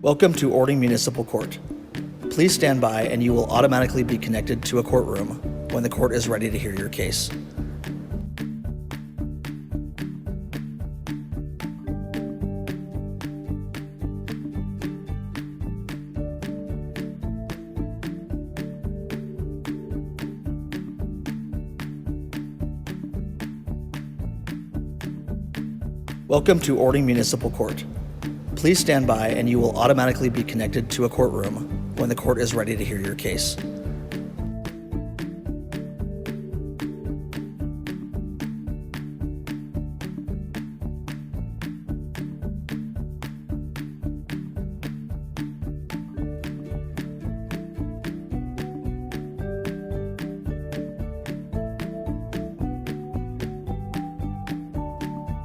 Welcome to Orting Municipal Court. Please stand by and you will automatically be connected to a courtroom when the court is ready to hear your case. Welcome to Orting Municipal Court. Please stand by and you will automatically be connected to a courtroom when the court is ready to hear your case.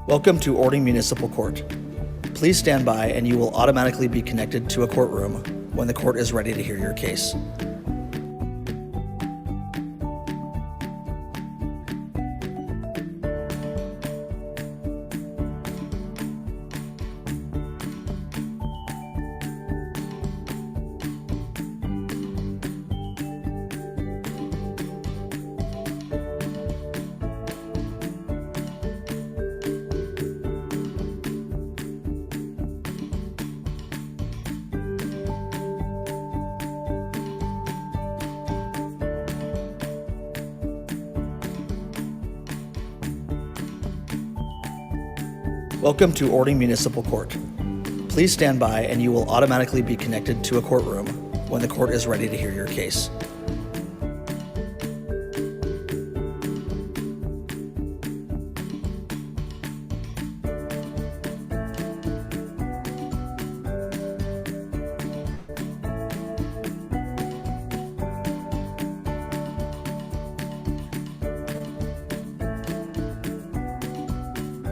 Welcome to Orting Municipal Court. Please stand by and you will automatically be connected to a courtroom when the court is ready to hear your case. Welcome to Orting Municipal Court. Please stand by and you will automatically be connected to a courtroom when the court is ready to hear your case.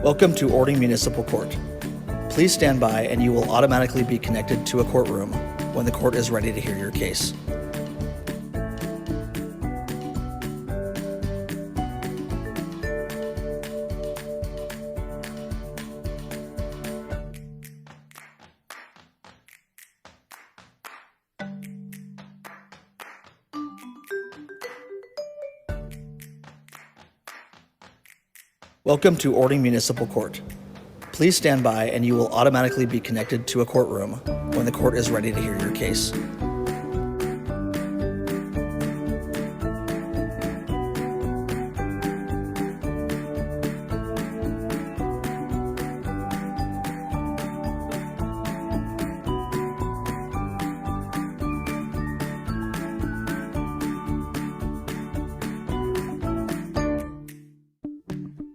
Welcome to Orting Municipal Court. Please stand by and you will automatically be connected to a courtroom when the court is ready to hear your case. Welcome to Orting Municipal Court. Please stand by and you will automatically be connected to a courtroom when the court is ready to hear your case.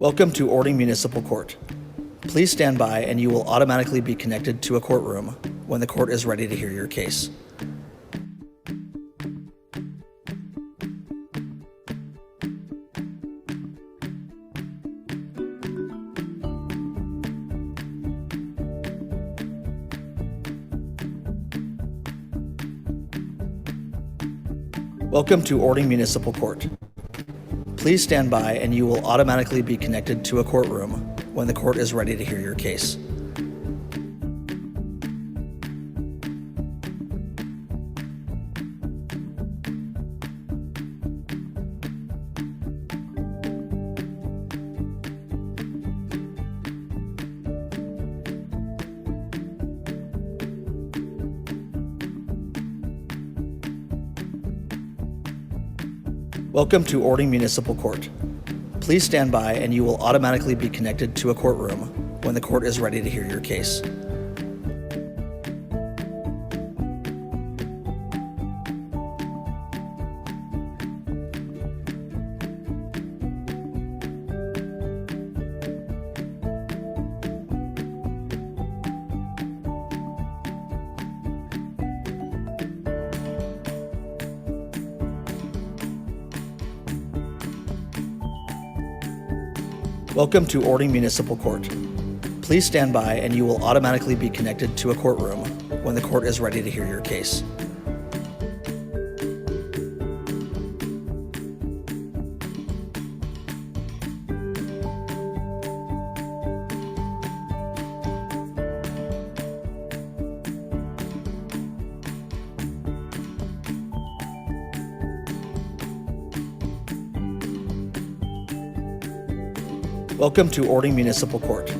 Welcome to Orting Municipal Court. Please stand by and you will automatically be connected to a courtroom when the court is ready to hear your case. Welcome to Orting Municipal Court. Please stand by and you will automatically be connected to a courtroom when the court is ready to hear your case. Welcome to Orting Municipal Court. Please stand by and you will automatically be connected to a courtroom when the court is ready to hear your case. Welcome to Orting Municipal Court. Please stand by and you will automatically be connected to a courtroom when the court is ready to hear your case. Welcome to Orting Municipal Court.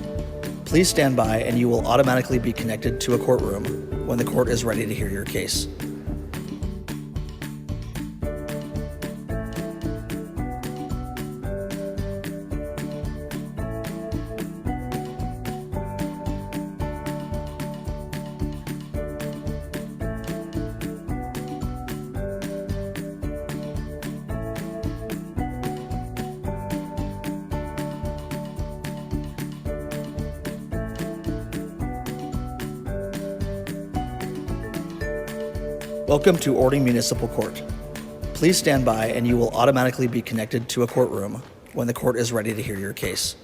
Please stand by and you will automatically be connected to a courtroom when the court is ready to hear your case. Welcome to Orting Municipal Court. Please stand by and you will automatically be connected to a courtroom when the court is ready to hear your case.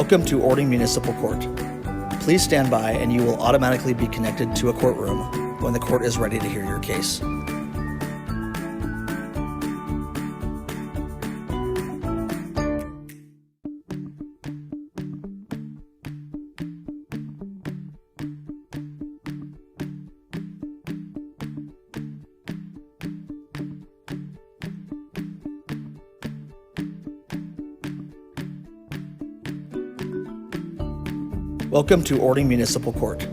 Welcome to Orting Municipal Court. Please stand by and you will automatically be connected to a courtroom when the court is ready to hear your case. Welcome to Orting Municipal Court.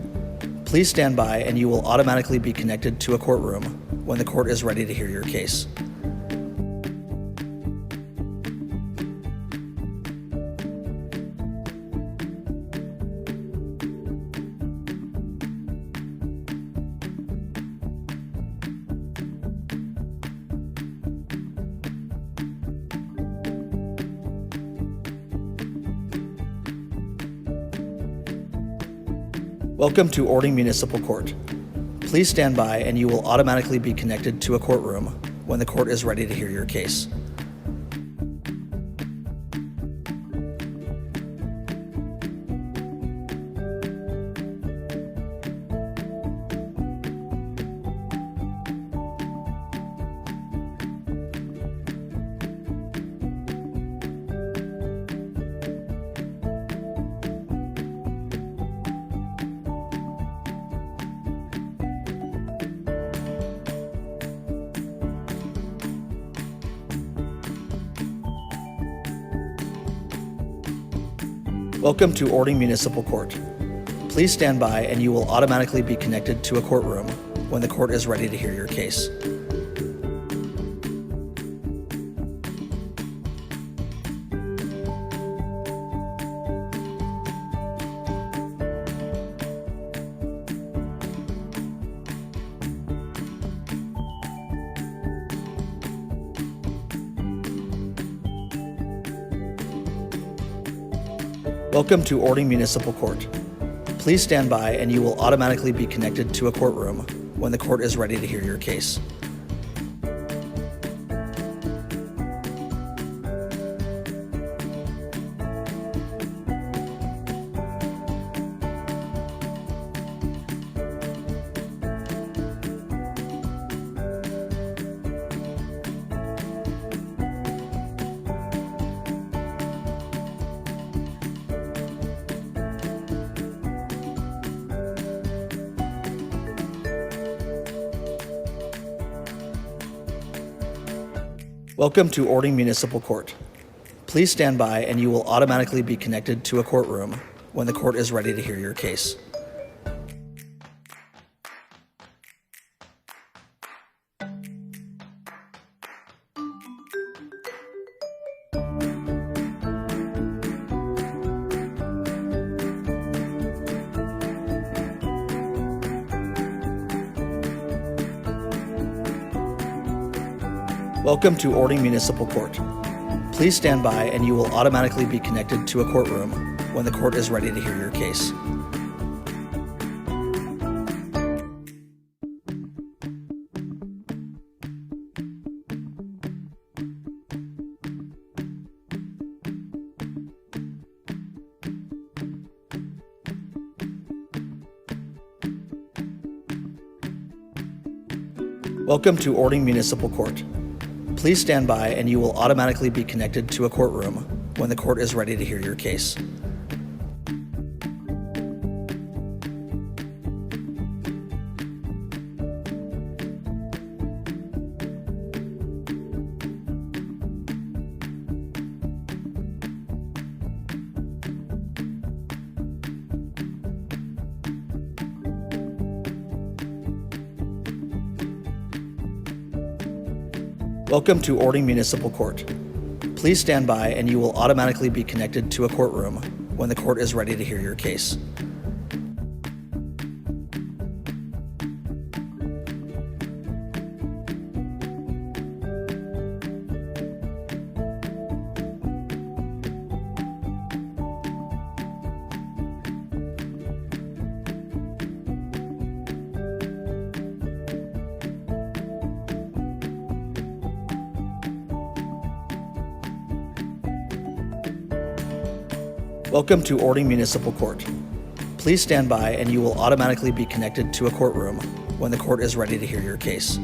Please stand by and you will automatically be connected to a courtroom when the court is ready to hear your case. Welcome to Orting Municipal Court. Please stand by and you will automatically be connected to a courtroom when the court is ready to hear your case. Welcome to Orting Municipal Court. Please stand by and you will automatically be connected to a courtroom when the court is ready to hear your case. Welcome to Orting Municipal Court. Please stand by and you will automatically be connected to a courtroom when the court is ready to hear your case. Welcome to Orting Municipal Court. Please stand by and you will automatically be connected to a courtroom when the court is ready to hear your case. Welcome to Orting Municipal Court. Please stand by and you will automatically be connected to a courtroom when the court is ready to hear your case. Welcome to Orting Municipal Court. Please stand by and you will automatically be connected to a courtroom when the court is ready to hear your case. Welcome to Orting Municipal Court. Please stand by and you will automatically be connected to a courtroom when the court is ready to hear your case. Welcome to Orting Municipal Court. Please stand by and you will automatically be connected to a courtroom when the court is ready to hear your case.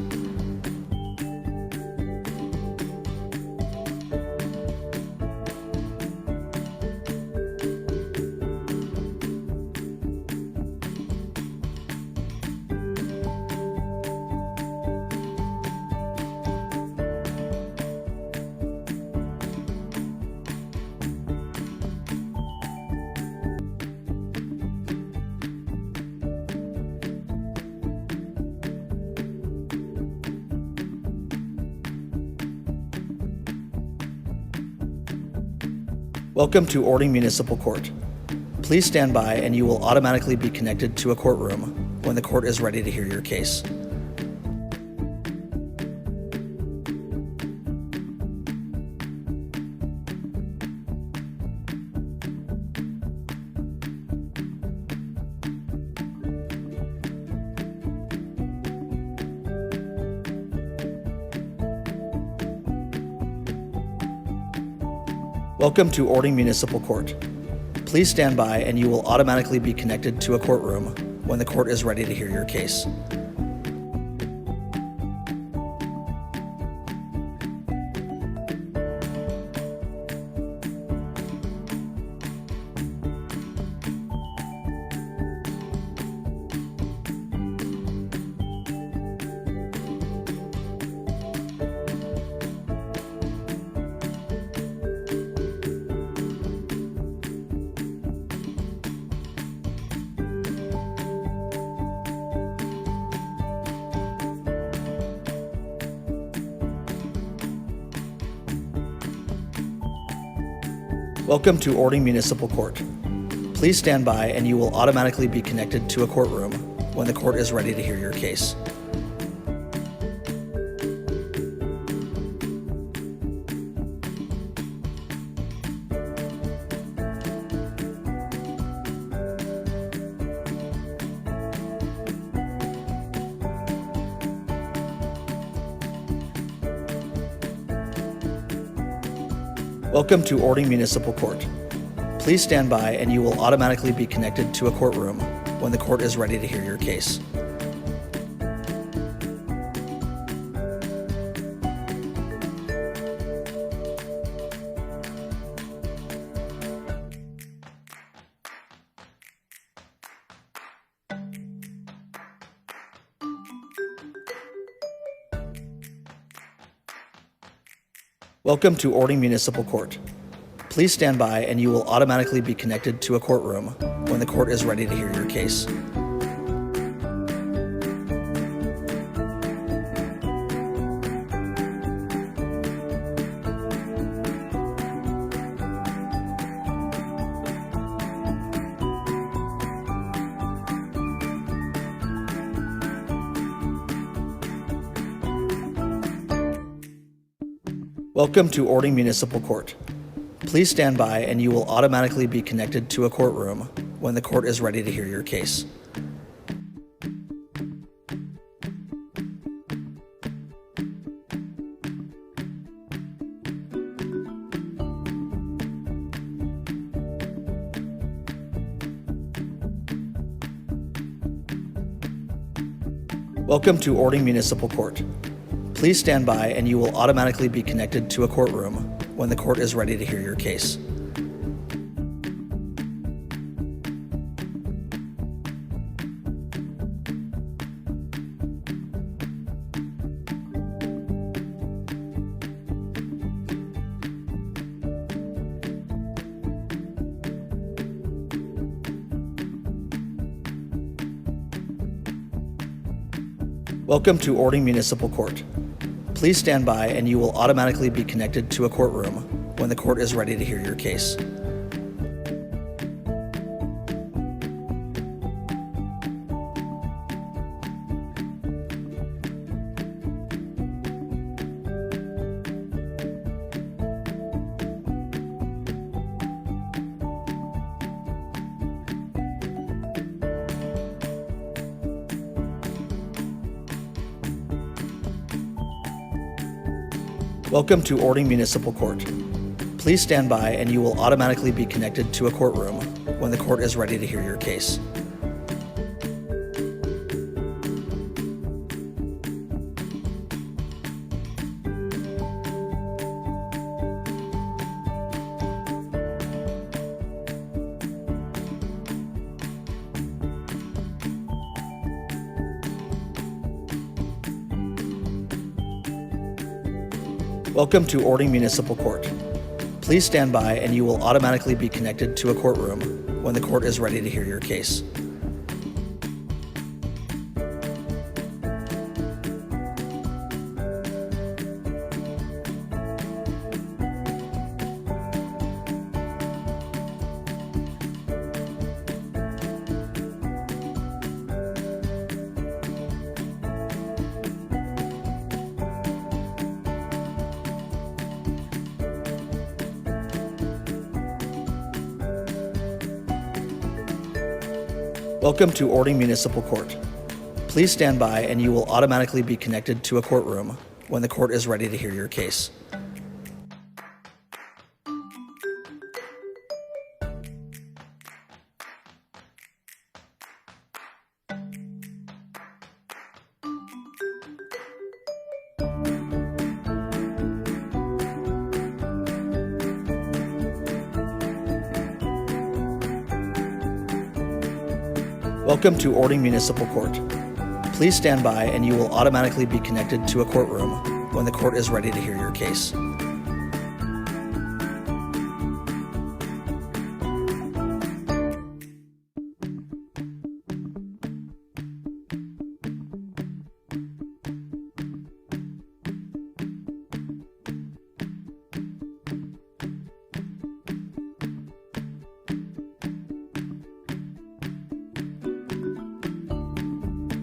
Welcome to Orting Municipal Court. Please stand by and you will automatically be connected to a courtroom when the court is ready to hear your case. Welcome to Orting Municipal Court. Please stand by and you will automatically be connected to a courtroom when the court is ready to hear your case. Welcome to Orting Municipal Court. Please stand by and you will automatically be connected to a courtroom when the court is ready to hear your case. Welcome to Orting Municipal Court. Please stand by and you will automatically be connected to a courtroom when the court is ready to hear your case. Welcome to Orting Municipal Court. Please stand by and you will automatically be connected to a courtroom when the court is ready to hear your case. Welcome to Orting Municipal Court. Please stand by and you will automatically be connected to a courtroom when the court is ready to hear your case. Welcome to Orting Municipal Court. Please stand by and you will automatically be connected to a courtroom when the court is ready to hear your case. Welcome to Orting Municipal Court. Please stand by and you will automatically be connected to a courtroom when the court is ready to hear your case. Welcome to Orting Municipal Court. Please stand by and you will automatically be connected to a courtroom when the court is ready to hear your case. Welcome to Orting Municipal Court. Please stand by and you will automatically be connected to a courtroom when the court is ready to hear your case. Welcome to Orting Municipal Court. Please stand by and you will automatically be connected to a courtroom when the court is ready to hear your case. Welcome to Orting Municipal Court. Please stand by and you will automatically be connected to a courtroom when the court is ready to hear your case.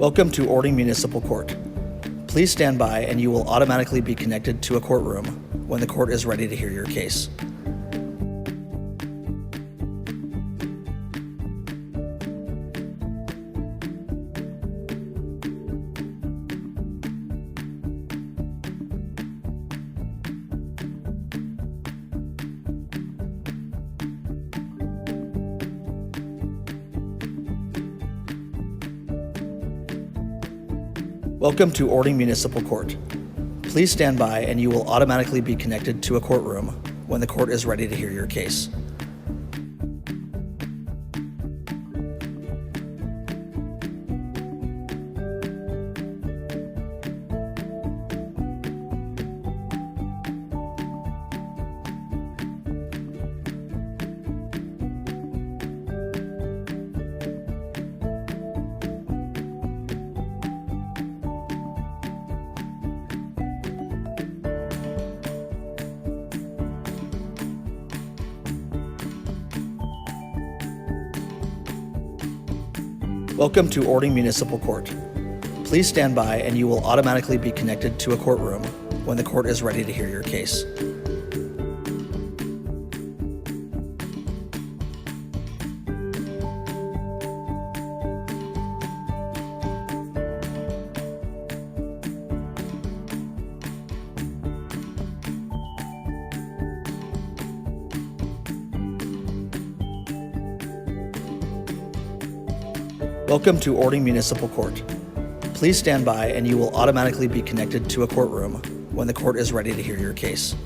Welcome to Orting Municipal Court. Please stand by and you will automatically be connected to a courtroom when the court is ready to hear your case. Welcome to Orting Municipal Court. Please stand by and you will automatically be connected to a courtroom when the court is ready to hear your case. Welcome to Orting Municipal Court. Please stand by and you will automatically be connected to a courtroom when the court is ready to hear your case. Welcome to Orting Municipal Court. Please stand by and you will automatically be connected to a courtroom when the court is ready to hear your case.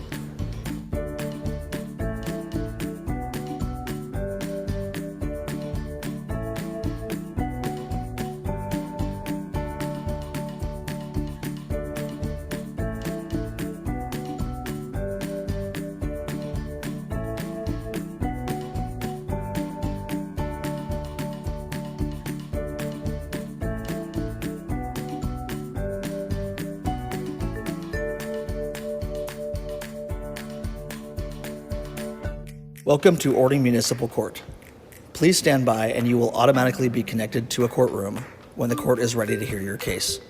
Welcome to Orting Municipal Court. Please stand by and you will automatically be connected to a courtroom when the court is ready to hear your case.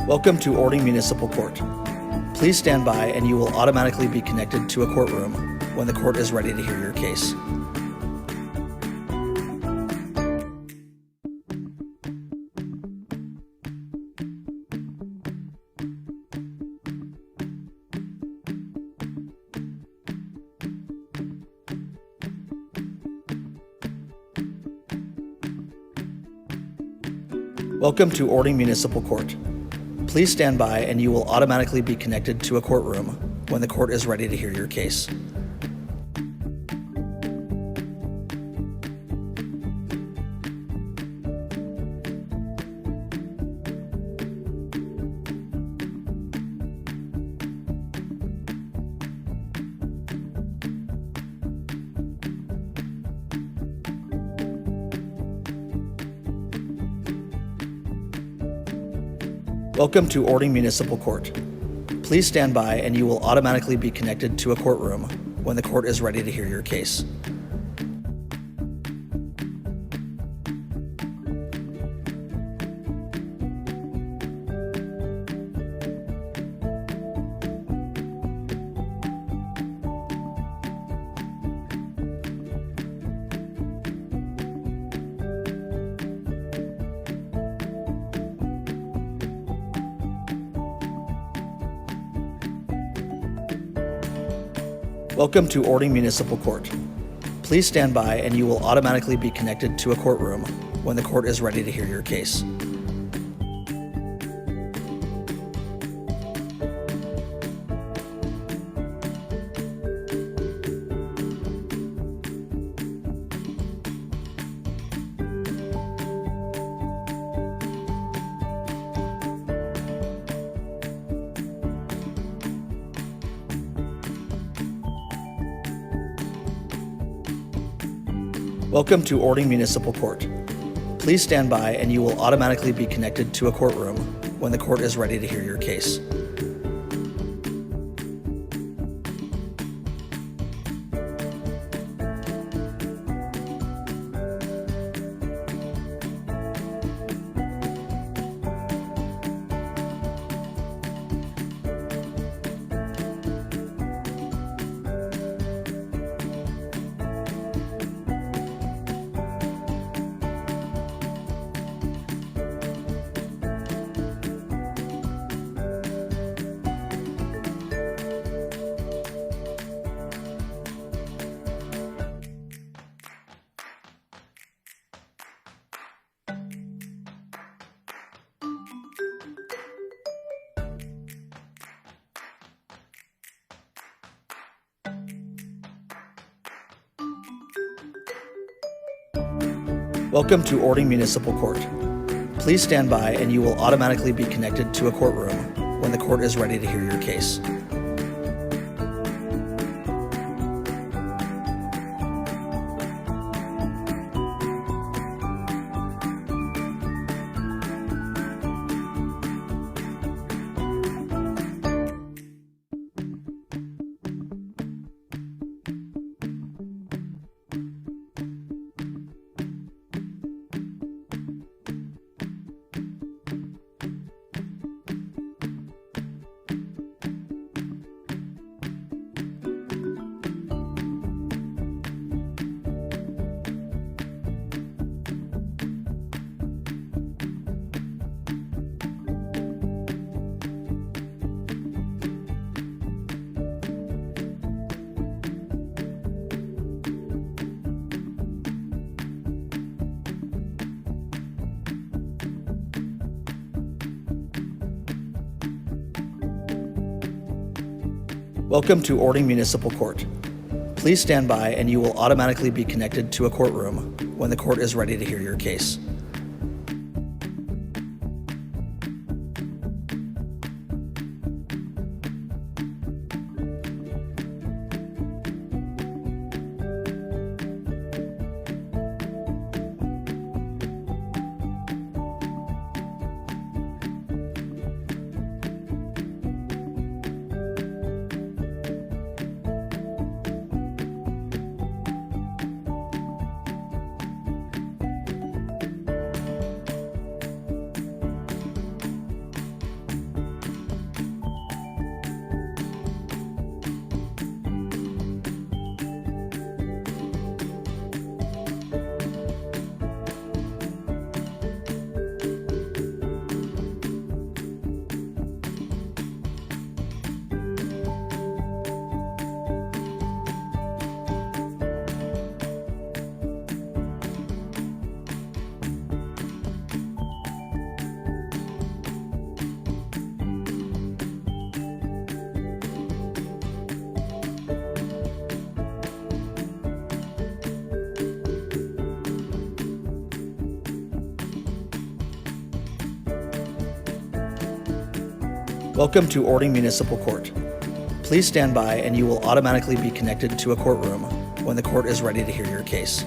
Welcome to Orting Municipal Court. Please stand by and you will automatically be connected to a courtroom when the court is ready to hear your case. Welcome to Orting Municipal Court. Please stand by and you will automatically be connected to a courtroom when the court is ready to hear your case. Welcome to Orting Municipal Court. Please stand by and you will automatically be connected to a courtroom when the court is ready to hear your case. Welcome to Orting Municipal Court. Please stand by and you will automatically be connected to a courtroom when the court is ready to hear your case. Welcome to Orting Municipal Court. Please stand by and you will automatically be connected to a courtroom when the court is ready to hear your case. Welcome to Orting Municipal Court. Please stand by and you will automatically be connected to a courtroom when the court is ready to hear your case. Welcome to Orting Municipal Court. Please stand by and you will automatically be connected to a courtroom when the court is ready to hear your case. Welcome to Orting Municipal Court. Please stand by and you will automatically be connected to a courtroom when the court is ready to hear your case.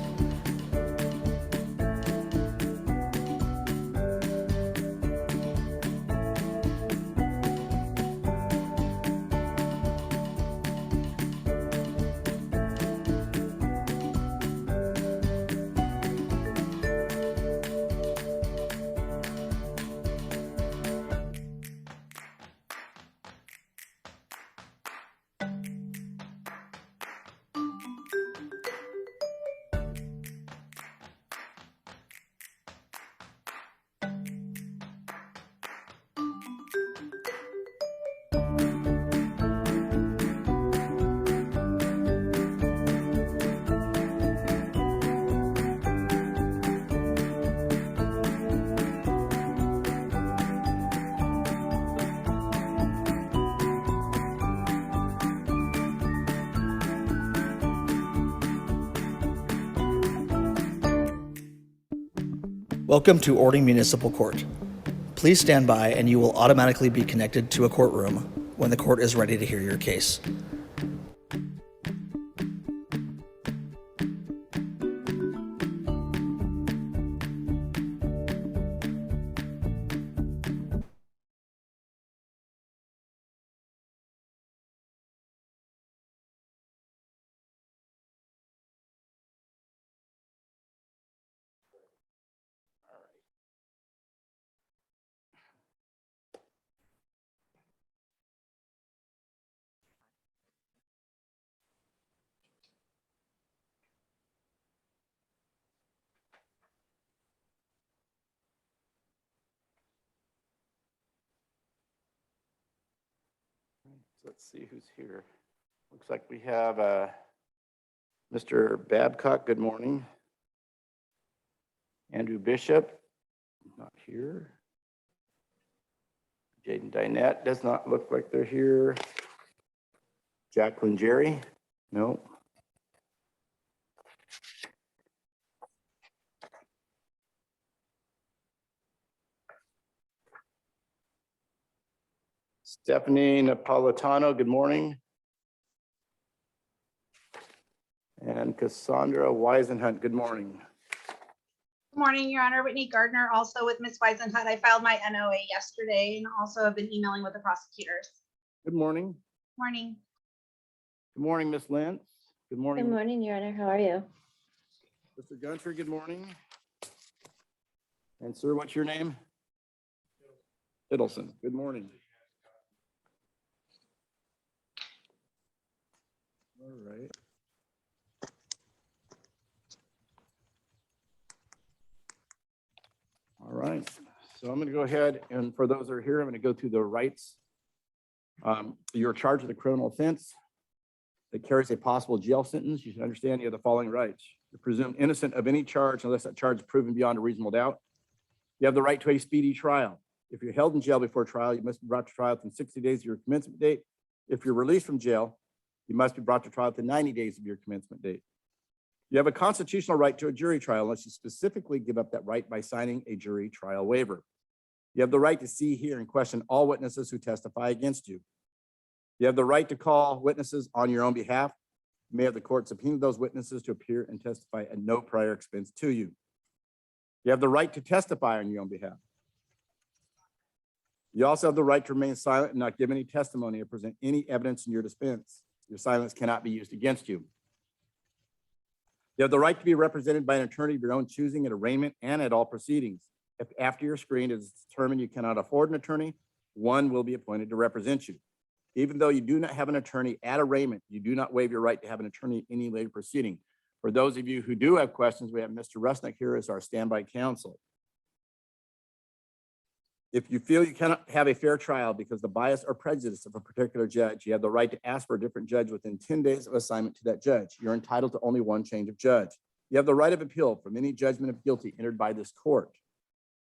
Welcome to Orting Municipal Court. Please stand by and you will automatically be connected to a courtroom when the court is ready to hear your case. Let's see who's here. Looks like we have Mr. Babcock, good morning. Andrew Bishop, not here. Jaden Dinette does not look like they're here. Jacqueline Jerry, no. Stephanie Napolitano, good morning. And Cassandra Weisenhunt, good morning. Good morning, Your Honor. Whitney Gardner, also with Ms. Weisenhunt. I filed my NOA yesterday and also have been emailing with the prosecutors. Good morning. Morning. Good morning, Ms. Lentz. Good morning. Good morning, Your Honor. How are you? Mr. Gunter, good morning. And sir, what's your name? Hiddleston, good morning. All right. All right, so I'm going to go ahead and for those that are here, I'm going to go through the rights. You're charged with a criminal offense that carries a possible jail sentence. You should understand you have the following rights. You're presumed innocent of any charge unless that charge is proven beyond a reasonable doubt. You have the right to a speedy trial. If you're held in jail before trial, you must be brought to trial within 60 days of your commencement date. If you're released from jail, you must be brought to trial within 90 days of your commencement date. You have a constitutional right to a jury trial unless you specifically give up that right by signing a jury trial waiver. You have the right to see, hear, and question all witnesses who testify against you. You have the right to call witnesses on your own behalf. You may have the court subpoena those witnesses to appear and testify at no prior expense to you. You have the right to testify on your own behalf. You also have the right to remain silent and not give any testimony or present any evidence in your defense. Your silence cannot be used against you. You have the right to be represented by an attorney of your own choosing at arraignment and at all proceedings. If after your screen it is determined you cannot afford an attorney, one will be appointed to represent you. Even though you do not have an attorney at arraignment, you do not waive your right to have an attorney in any later proceeding. For those of you who do have questions, we have Mr. Rusnick here as our standby counsel. If you feel you cannot have a fair trial because the bias or prejudice of a particular judge, you have the right to ask for a different judge within 10 days of assignment to that judge. You're entitled to only one change of judge. You have the right of appeal from any judgment of guilty entered by this court.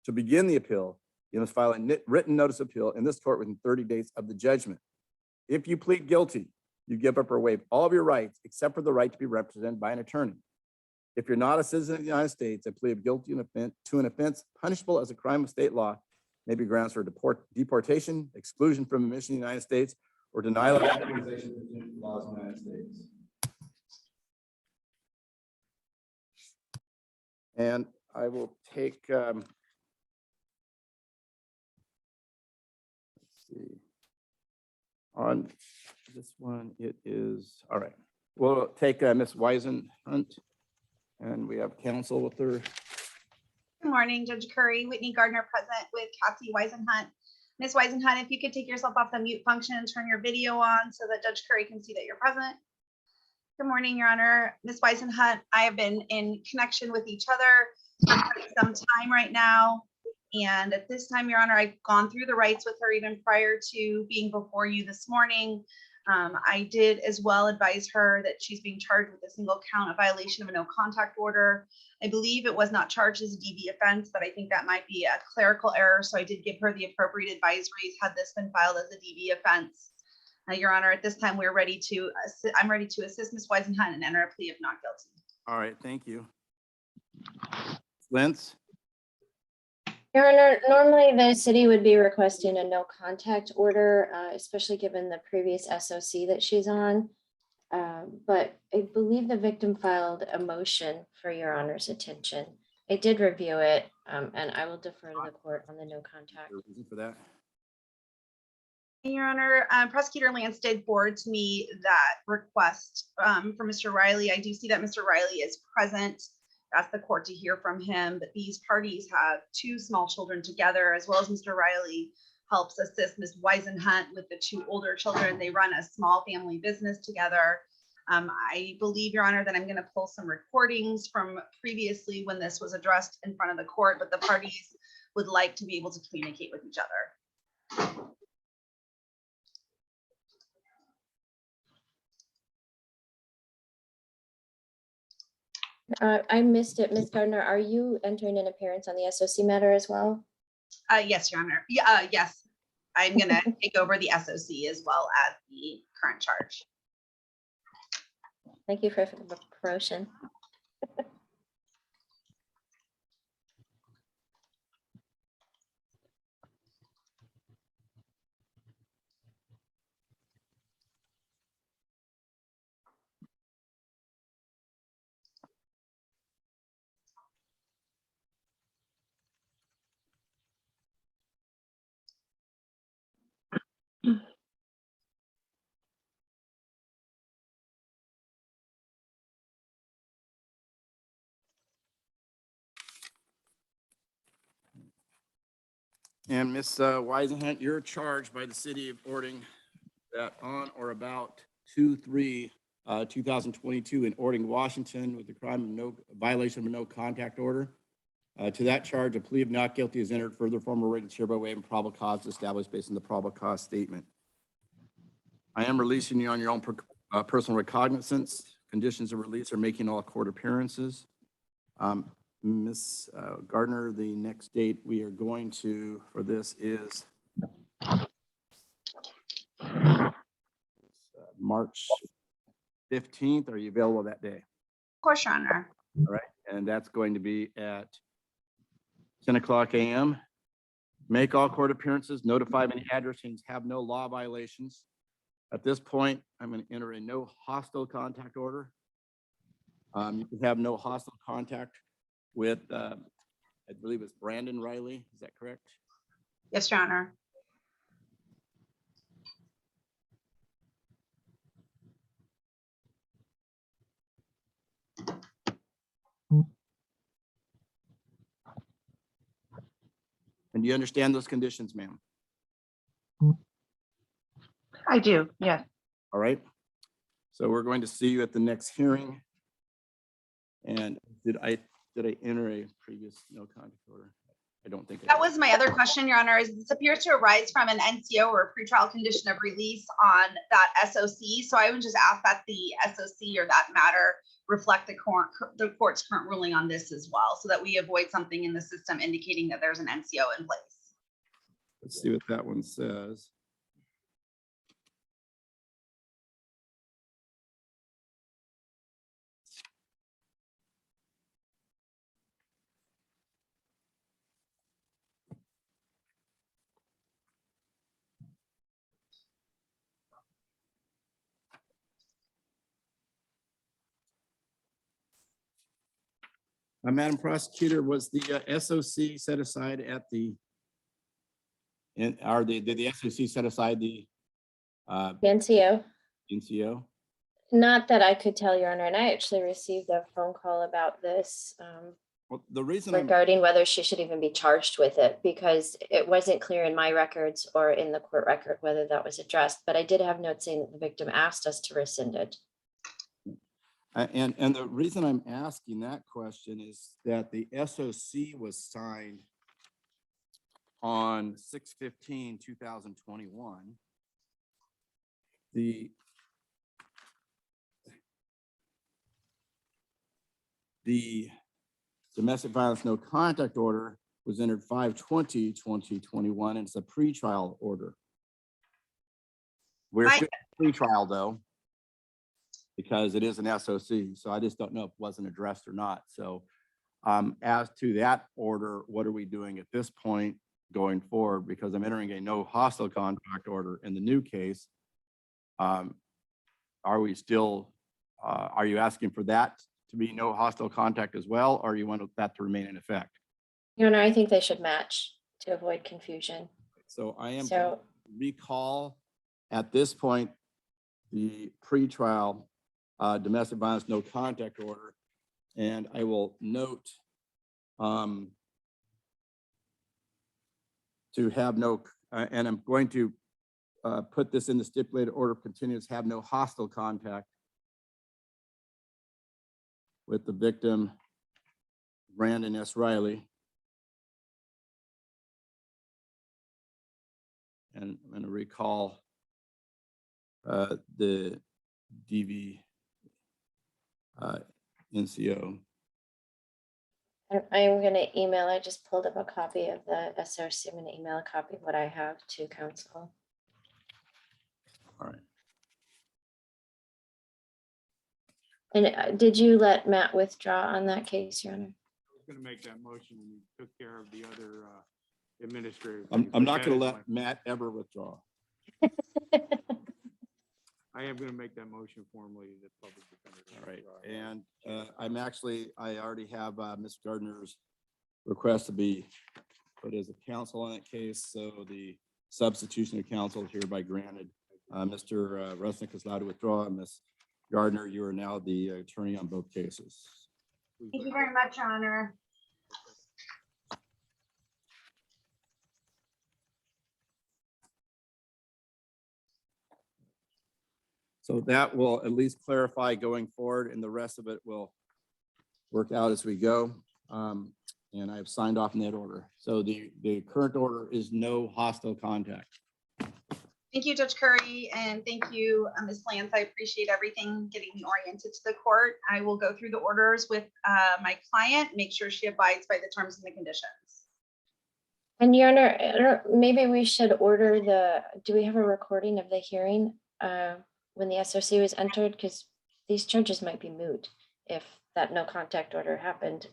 To begin the appeal, you must file a written notice of appeal in this court within 30 days of the judgment. If you plead guilty, you give up or waive all of your rights except for the right to be represented by an attorney. If you're not a citizen of the United States, a plea of guilty to an offense punishable as a crime of state law may be grounds for deportation, exclusion from admission to the United States, or denial of naturalization pursuant to laws of the United States. And I will take, let's see, on this one, it is, all right. We'll take Ms. Weisenhunt, and we have counsel with her. Good morning, Judge Curry, Whitney Gardner present with Cassie Weisenhunt. Ms. Weisenhunt, if you could take yourself off the mute function and turn your video on so that Judge Curry can see that you're present. Good morning, Your Honor. Ms. Weisenhunt, I have been in connection with each other for quite some time right now. And at this time, Your Honor, I've gone through the rights with her even prior to being before you this morning. I did as well advise her that she's being charged with a single count of violation of a no contact order. I believe it was not charged as a DV offense, but I think that might be a clerical error. So I did give her the appropriate advisories had this been filed as a DV offense. Your Honor, at this time, I'm ready to assist Ms. Weisenhunt and enter a plea of not guilty. All right, thank you. Lentz? Your Honor, normally the city would be requesting a no contact order, especially given the previous SOC that she's on. But I believe the victim filed a motion for Your Honor's attention. I did review it, and I will defer to the court on the no contact. Your reason for that? Your Honor, Prosecutor Lance did forward to me that request for Mr. Riley. I do see that Mr. Riley is present. Ask the court to hear from him, but these parties have two small children together, as well as Mr. Riley helps assist Ms. Weisenhunt with the two older children. They run a small family business together. I believe, Your Honor, that I'm going to pull some recordings from previously when this was addressed in front of the court, but the parties would like to be able to communicate with each other. I missed it. Ms. Gardner, are you entering an appearance on the SOC matter as well? Yes, Your Honor. Yeah, yes. I'm going to take over the SOC as well as the current charge. Thank you for the promotion. And Ms. Weisenhunt, you're charged by the city of Orting that on or about 2/3/2022 in Orting, Washington, with the crime of no violation of a no contact order. To that charge, a plea of not guilty is entered. Further formal written hereby waiving probable cause established based on the probable cause statement. I am releasing you on your own personal recognizance. Conditions of release are making all court appearances. Ms. Gardner, the next date we are going to for this is March 15th. Are you available that day? Of course, Your Honor. All right, and that's going to be at 10:00 a.m. Make all court appearances, notify any addresses, have no law violations. At this point, I'm going to enter a no hostile contact order. You can have no hostile contact with, I believe it's Brandon Riley. Is that correct? Yes, Your Honor. And do you understand those conditions, ma'am? I do, yes. All right. So we're going to see you at the next hearing. And did I enter a previous no contact order? I don't think. I That did. was my other question, Your Honor, is this appears to arise from an NCO or a pretrial condition of release on that SOC. So I would just ask that the SOC or that matter reflect the court's current ruling on this as well, so that we avoid something in the system indicating that there's an NCO in place. Let's see what that one says. Madam Prosecutor, was the SOC set aside at the, did the SOC set aside the NCO, NCO? not that I could tell, Your Honor, and I actually received a phone call about this Well, the reason I'm, regarding whether she should even be charged with it, because it wasn't clear in my records or in the court record whether that was addressed, but I did have notes saying that the victim asked us to rescind it. and the reason I'm asking that question is that the SOC was signed on 6/15/2021. The domestic violence no contact order was entered 5/20/2021, and it's a pretrial order. We're Right. still pretrial though, because it is an SOC. So I just don't know if it wasn't addressed or not. So as to that order, what are we doing at this point going forward? Because I'm entering a no hostile contact order in the new case. Are we still, are you asking for that to be no hostile contact as well, or you want that to remain in effect? Your Honor, I think they should match to avoid confusion. So I am So- going to recall at this point the pretrial domestic violence no contact order, and I will note to have no, and I'm going to put this in the stipulated order of continuance, have no hostile contact with the victim, Brandon S. Riley. And I'm going to recall the DV NCO. I'm going to email, I just pulled up a copy of the SRC. I'm going to email a copy of what I have to counsel. All right. And did you let Matt withdraw on that case, Your Honor? I was gonna make that motion and you took care of the other administrative. I'm things, not but going to that is let Matt ever withdraw. I am gonna make that motion formally to the public defender. All right. And I already have Ms. Gardner's request to be put as a counsel on that case. So the substitution of counsel is hereby granted. Mr. Rusnick is allowed to withdraw. And Ms. Gardner, you are now the attorney on both cases. Thank you very much, Your Honor. So that will at least clarify going forward, and the rest of it will work out as we go. And I've signed off in that order. So the current order is no hostile contact. Thank you, Judge Curry, and thank you, Ms. Lance. I appreciate everything, getting me oriented to the court. I will go through the orders with my client, make sure she abides by the terms and the conditions. And Your Honor, maybe we should order do we have a recording of the hearing when the SOC was entered? Because these charges might be moot if that no contact order happened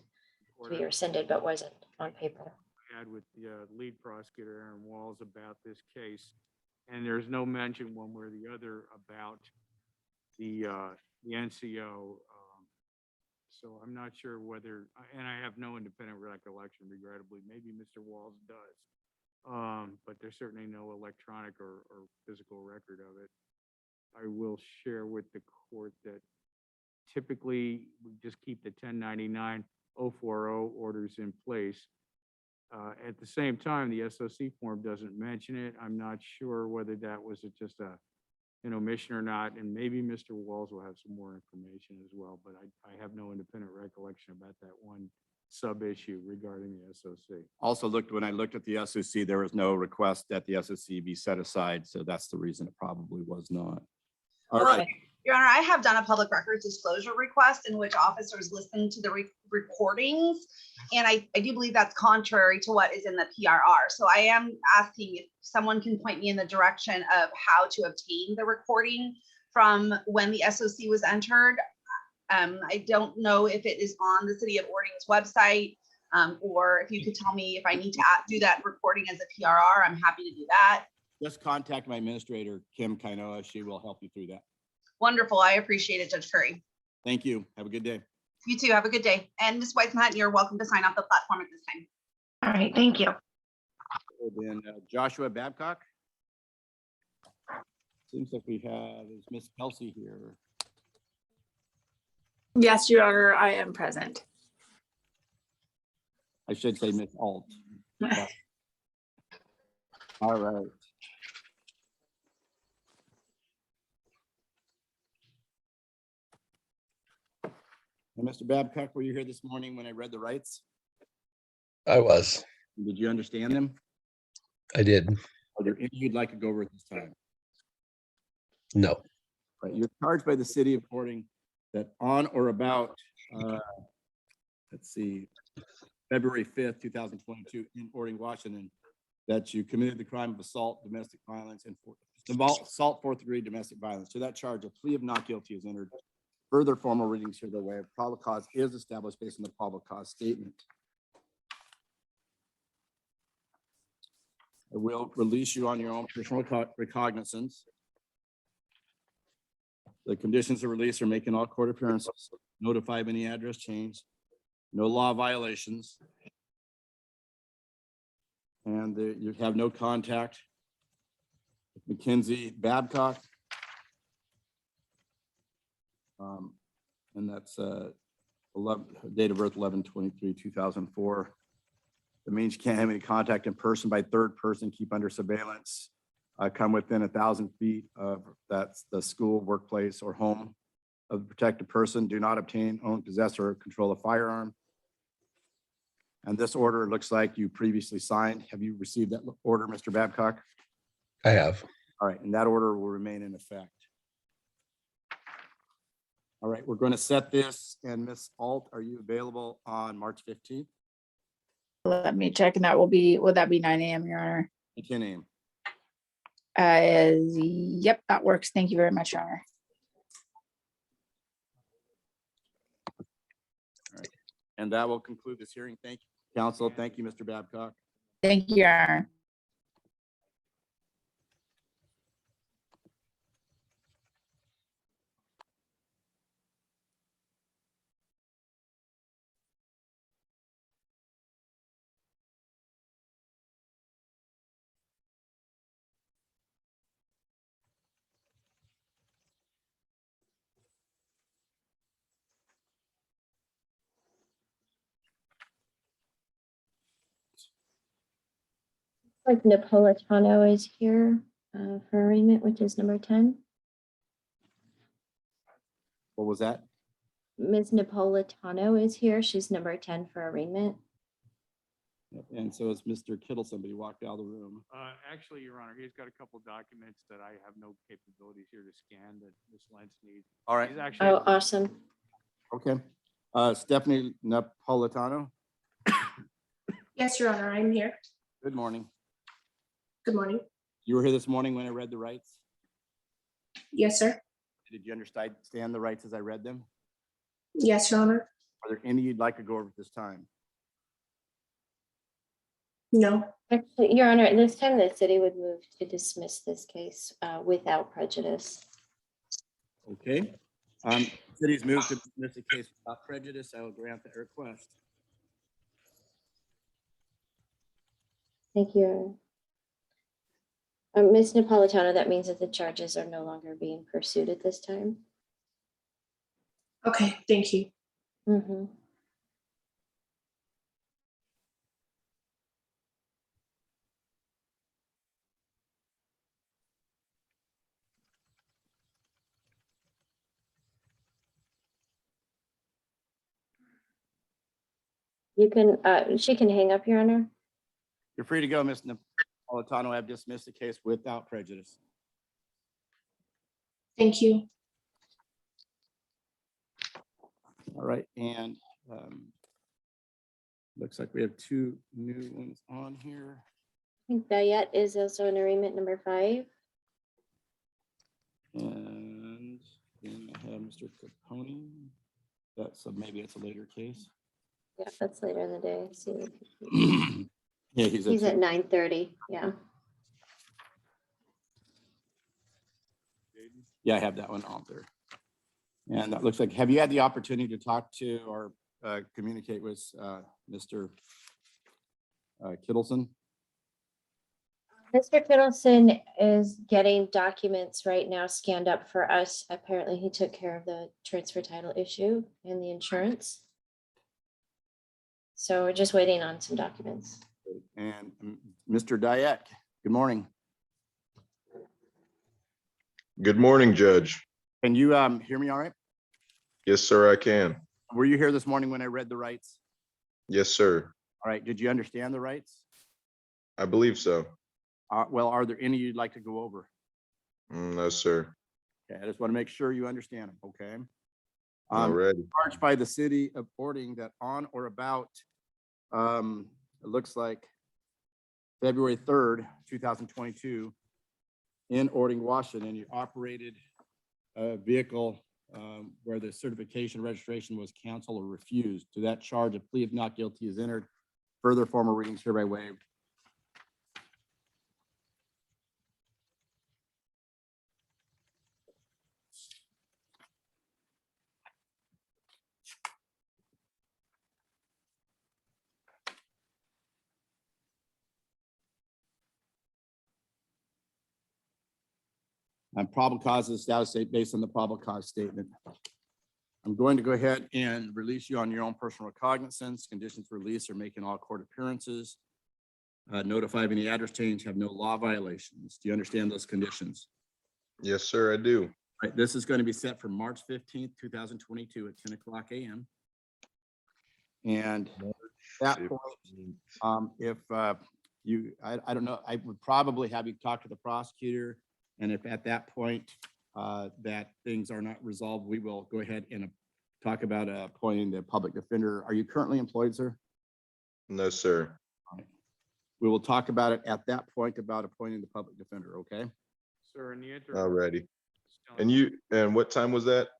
to be rescinded but wasn't on paper. Had with the lead prosecutor, Aaron Walls, about this case. And there's no mention one way or the other about the NCO. So I'm not sure whether, and I have no independent recollection, regrettably, maybe Mr. Walls does. But there's certainly no electronic or physical record of it. I will share with the court that typically we just keep the 1099-040 orders in place. At the same time, the SOC form doesn't mention it. I'm not sure whether that was just an omission or not, and maybe Mr. Walls will have some more information as well, but I have no independent recollection about that one sub-issue regarding the SOC. Also when I looked at the SOC, there was no request that the SOC be set aside, so that's the reason it probably was not. All right. Your Honor, I have done a public records disclosure request in which officers listen to the recordings. And I do believe that's contrary to what is in the PRR. So I am asking if someone can point me in the direction of how to obtain the recording from when the SOC was entered. I don't know if it is on the City of Orting's website, or if you could tell me if I need to do that recording as a PRR, I'm happy to do that. Just contact my administrator, Kim Kainoa. She will help you through that. Wonderful. I appreciate it, Judge Curry. Thank you. Have a good day. You too. Have a good day. And Ms. Whiteman, you're welcome to sign off the platform at this time. All right, thank you. Then Joshua Babcock. Seems like we have, is Miss Kelsey here? Yes, Your Honor, I am present. I should say Miss Alt. All right. And Mr. Babcock, were you here this morning when I read the rights? I was. Did you understand them? I did. Are there any you'd like to go over at this time? No. Right, you're charged by the city of Orting that on or about, let's see, February 5th, 2022 in Orting, Washington, that you committed the crime of assault, domestic violence, and assault, fourth degree domestic violence. To that charge, a plea of not guilty is entered. Further formal readings here the way of probable cause is established based on the probable cause statement. I will release you on your own personal recognizance. The conditions of release are making all court appearances, notify of any address change, no law violations, and you have no contact with Mackenzie Babcock. And that's date of birth 11/23/2004. That means you can't have any contact in person by third person, keep under surveillance, come within 1,000 feet of that's the school, workplace, or home of the protected person. Do not obtain, own, possess, or control a firearm. And this order looks like you previously signed. Have you received that order, Mr. Babcock? I have. All right, and that order will remain in effect. All right, we're going to set this, and Ms. Alt, are you available on March 15th? Let me check, and that will be, would that be 9 a.m., Your Honor? What's your name? Yep, that works. Thank you very much, Your Honor. All right, and that will conclude this hearing. Thank you, counsel. Thank you, Mr. Babcock. Thank you, Your Honor. Like Napolitano is here for arraignment, which is number 10. What was that? Ms. Napolitano is here. She's number 10 for arraignment. And so it's Mr. Kittle. Somebody walked out of the room. Actually, Your Honor, he's got a couple documents that I have no capabilities here to scan that Ms. Lentz needs. All right. He's actually. Oh, awesome. Okay. Stephanie Napolitano, Yes, Your Honor, I'm here. good morning. Good morning. You were here this morning when I read the rights? Yes, sir. Did you understand the rights as I read them? Yes, Your Honor. Are there any you'd like to go over at this time? No. Actually, Your Honor, at this time, the city would move to dismiss this case without prejudice. Okay. City's moved to dismiss the case without prejudice. I will grant that request. Thank you. Ms. Napolitano, that means that the charges are no longer being pursued at this time. Okay, thank you. Mhm. You can, she can hang up, Your Honor. You're free to go, Ms. Napolitano. I've dismissed the case without prejudice. Thank you. All right, and looks like we have two new ones on here. I think Bayet is also in arraignment number 5. And then I have Mr. Capone. That's maybe it's a later case. Yeah, that's later in the day. See, Yeah, he's at 9:30. Yeah. Yeah, I have that one on there. And that looks like, have you had the opportunity to talk to or communicate with Mr. Kittleson? Mr. Kittleson is getting documents right now scanned up for us. Apparently, he took care of the transfer title issue and the insurance. So we're just waiting on some documents. And Mr. Dyack, good morning. Good morning, Judge. Can you hear me all right? Yes, sir, I can. Were you here this morning when I read the rights? Yes, sir. All right, did you understand the rights? I believe so. Well, are there any you'd like to go over? No, sir. Okay, I just want to make sure you understand them, okay? Already. Charged by the city of Orting that on or about, it looks like February 3rd, 2022, in Orting, Washington, you operated a vehicle where the certification registration was canceled or refused. To that charge, a plea of not guilty is entered. Further formal readings hereby waived. Probable cause is status state based on the probable cause statement. I'm going to go ahead and release you on your own personal recognizance. Conditions for release are making all court appearances. Notify of any address change, have no law violations. Do you understand those conditions? Yes, sir, I do. All right, this is going to be set for March 15th, 2022 at 10 o'clock a.m. And at that point, if I don't know, I would probably have you talk to the prosecutor. And if at that point that things are not resolved, we will go ahead and talk about appointing the public defender. Are you currently employed, sir? No, sir. All right. We will talk about it at that point about appointing the public defender, okay? Sir, in the interim. Already. And what time was that?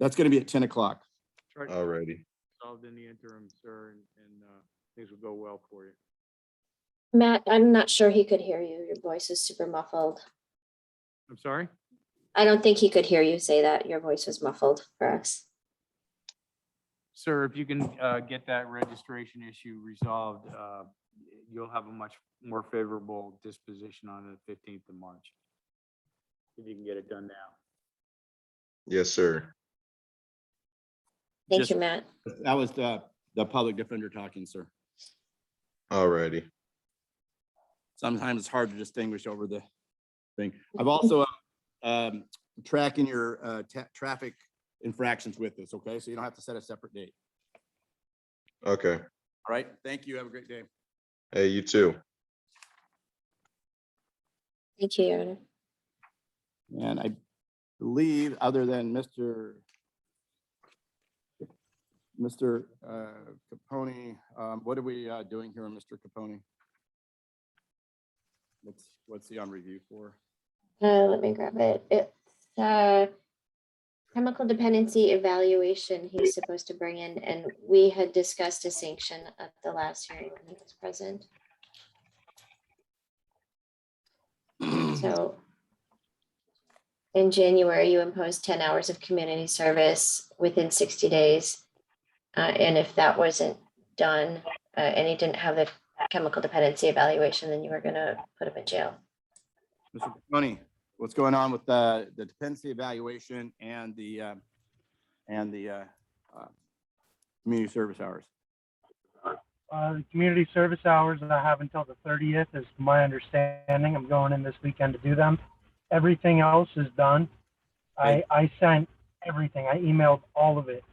That's going to be at 10 o'clock. Already. Solved in the interim, sir, and things will go well for you. Matt, I'm not sure he could hear you. Your voice is super muffled. I'm sorry? I don't think he could hear you say that. Your voice was muffled for us. Sir, if you can get that registration issue resolved, you'll have a much more favorable disposition on the 15th of March. If you can get it done now. Yes, sir. Thank Just- you, Matt. That was the public defender talking, sir. Already. Sometimes it's hard to distinguish over the thing. I've also tracking your traffic infractions with this, okay? So you don't have to set a separate date. Okay. All right, thank you. Have a great day. Hey, you too. Thank you, Your Honor. And I believe, other than Mr. Capone, what are we doing here, Mr. Capone? What's he on review for? Let me grab it. It's chemical dependency evaluation he's supposed to bring in, and we had discussed a sanction at the last hearing when he was present. So in January, you imposed 10 hours of community service within 60 days. And if that wasn't done, and he didn't have the chemical dependency evaluation, then you were gonna put him in jail. Mr. Caponi, what's going on with the dependency evaluation and the community service hours? The community service hours that I have until the 30th is my understanding. I'm going in this weekend to do them. Everything else is done. I sent everything. I emailed all of it.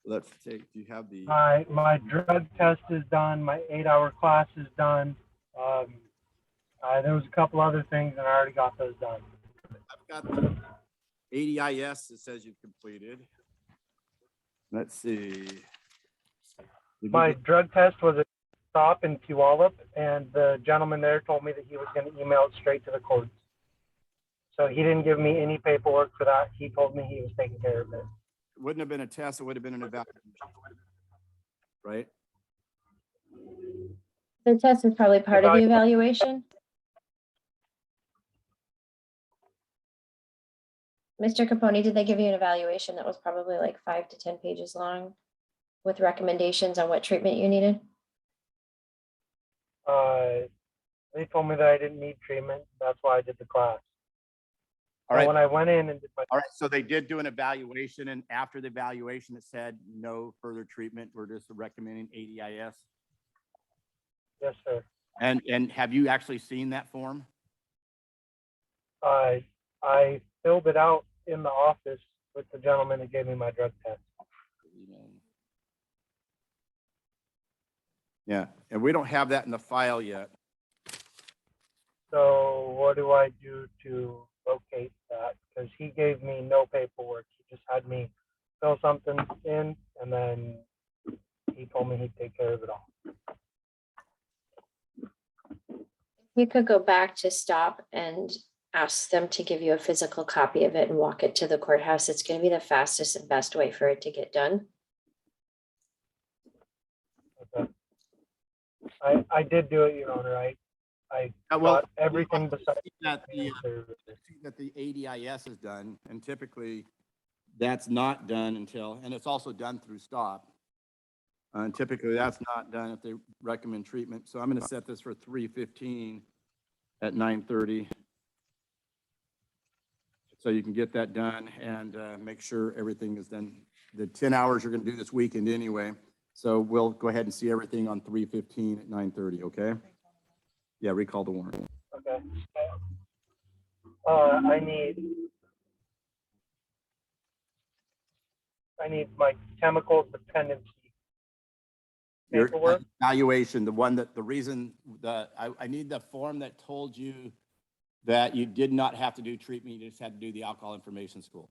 Let's take, do you have the? My drug test is done. My 8-hour class is done. There was a couple other things and I already got those done. I've got the ADIS that says you've completed. Let's see. Did you My get- drug test was a stop in Puyallup, and the gentleman there told me that he was going to email it straight to the courts. So he didn't give me any paperwork for that. He told me he was taking care of it. Wouldn't have been a test, it would have been an evaluation. Right? The test is probably part of the evaluation. Mr. Caponi, did they give you an evaluation that was probably like 5 to 10 pages long with recommendations on what treatment you needed? They told me that I didn't need treatment. That's why I did the class. All right. When I went in and did my All right, so they did do an evaluation, and after the evaluation, it said no further treatment. We're just recommending ADIS. yes, sir. And have you actually seen that form? I filled it out in the office with the gentleman that gave me my drug test. Yeah, and we don't have that in the file yet. So what do I do to locate that? Because he gave me no paperwork. He just had me fill something in, and then he told me he'd take care of it all. You could go back to stop and ask them to give you a physical copy of it and walk it to the courthouse. It's going to be the fastest and best way for it to get done. Okay. I did do it, Your Honor. I Well, got everything besides that the ADIS is done, and typically that's not done until, and it's also done through stop. And typically that's not done if they recommend treatment. So I'm going to set this for 3:15 at 9:30. So you can get that done and make sure everything is done. The 10 hours you're going to do this weekend anyway. So we'll go ahead and see everything on 3:15 at 9:30, okay? Yeah, recall the warrant. Okay. I need my chemical dependency Your paperwork. evaluation, the one that, the reason that, I need the form that told you that you did not have to do treatment, you just had to do the alcohol information school.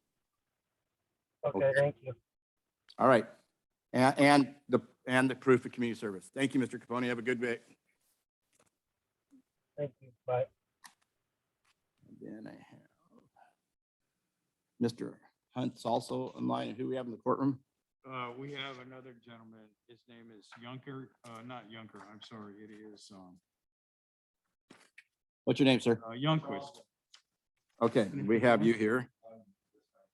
Okay, thank you. All right. And the proof of community service. Thank you, Mr. Caponi. Have a good day. Thank you. Bye. And then I have Mr. Hunt's also online. And who we have in the courtroom? We have another gentleman. His name is Yunker, not Yunker, I'm sorry, it is, What's your name, sir? Youngquist. Okay, we have you here.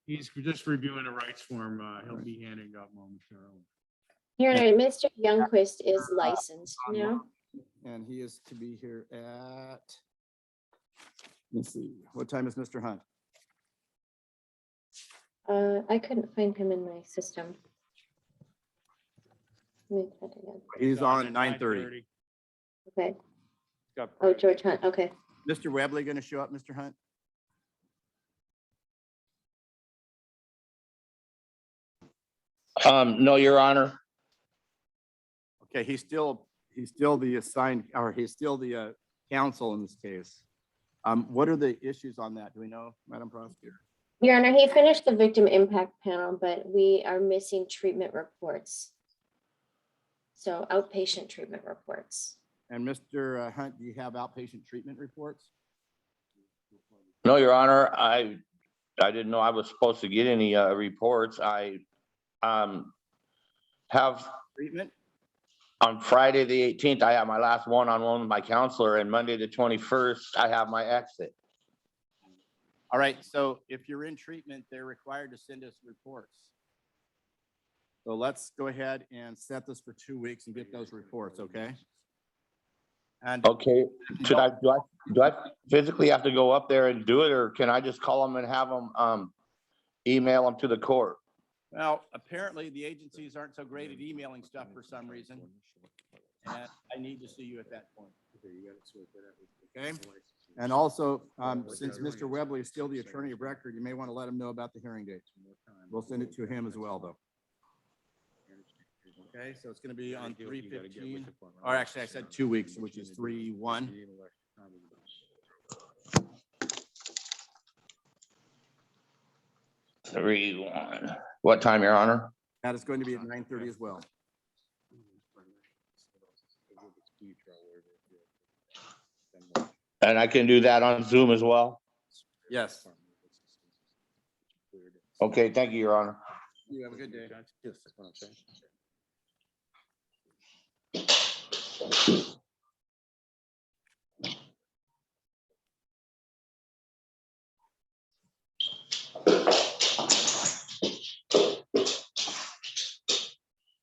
He's just reviewing the rights form. He'll be handing up momentarily. Your Honor, Mr. Youngquist is licensed now. And he is to be here at, let's see, what time is Mr. Hunt? I couldn't find him in my system. Let me try it again. He's on at 9:30. Okay. Got Oh, George Hunt. Okay. Mr. Webley going to show up, Mr. Hunt? No, Your Honor. Okay, he's still the assigned, or he's still the counsel in this case. What are the issues on that? Do we know, Madam Prosecutor? Your Honor, he finished the victim impact panel, but we are missing treatment reports. So outpatient treatment reports. And Mr. Hunt, do you have outpatient treatment reports? No, Your Honor. I I didn't know I was supposed to get any reports. I have Treatment? on Friday, the 18th, I have my last one-on-one with my counselor, and Monday, the 21st, I have my exit. All right, so if you're in treatment, they're required to send us reports. So let's go ahead and set this for 2 weeks and get those reports, okay? And Okay, do I physically have to go up there and do it, or can I just call them and have them email them to the court? well, apparently the agencies aren't so great at emailing stuff for some reason. And I need to see you at that point. Okay? And also, since Mr. Webley is still the attorney of record, you may want to let him know about the hearing date. We'll send it to him as well, though. Okay, so it's going to be on 3/15, or actually I said 2 weeks, which is 3/1. What time, Your Honor? That is going to be at 9:30 as well. And I can do that on Zoom as well? Yes. Okay, thank you, Your Honor. You have a good day.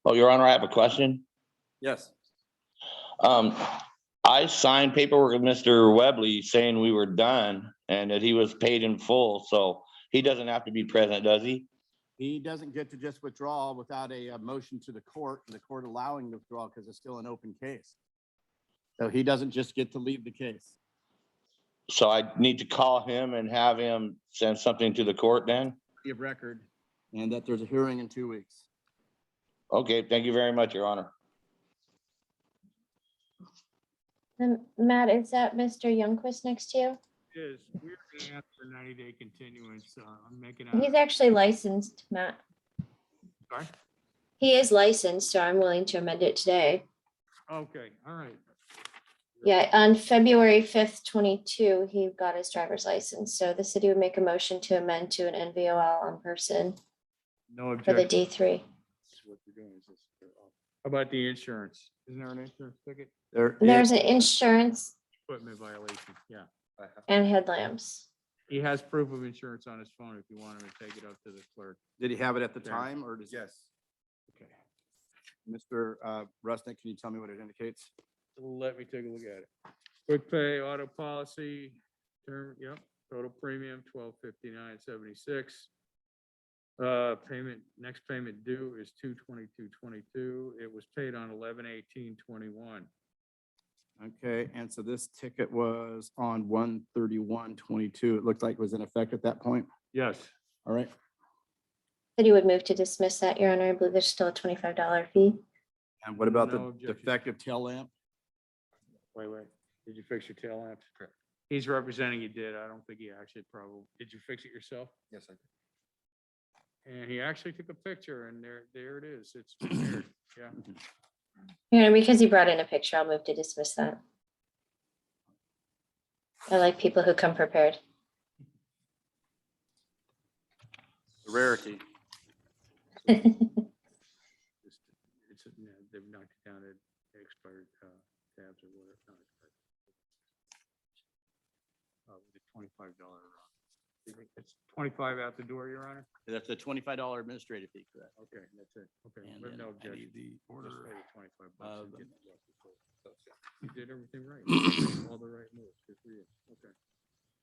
Oh, Your Honor, I have a question. Yes. I signed paperwork with Mr. Webley saying we were done and that he was paid in full, so he doesn't have to be present, does he? He doesn't get to just withdraw without a motion to the court allowing the withdrawal because it's still an open case. So he doesn't just get to leave the case. So I need to call him and have him send something to the court then? Of record, and that there's a hearing in 2 weeks. Okay, thank you very much, Your Honor. Matt, is that Mr. Youngquist next to you? Is, we're gonna ask for 90-day continuance. I'm making He's a, actually licensed, Matt. sorry? He is licensed, so I'm willing to amend it today. Okay, all right. Yeah, on February 5th, 22, he got his driver's license. So the city would make a motion to amend to an NVOL on person No for the objection. D3. How about the insurance? Isn't there an insurance ticket? There's an insurance Equipment violation, yeah. and headlamps. He has proof of insurance on his phone if you want him to take it up to the clerk. Did he have it at the Yeah. time or does? Yes. Okay. Mr. Rusnick, can you tell me what it indicates? Let me take a look at it. Quick pay, auto policy, term, yep, total premium, $1259.76. Payment, next payment due is 2/22/22. It was paid on 11/18/21. Okay, and so this ticket was on 1/31/22. It looked like it was in effect at that point. Yes. All right. City would move to dismiss that, Your Honor. I believe there's still a $25 fee. And what about No the objection. defective tail lamp? Wait. Did you fix your tail lamps? Correct. He's representing you did. I don't think he actually probably, did you fix it yourself? Yes, I did. And he actually took a picture and there it is. It's repaired. Yeah. Your Honor, because you brought in a picture, I'll move to dismiss that. I like people who come prepared. The rarity. Yeah, they've knocked it down at expired tabs or whatever. Not expired. With a $25. It's 25 out the door, Your Honor? That's a $25 administrative fee, correct? Okay, that's it. Okay, And but then no I objection. need the Just order pay the 25 bucks of- and get the rest of it. You did everything right. You did all the right moves. Good for you. Okay.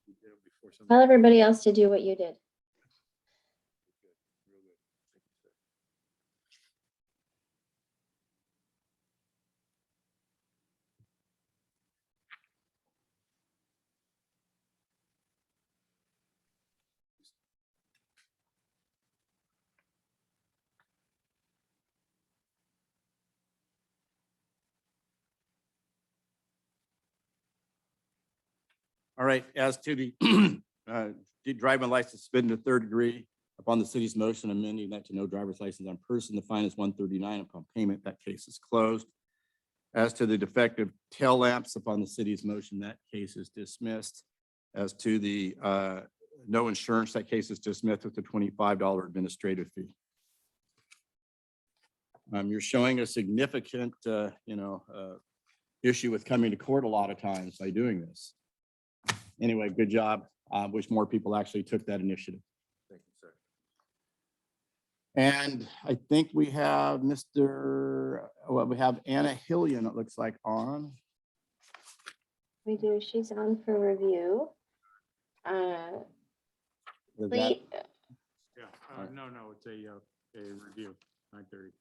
You did it before Tell somebody. everybody else to do what you did. Real good. Thank you, sir. All right, as to the driving license suspended to 3rd degree upon the city's motion amending that to no driver's license on person, the fine is $139 upon payment. That case is closed. As to the defective tail lamps upon the city's motion, that case is dismissed. As to the no insurance. That case is dismissed with a $25 administrative fee. You're showing a significant, issue with coming to court a lot of times by doing this. Anyway, good job. Wish more people actually took that initiative. Thank you, sir. And I think we have we have Anna Hillian, it looks like, on. We do. She's on for review. Is that- Yeah, no, it's a review, 9:30.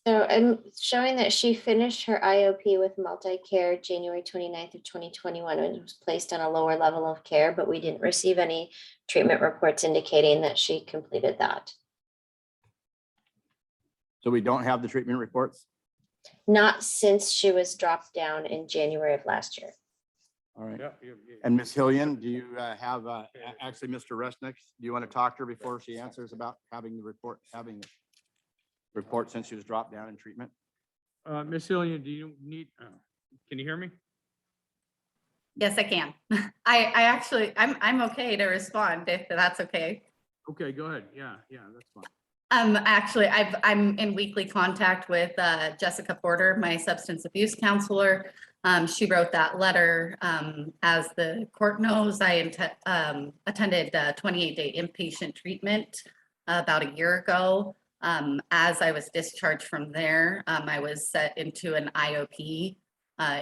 So I'm showing that she finished her IOP with multi-care January 29th of 2021 and was placed on a lower level of care, but we didn't receive any treatment reports indicating that she completed that. So we don't have the treatment reports? Not since she was dropped down in January of last year. All right. Yeah. And Ms. Hillian, do you have, actually, Mr. Resnick, do you want to talk to her before she answers about having the report since she was dropped down in treatment? Ms. Hillian, do you need, can you hear me? Yes, I can. I'm okay to respond if that's okay. Okay, go ahead. Yeah, that's fine. Actually, I'm in weekly contact with Jessica Porter, my substance abuse counselor. She wrote that letter. As the court knows, I attended 28-day inpatient treatment about a year ago. As I was discharged from there, I was set into an IOP,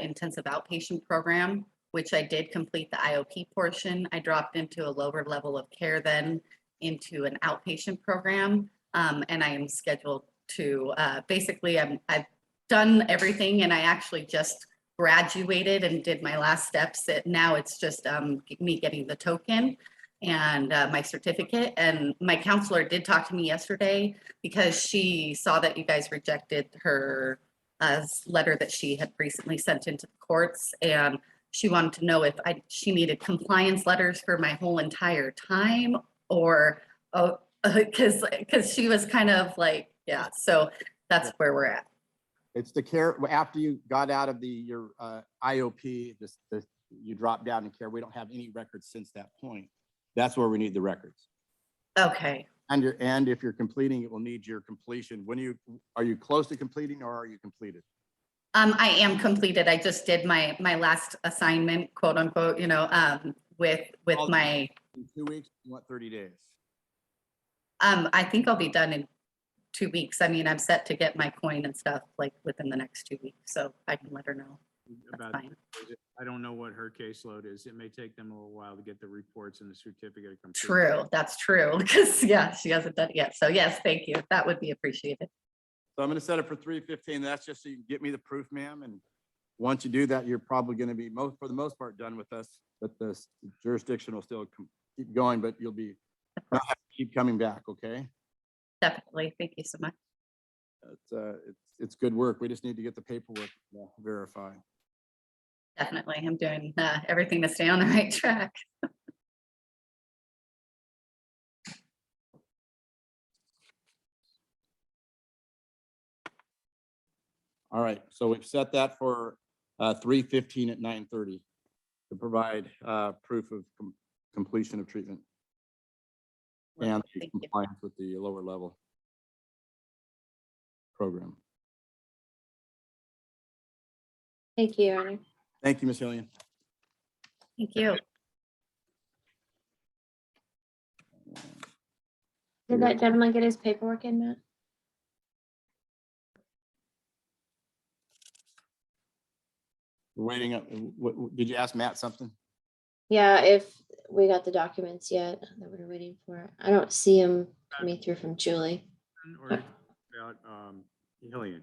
intensive outpatient program, which I did complete the IOP portion. I dropped into a lower level of care then into an outpatient program. And I am scheduled to, basically, I've done everything and I actually just graduated and did my last steps. Now it's just me getting the token and my certificate. And my counselor did talk to me yesterday because she saw that you guys rejected her letter that she had recently sent into the courts. And she wanted to know if she needed compliance letters for my whole entire time or, because she was kind of like, yeah, so that's where we're at. It's the care, after you got out of your IOP, you dropped down in care. We don't have any records since that point. That's where we need the records. Okay. And if you're completing, it will need your completion. Are you close to completing or are you completed? I am completed. I just did my last assignment, quote unquote, with my, In 2 weeks, you want 30 days? I think I'll be done in 2 weeks. I mean, I'm set to get my coin and stuff like within the next 2 weeks, so I can let her know. That's fine. I don't know what her caseload is. It may take them a little while to get the reports and the certificate. of completion. True, that's true, because yeah, she hasn't done it yet. So yes, thank you. That would be appreciated. So I'm going to set it for 3:15. That's just so you can get me the proof, ma'am. And once you do that, you're probably going to be for the most part done with us. But the jurisdiction will still keep going, but you'll be not have to keep coming back. Okay. Definitely. Thank you so much. It's good work. We just need to get the paperwork verified. Definitely. I'm doing everything to stay on the right track. All right. So we've set that for 3:15 at 9:30 to provide proof of completion of treatment and Thank you. compliance with the lower level program. Thank you, Your Honor. Thank you, Ms. Hillian. Thank you. Did that gentleman get his paperwork in, Matt? We're waiting up. Did you ask Matt something? Yeah, if we got the documents yet that we're waiting for. I don't see him coming through from Julie. Or about Hillian?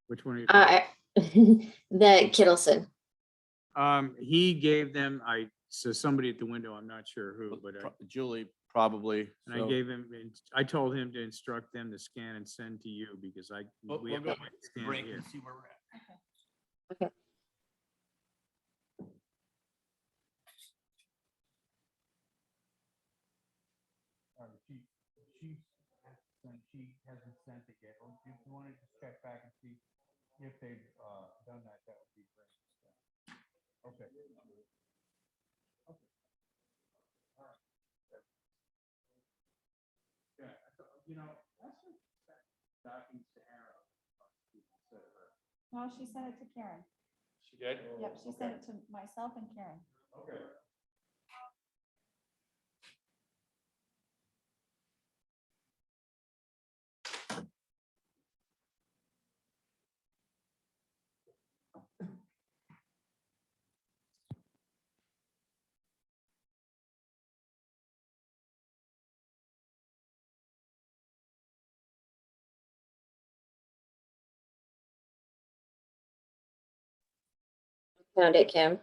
Which one are you? The Kittleson. He gave them, so somebody at the window, I'm not sure who, but Julie, probably. and I gave him, I told him to instruct them to scan and send to you because we have to scan it here. see where we're at. Okay. She hasn't sent it yet. Or if you want to just check back and see if they've done that, that would be great. Okay. You know, that's documents to Aaron. No, she sent it to Karen. She did? Yep, she sent it to myself and Karen. Okay. Found it, Kim.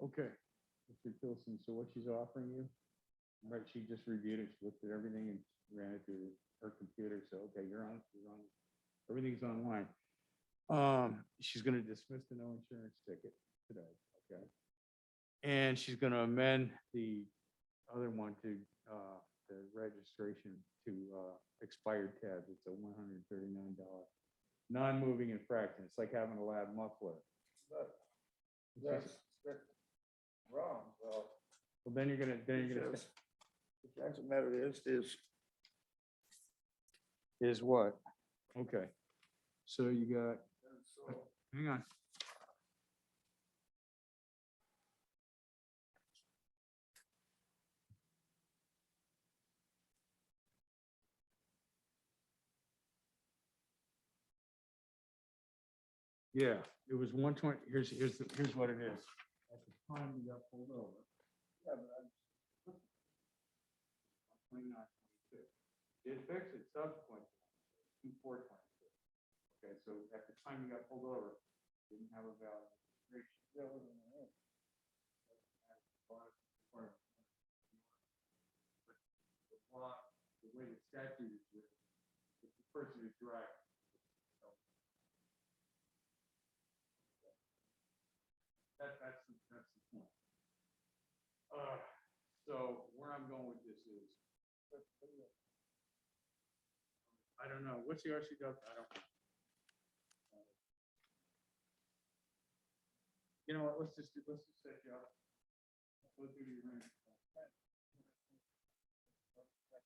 Okay, Mr. Tilson, so what she's offering you, right, she just reviewed it, she looked at everything and ran it through her computer, so, okay, you're on, everything's online. She's gonna dismiss the no insurance ticket today, okay? And she's gonna amend the other one to, the registration to, expired tabs, it's a $139 non-moving infraction, it's like having a loud muffler. That's wrong, well. Well, then you're gonna. The fact of the matter Is what? Okay. So you got, hang on. Yeah, it was 120, here's what it is. At the time we got pulled over. Yeah, but I. 2922. Did fix it subsequent, 2422. Okay, so at the time you got pulled over, didn't have a valid registration. The law, the way the statute is written, if the person is driving. That's the point. So where I'm going with this is, I don't know, what's the RCW? I don't know. You know what, let's just set you up. Go through your ring.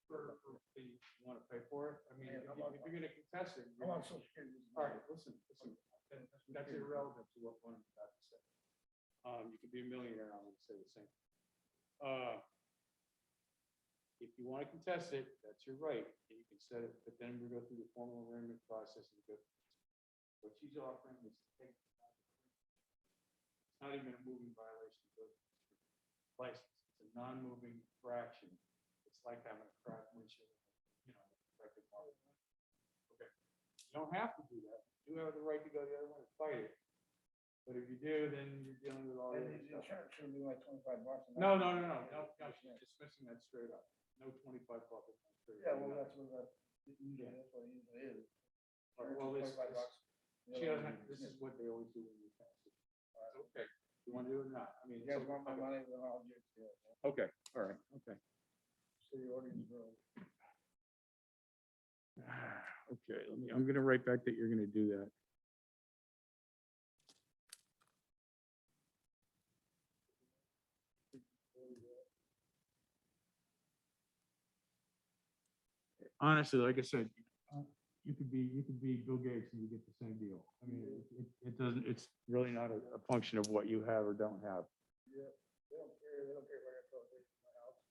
You want to pay for it? I mean, if you're gonna contest it. All right, listen, that's irrelevant to what I'm about to say. You could be a millionaire, I'm gonna say the same. If you want to contest it, that's your right, and you can set it, but then we go through the formal arraignment process and go. What she's offering is to take. It's not even a moving violation of the license. It's a non-moving fraction. It's like having a cracked windshield, affected mark. Okay, you don't have to do that. You have the right to go the other way and fight it. But if you do, then you're dealing with all the other stuff. should be like $25. No, she's dismissing that straight up. No 25 bucks. Yeah, well, that's what that's what it usually is. Well, she doesn't, this is what they always do when you pass it. Okay, you want to do it or not? I mean. You guys want my money, then I'll give it to you. Okay, all right, okay. City ordinance bill. Okay, I'm gonna write back that you're gonna do that. Honestly, like I said, you could be Bill Gates and you get the same deal. I mean, it doesn't, it's really not a function of what you have or don't have. Yeah, they don't care where I throw it in my house.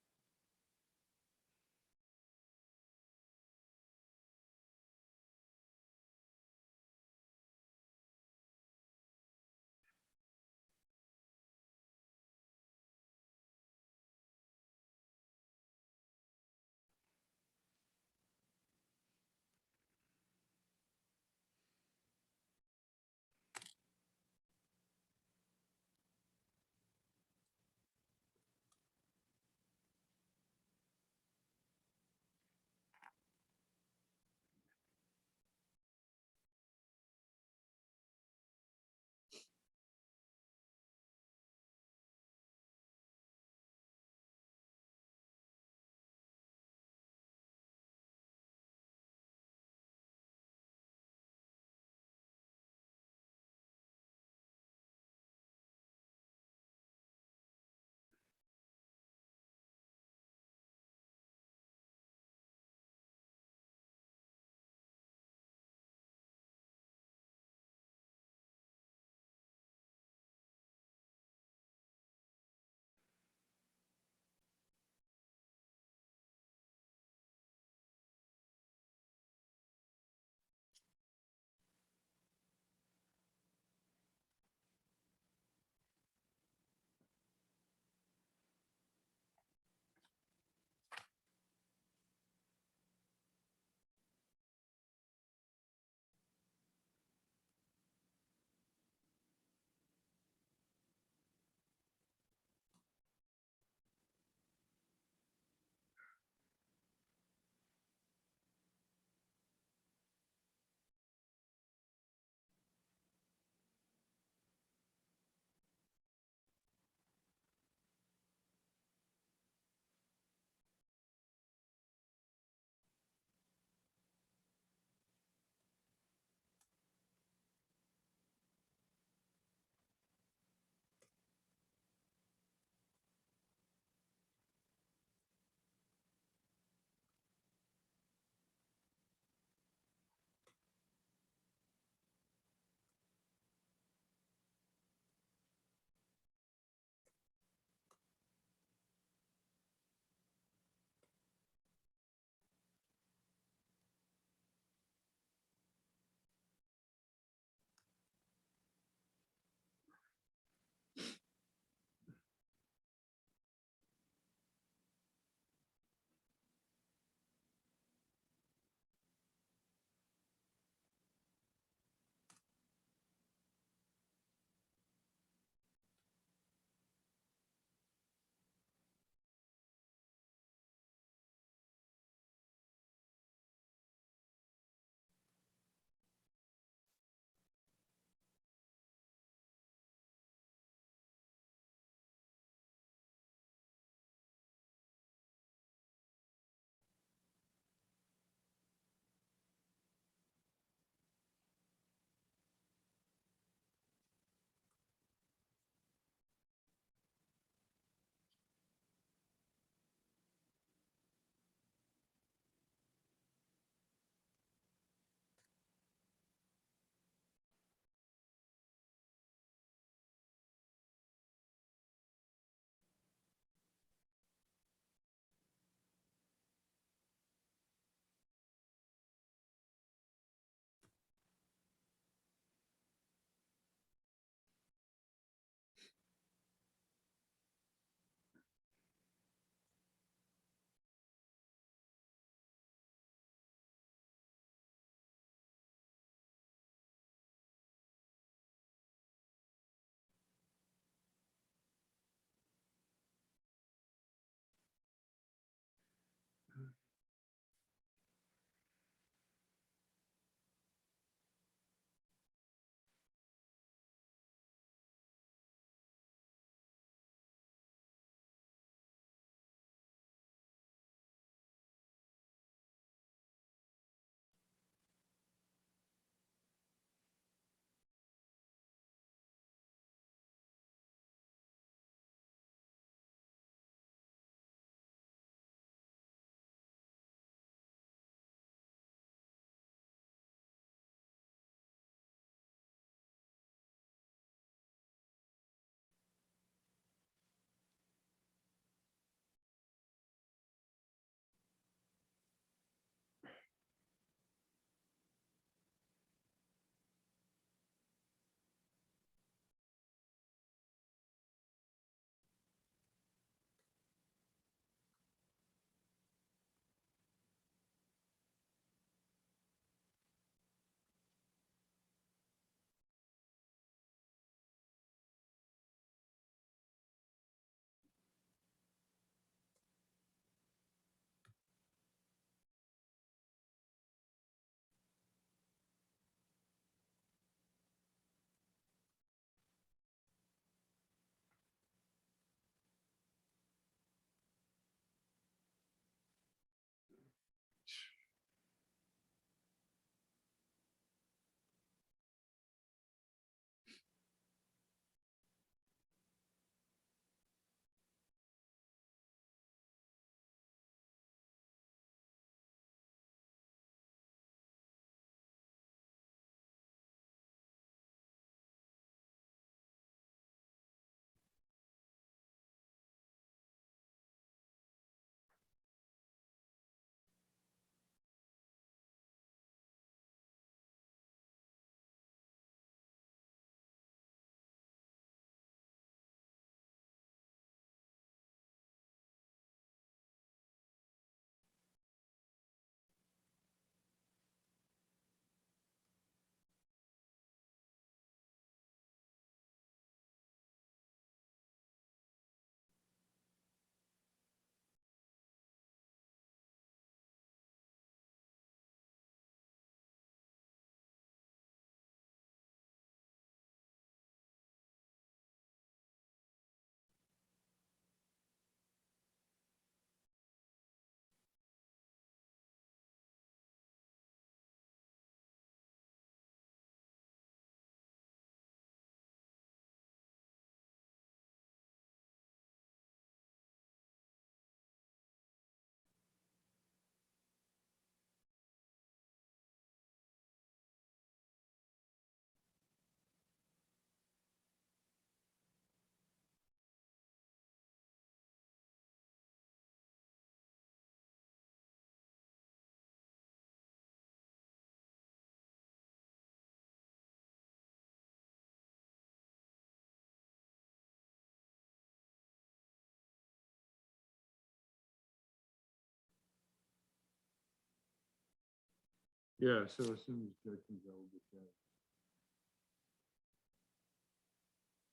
Yeah, so as soon as Joe comes over, we'll get that.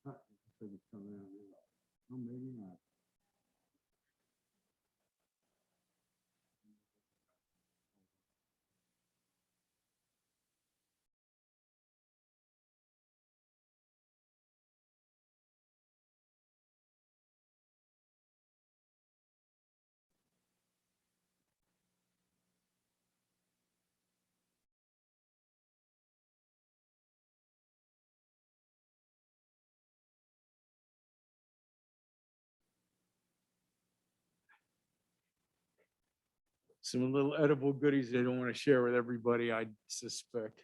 Huh, I think it's coming out now. Oh, maybe not. Some little edible goodies they don't want to share with everybody, I suspect.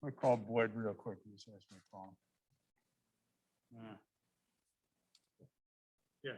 I call Boyd real quick. He just asked me to call him. Yeah.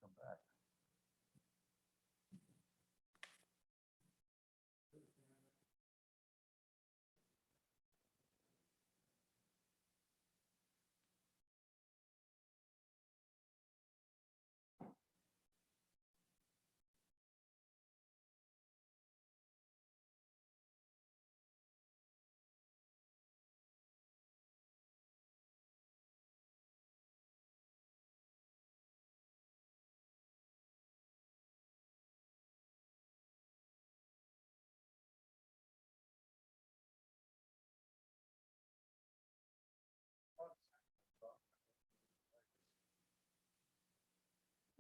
come back.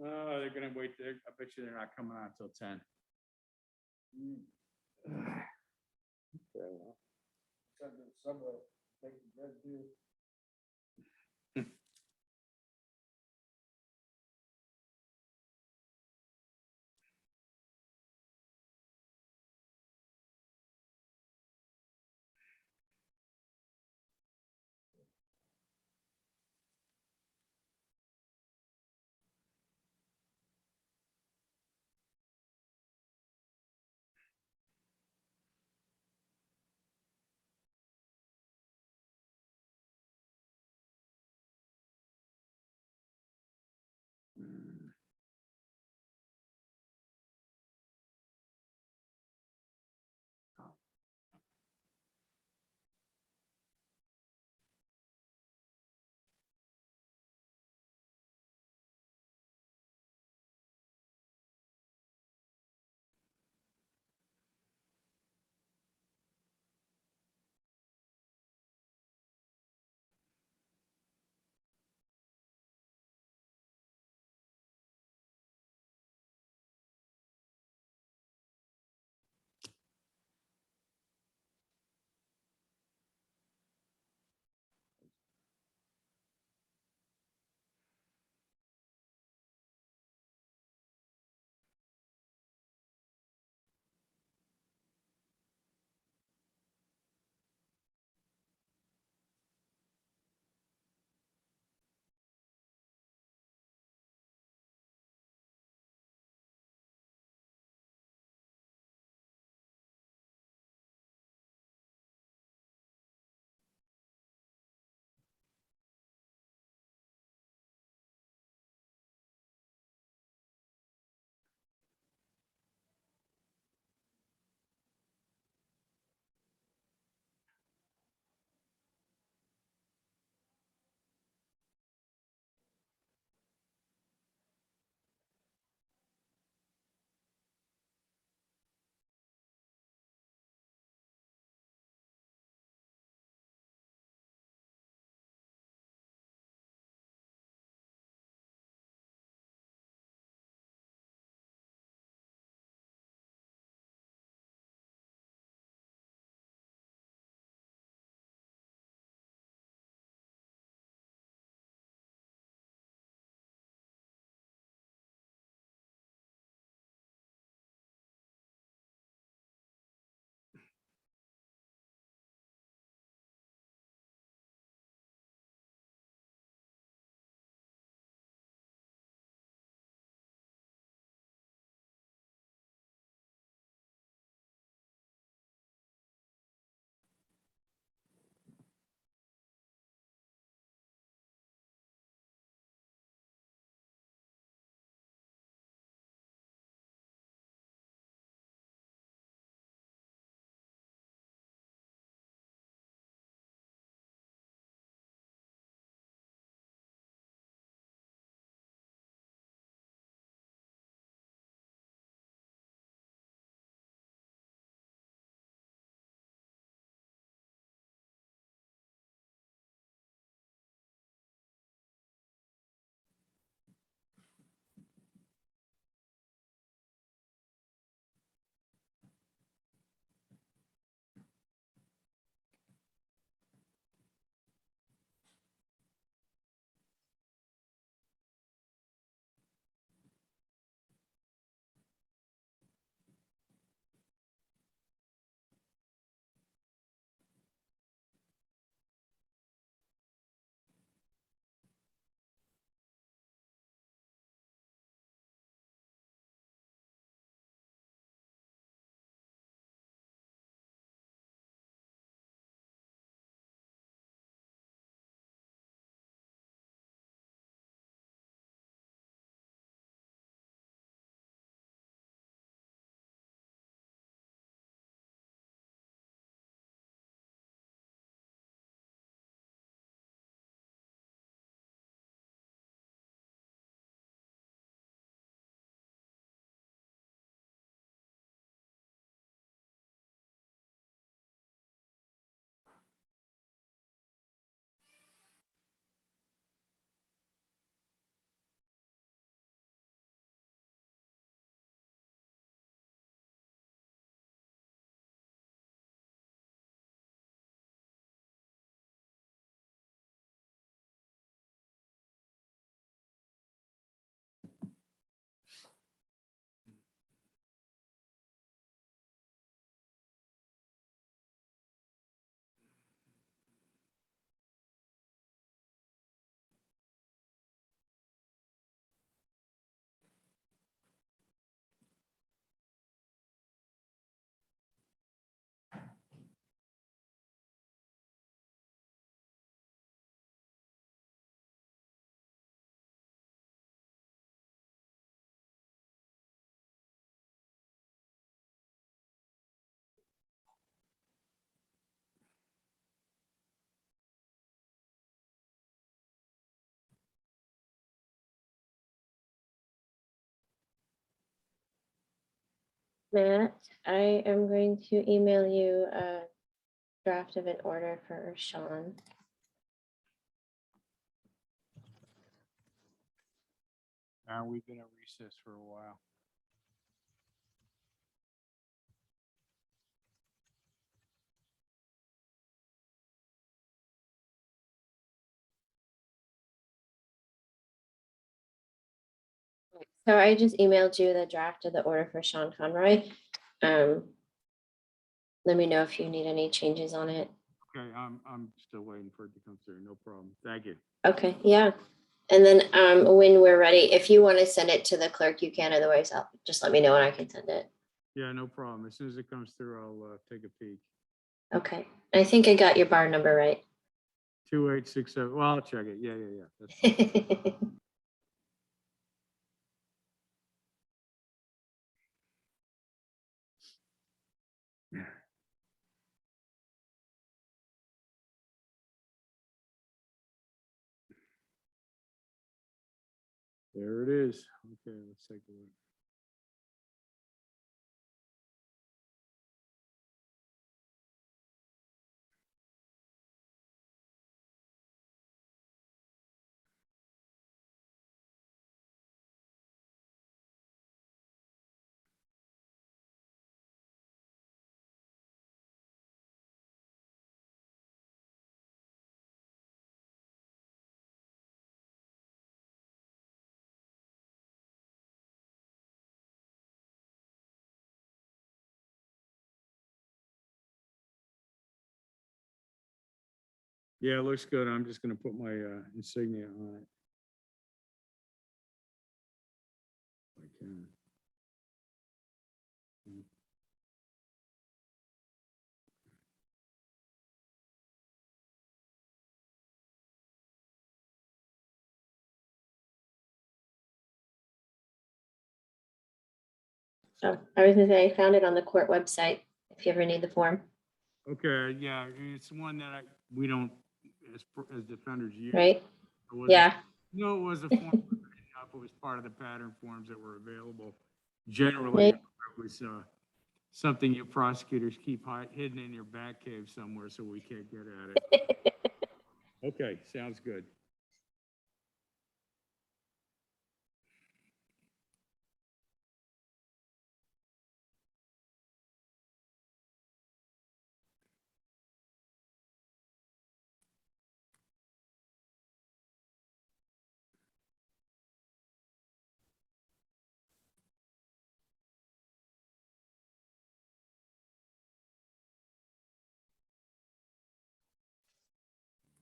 Oh, they're gonna wait there. I bet you they're not coming on until 10. Okay, well. Subway, take the bread too. Matt, I am going to email you a draft of an order for Sean. Now we've been at recess for a while. So I just emailed you the draft of the order for Sean Conroy. Let me know if you need any changes on it. Okay, I'm still waiting for it to come through. No problem. Thank you. Okay, yeah. And then when we're ready, if you want to send it to the clerk, you can. Otherwise, I'll just let me know and I can send it. Yeah, no problem. As soon as it comes through, I'll take a peek. Okay. I think I got your bar number right. 2867. Well, I'll check it. Yeah. That's fine. There it is. Okay, let's take a look. Yeah, it looks good. I'm just gonna put my insignia on it. If I can. Oh, I was gonna say, I found it on the court website, if you ever need the form, Okay, yeah, it's one that we don't, as defenders use. right? It wasn't- Yeah, No, it was a form, it was part of the pattern forms that were available. Generally, right. it was something you prosecutors keep hidden in your back cave somewhere so we can't get at it. Okay, sounds good.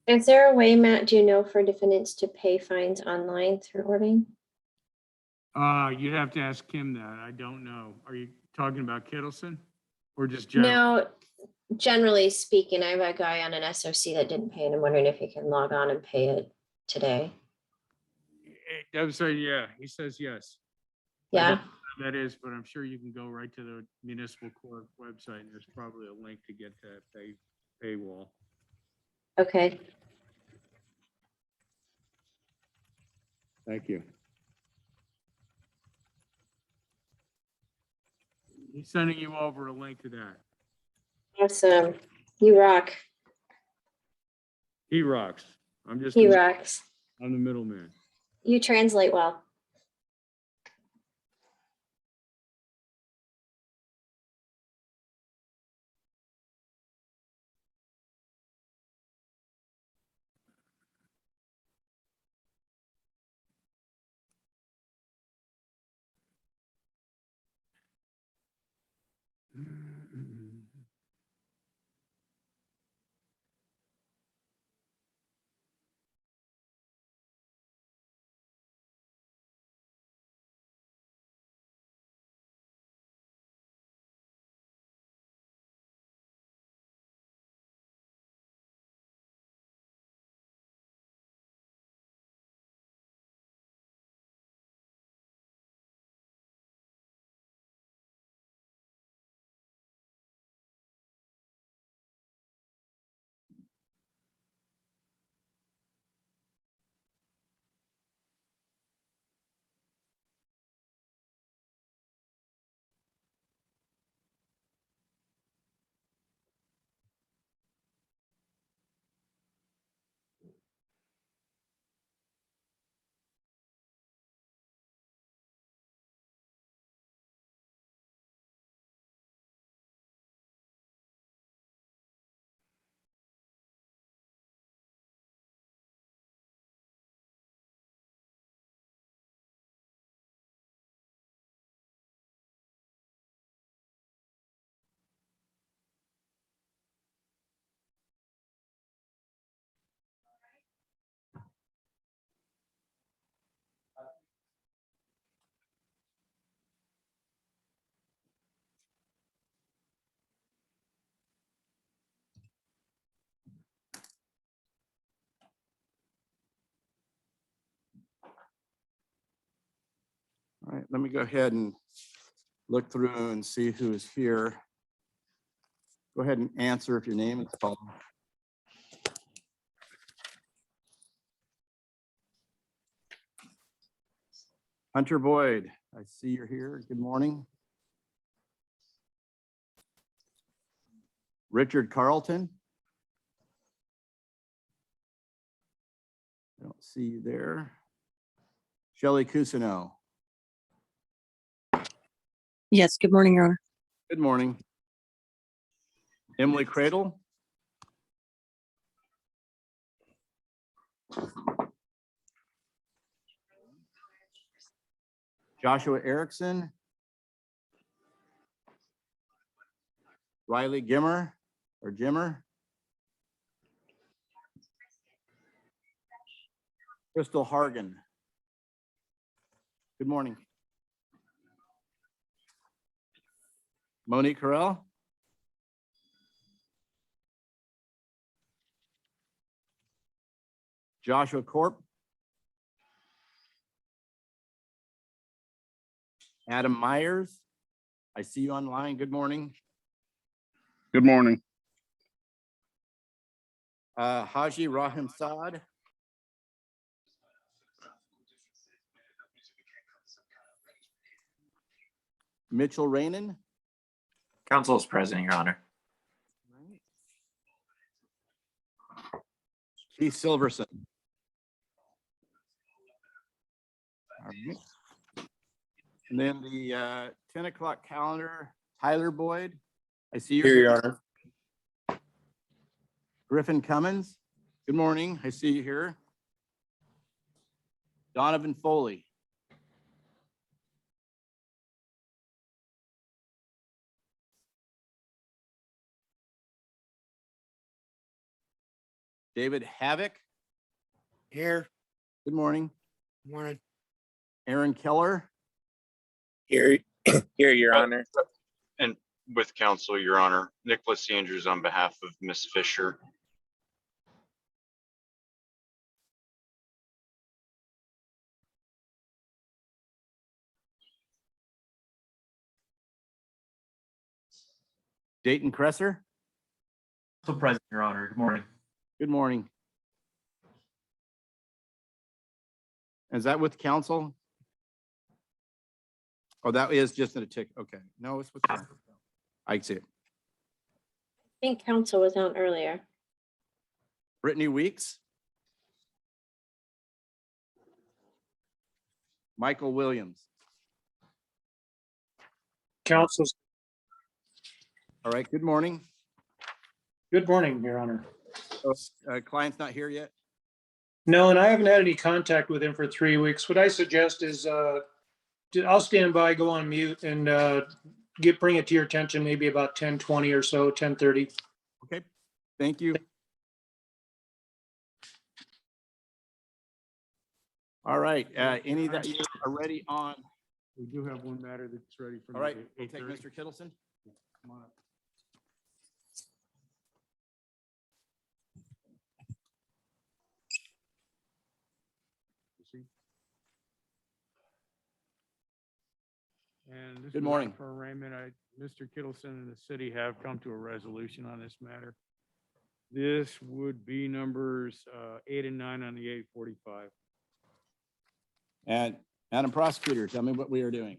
Is there a way, Matt, do you know, for defendants to pay fines online through Orting? You'd have to ask Kim that. I don't know. Are you talking about Kittleson or just general? No, generally speaking, I have a guy on an SOC that didn't pay and I'm wondering if he can log on and pay it today. I would say, yeah, he says yes. I Yeah, don't know what that is, but I'm sure you can go right to the municipal court website and there's probably a link to get to that paywall. okay. Thank you. He's sending you over a link to that. Awesome. You rock. He rocks. I'm just, He rocks. I'm the middleman. You translate well. right, let me go ahead and look through and see who's here. Go ahead and answer if your name is called. Hunter Boyd, I see you're here. Good morning. Richard Carlton. I don't see you there. Shelley Cousineau. Yes, good morning, Your Honor. Good morning. Emily Cradle. Joshua Erickson. Riley Gimmer or Jimmer. Crystal Hargan. Good morning. Monique Carell. Joshua Corp. Adam Myers. I see you online. Good morning. Good morning. Haji Rahim Saad. Mitchell Rainan. Council is present, Your Honor. Keith Silverson. All right. And then the 10 o'clock calendar, Tyler Boyd. I see you. Here, Your Honor. Griffin Cummins. Good morning. I see you here. Donovan Foley. David Havoc. Here. Good morning. Morning. Aaron Keller. Here, Your Honor. And with counsel, Your Honor, Nicholas Andrews on behalf of Ms. Fisher. Dayton Cresser. Also present, Your Honor. Good morning. Good morning. Is that with counsel? Oh, that is just in a tick. Okay. No, it's with counsel. I see it. I think council was on earlier. Brittany Weeks. Michael Williams. Council's, All right. Good morning. good morning, Your Honor. Client's not here yet. No, and I haven't had any contact with him for 3 weeks. What I suggest is, I'll stand by, go on mute and, bring it to your attention, maybe about 10:20 or so, 10:30. Okay. Thank you. All right. Any that you are ready on? We do have one matter that's ready for. All right. We'll take Mr. Kittleson. Come on up. And this Good is morning. for arraignment. Mr. Kittleson and the city have come to a resolution on this matter. This would be numbers 8 and 9 on the 845. And Madam Prosecutor, tell me what we are doing.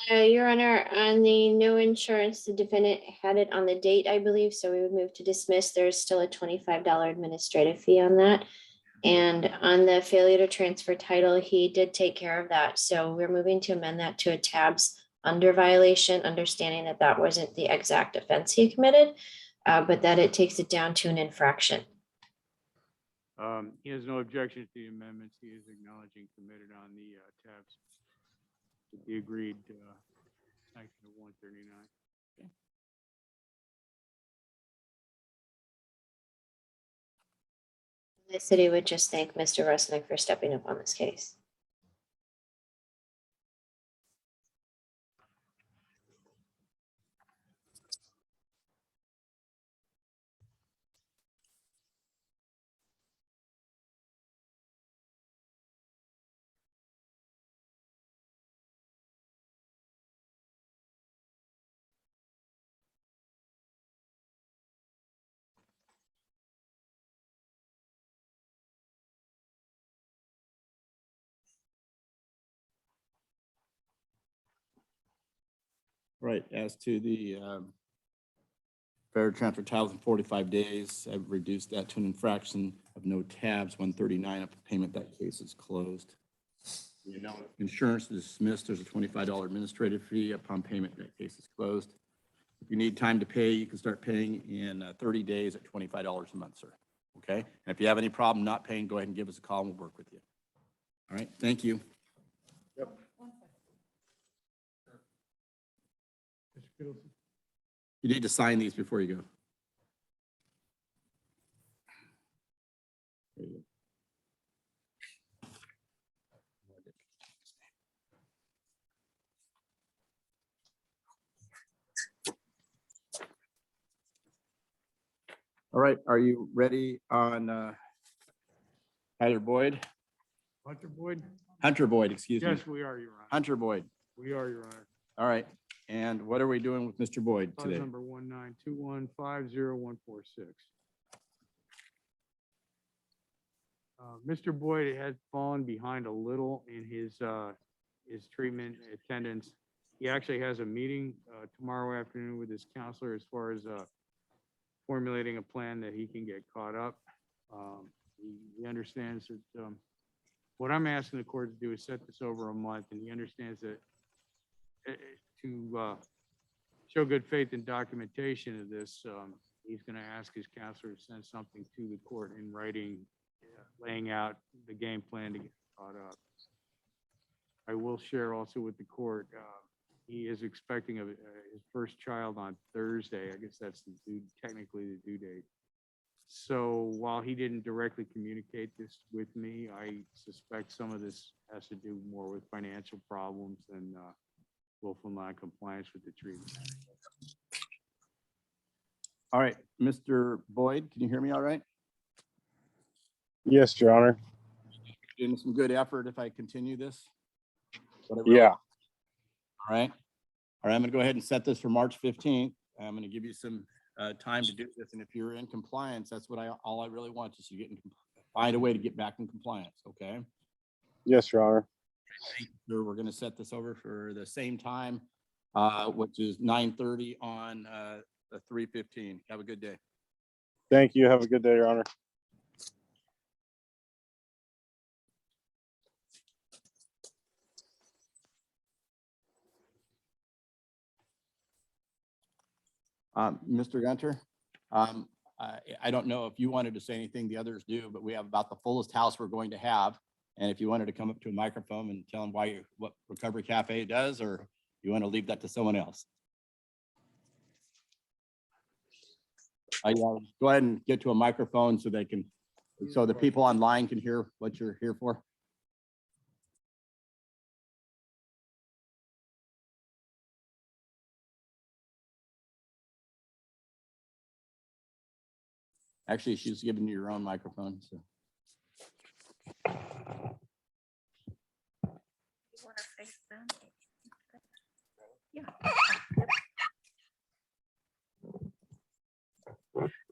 Your Honor, on the no insurance, the defendant had it on the date, I believe, so we would move to dismiss. There's still a $25 administrative fee on that. And on the failure to transfer title, he did take care of that. So we're moving to amend that to a tabs under violation, understanding that that wasn't the exact offense he committed, but that it takes it down to an infraction. He has no objection to the amendments. He is acknowledging committed on the tabs. The agreed sanction of 139. The city would just thank Mr. Rusnick for stepping up on this case. Right, as to the fair transfer titles in 45 days, I've reduced that to an infraction of no tabs, 139 up payment. That case is closed. You know, insurance is dismissed. There's a $25 administrative fee upon payment. That case is closed. If you need time to pay, you can start paying in 30 days at $25 a month, sir. Okay? And if you have any problem not paying, go ahead and give us a call and we'll work with you. All right, thank you. Yep. You need to sign these before you go. There you go. All right, are you ready on Tyler Boyd? Hunter Boyd? Hunter Boyd, excuse me. Yes, we are, Your Honor. Hunter Boyd. We are, Your Honor. All right, and what are we doing with Mr. Boyd Clause today? number 192150146. Mr. Boyd has fallen behind a little in his treatment attendance. He actually has a meeting tomorrow afternoon with his counselor as far as formulating a plan that he can get caught up. He understands that what I'm asking the court to do is set this over a month, and he understands that to show good faith in documentation of this, he's going to ask his counselor to send something to the court in writing, laying out the game plan to get caught up. I will share also with the court, he is expecting his first child on Thursday. I guess that's technically the due date. So while he didn't directly communicate this with me, I suspect some of this has to do more with financial problems than willful non-compliance with the treatment. All right, Mr. Boyd, can you hear me all right? Yes, Your Honor. Doing some good effort if I continue this? Yeah. All right. All right, I'm going to go ahead and set this for March 15th. I'm going to give you some time to do this. And if you're in compliance, that's what all I really want is you get find a way to get back in compliance. Okay. Yes, Your Honor. We're going to set this over for the same time, which is 9:30 on the 3/15. Have a good day. Thank you. Have a good day, Your Honor. Mr. Gunter, I don't know if you wanted to say anything, the others do, but we have about the fullest house we're going to have. And if you wanted to come up to a microphone and tell them what Recovery Cafe does, or you want to leave that to someone else. Go ahead and get to a microphone so the people online can hear what you're here for. Actually, she's giving you your own microphone. So.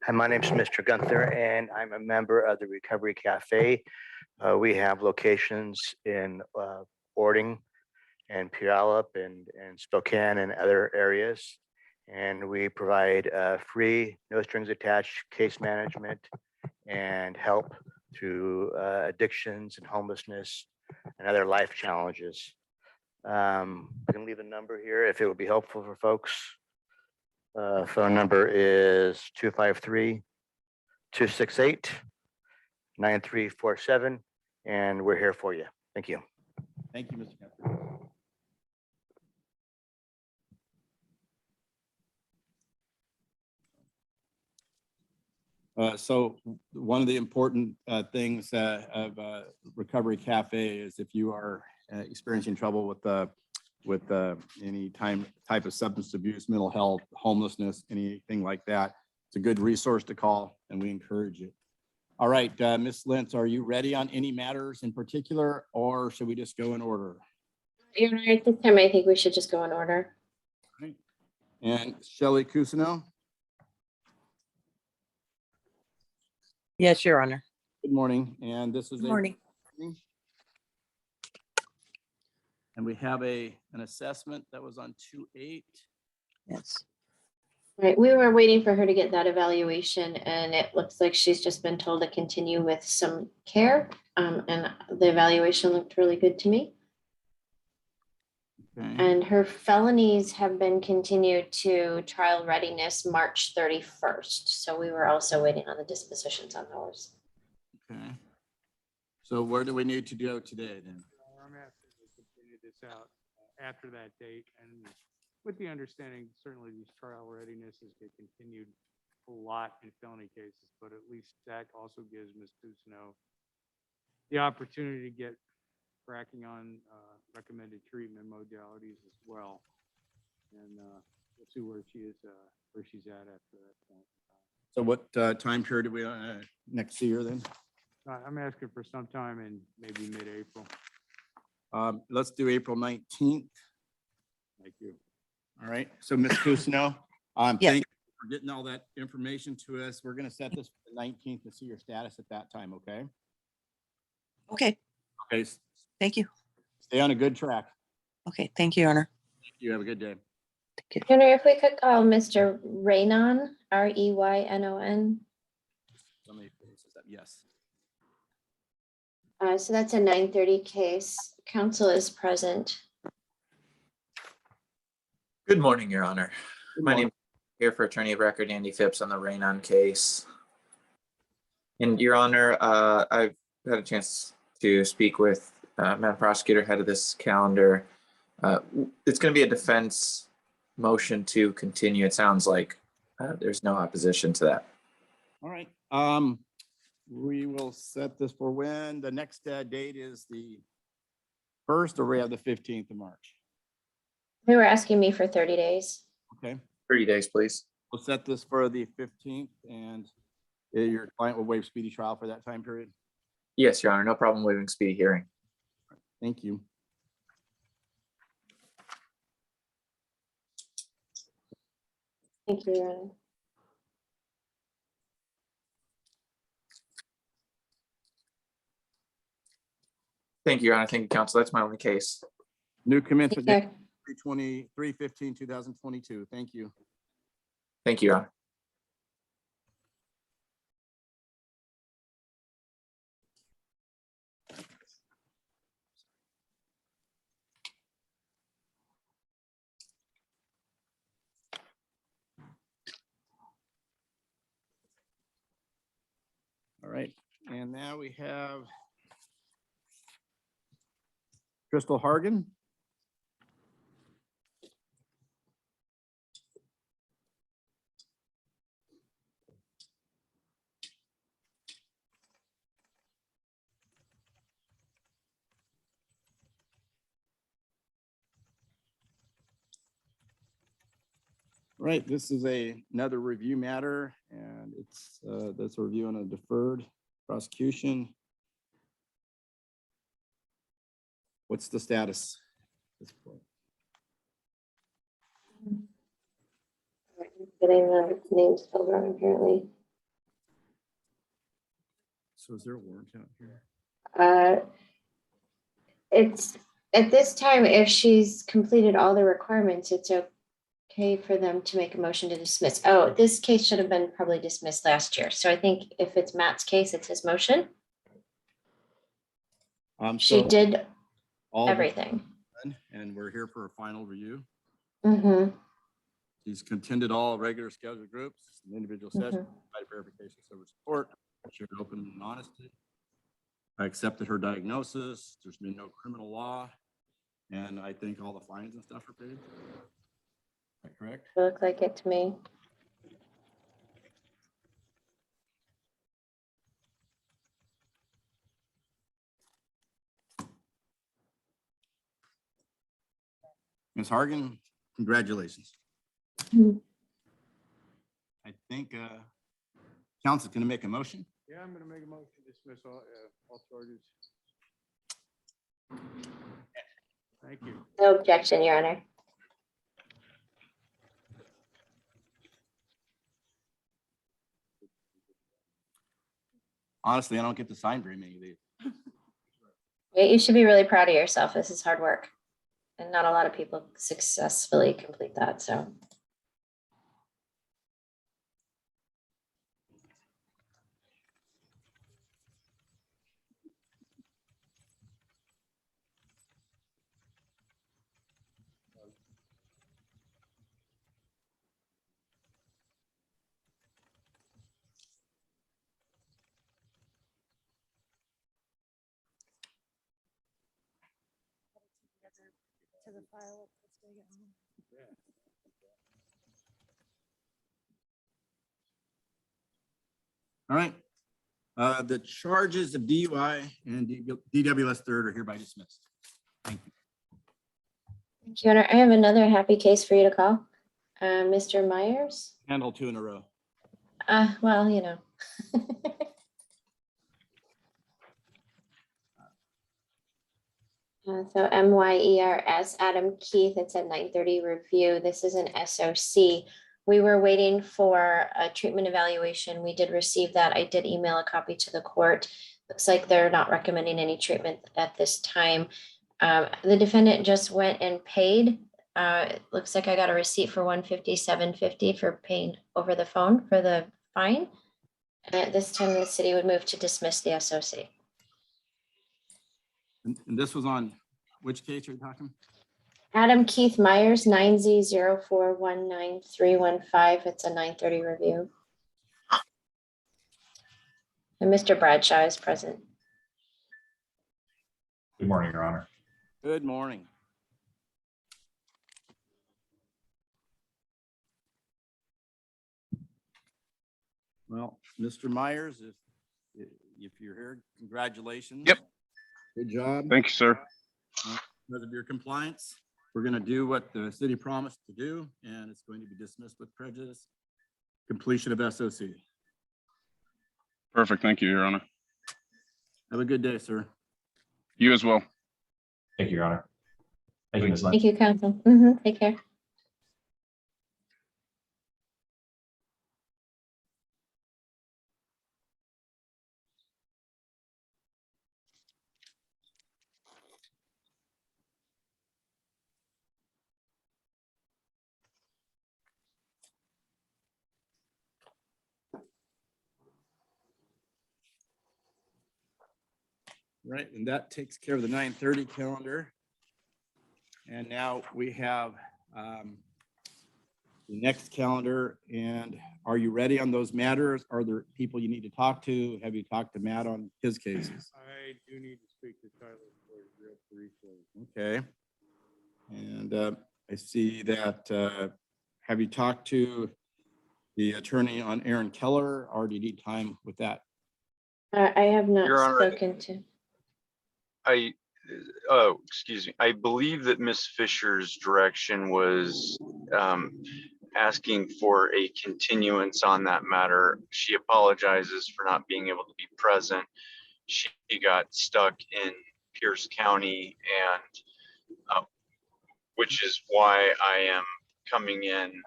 Hi, my name is Mr. Gunther, and I'm a member of the Recovery Cafe. We have locations in Orting and Puyallup and Spokane and other areas. And we provide free, no strings attached case management and help through addictions and homelessness and other life challenges. I can leave a number here if it would be helpful for folks. Phone number is 253-268-9347, and we're here for you. Thank you. Thank you, Mr. Gunther. So one of the important things of Recovery Cafe is if you are experiencing trouble with any type of substance abuse, mental health, homelessness, anything like that, it's a good resource to call, and we encourage it. All right, Ms. Lentz, are you ready on any matters in particular, or should we just go in order? Your Honor, at this time, I think we should just go in order. Right. And Shelley Cousineau? Yes, Your Honor. Good morning, and this is Good morning. And we have an assessment that was on 2/8. Yes. Right, we were waiting for her to get that evaluation and it looks like she's just been told to continue with some care. And the evaluation looked really good to me. Okay. And her felonies have been continued to trial readiness March 31st. So we were also waiting on the dispositions on those. Okay. So where do we need to go today then? I'm asking to continue this out after that date, and with the understanding, certainly these trial readinesses get continued a lot in felony cases, but at least that also gives Ms. Cousineau the opportunity to get cracking on recommended treatment modalities as well. And we'll see where she is, where she's at after that point. So what time period do we next see her then? I'm asking for some time in maybe mid-April. Let's do April 19th. Thank you. All right. So Ms. Cousineau, Yes. thank you for getting all that information to us. We're going to set this for the 19th to see your status at that time. Okay. Okay. Okay. Thank you. Stay on a good track. Okay. Thank you, Your Honor. You have a good day. Your Honor, if we could call Mr. Raynon, Reynon. Somebody says that. Yes. So that's a 9:30 case. Counsel is present. Good morning, Your Honor. Good My morning. name is here for Attorney of Record Andy Phipps on the Raynon case. And Your Honor, I've had a chance to speak with Madam Prosecutor, head of this calendar. It's going to be a defense motion to continue. It sounds like there's no opposition to that. All right. We will set this for when the next date is the 1st, or we have the 15th of March. They were asking me for 30 days. Okay. 30 days, please. We'll set this for the 15th, and your client will waive speedy trial for that time period. Yes, Your Honor. No problem waiving speedy hearing. Thank you. Thank you, Your Honor. Thank you, Your Honor. Thank you, counsel. That's my only case. New commencement Take date, care. 3/15/2022. Thank you. Thank you, Your Honor. All right. And now we have Crystal Hargan. Right, this is another review matter, and it's that's a review on a deferred prosecution. What's the status at this point? Getting the names filled out apparently. So is there a warrant out here? It's at this time, if she's completed all the requirements, it's okay for them to make a motion to dismiss. Oh, this case should have been probably dismissed last year. So I think if it's Matt's case, it's his motion. She So did all everything. done, and we're here for a final review. Mm-hmm. He's contended all regular scheduled groups, an individual session, provided verification, service support, shared open and honesty. I accepted her diagnosis. There's been no criminal law. And I think all the fines and stuff are paid. Is that correct? Look like it to me. Ms. Hargan, congratulations. Mhm. I think council's going to make a motion. Yeah, I'm going to make a motion to dismiss all charges. Thank you. No objection, Your Honor. Honestly, I don't get to sign very many of these. You should be really proud of yourself. This is hard work. And not a lot of people successfully complete that, so All right. The charges of DUI and DWS third are hereby dismissed. Thank you. Thank you, Your Honor. I have another happy case for you to call. Mr. Myers? Handle 2 in a row. Well, you know. So MYERS, Adam Keith, it's a 9:30 review. This is an SOC. We were waiting for a treatment evaluation. We did receive that. I did email a copy to the court. Looks like they're not recommending any treatment at this time. The defendant just went and paid. It looks like I got a receipt for $157.50 for paying over the phone for the fine. And at this time, the city would move to dismiss the SOC. And this was on which case are you talking? Adam Keith Myers, 9Z0419-315. It's a 9:30 review. And Mr. Bradshaw is present. Good morning, Your Honor. Good morning. Well, Mr. Myers, if you're here, congratulations. Yep. Good job. Thank you, sir. Because of your compliance, we're going to do what the city promised to do, and it's going to be dismissed with prejudice. Completion of SOC. Perfect. Thank you, Your Honor. Have a good day, sir. You as well. Thank you, Your Honor. Thank you, Ms. Lynch. Thank you, counsel. Take care. Right, and that takes care of the 9:30 calendar. And now we have the next calendar. And are you ready on those matters? Are there people you need to talk to? Have you talked to Matt on his cases? I do need to speak to Tyler Ford real briefly. Okay. And I see that, have you talked to the attorney on Aaron Keller, or do you need time with that? I have not Your Honor, spoken to. Excuse me. I believe that Miss Fisher's direction was asking for a continuance on that matter. She apologizes for not being able to be present. She got stuck in Pierce County, and which is why I am coming in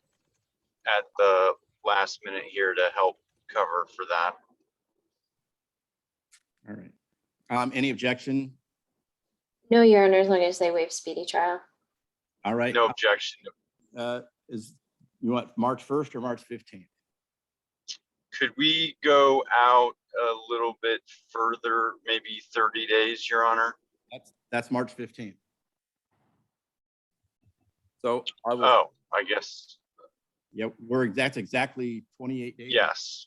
at the last minute here to help cover for that. All right. Any objection? No, Your Honor, as long as they waive speedy trial. All right. No objection. You want March 1st or March 15th? Could we go out a little bit further, maybe 30 days, Your Honor? That's March 15th. So I will. Oh, I guess. Yeah, that's exactly 28 days. Yes,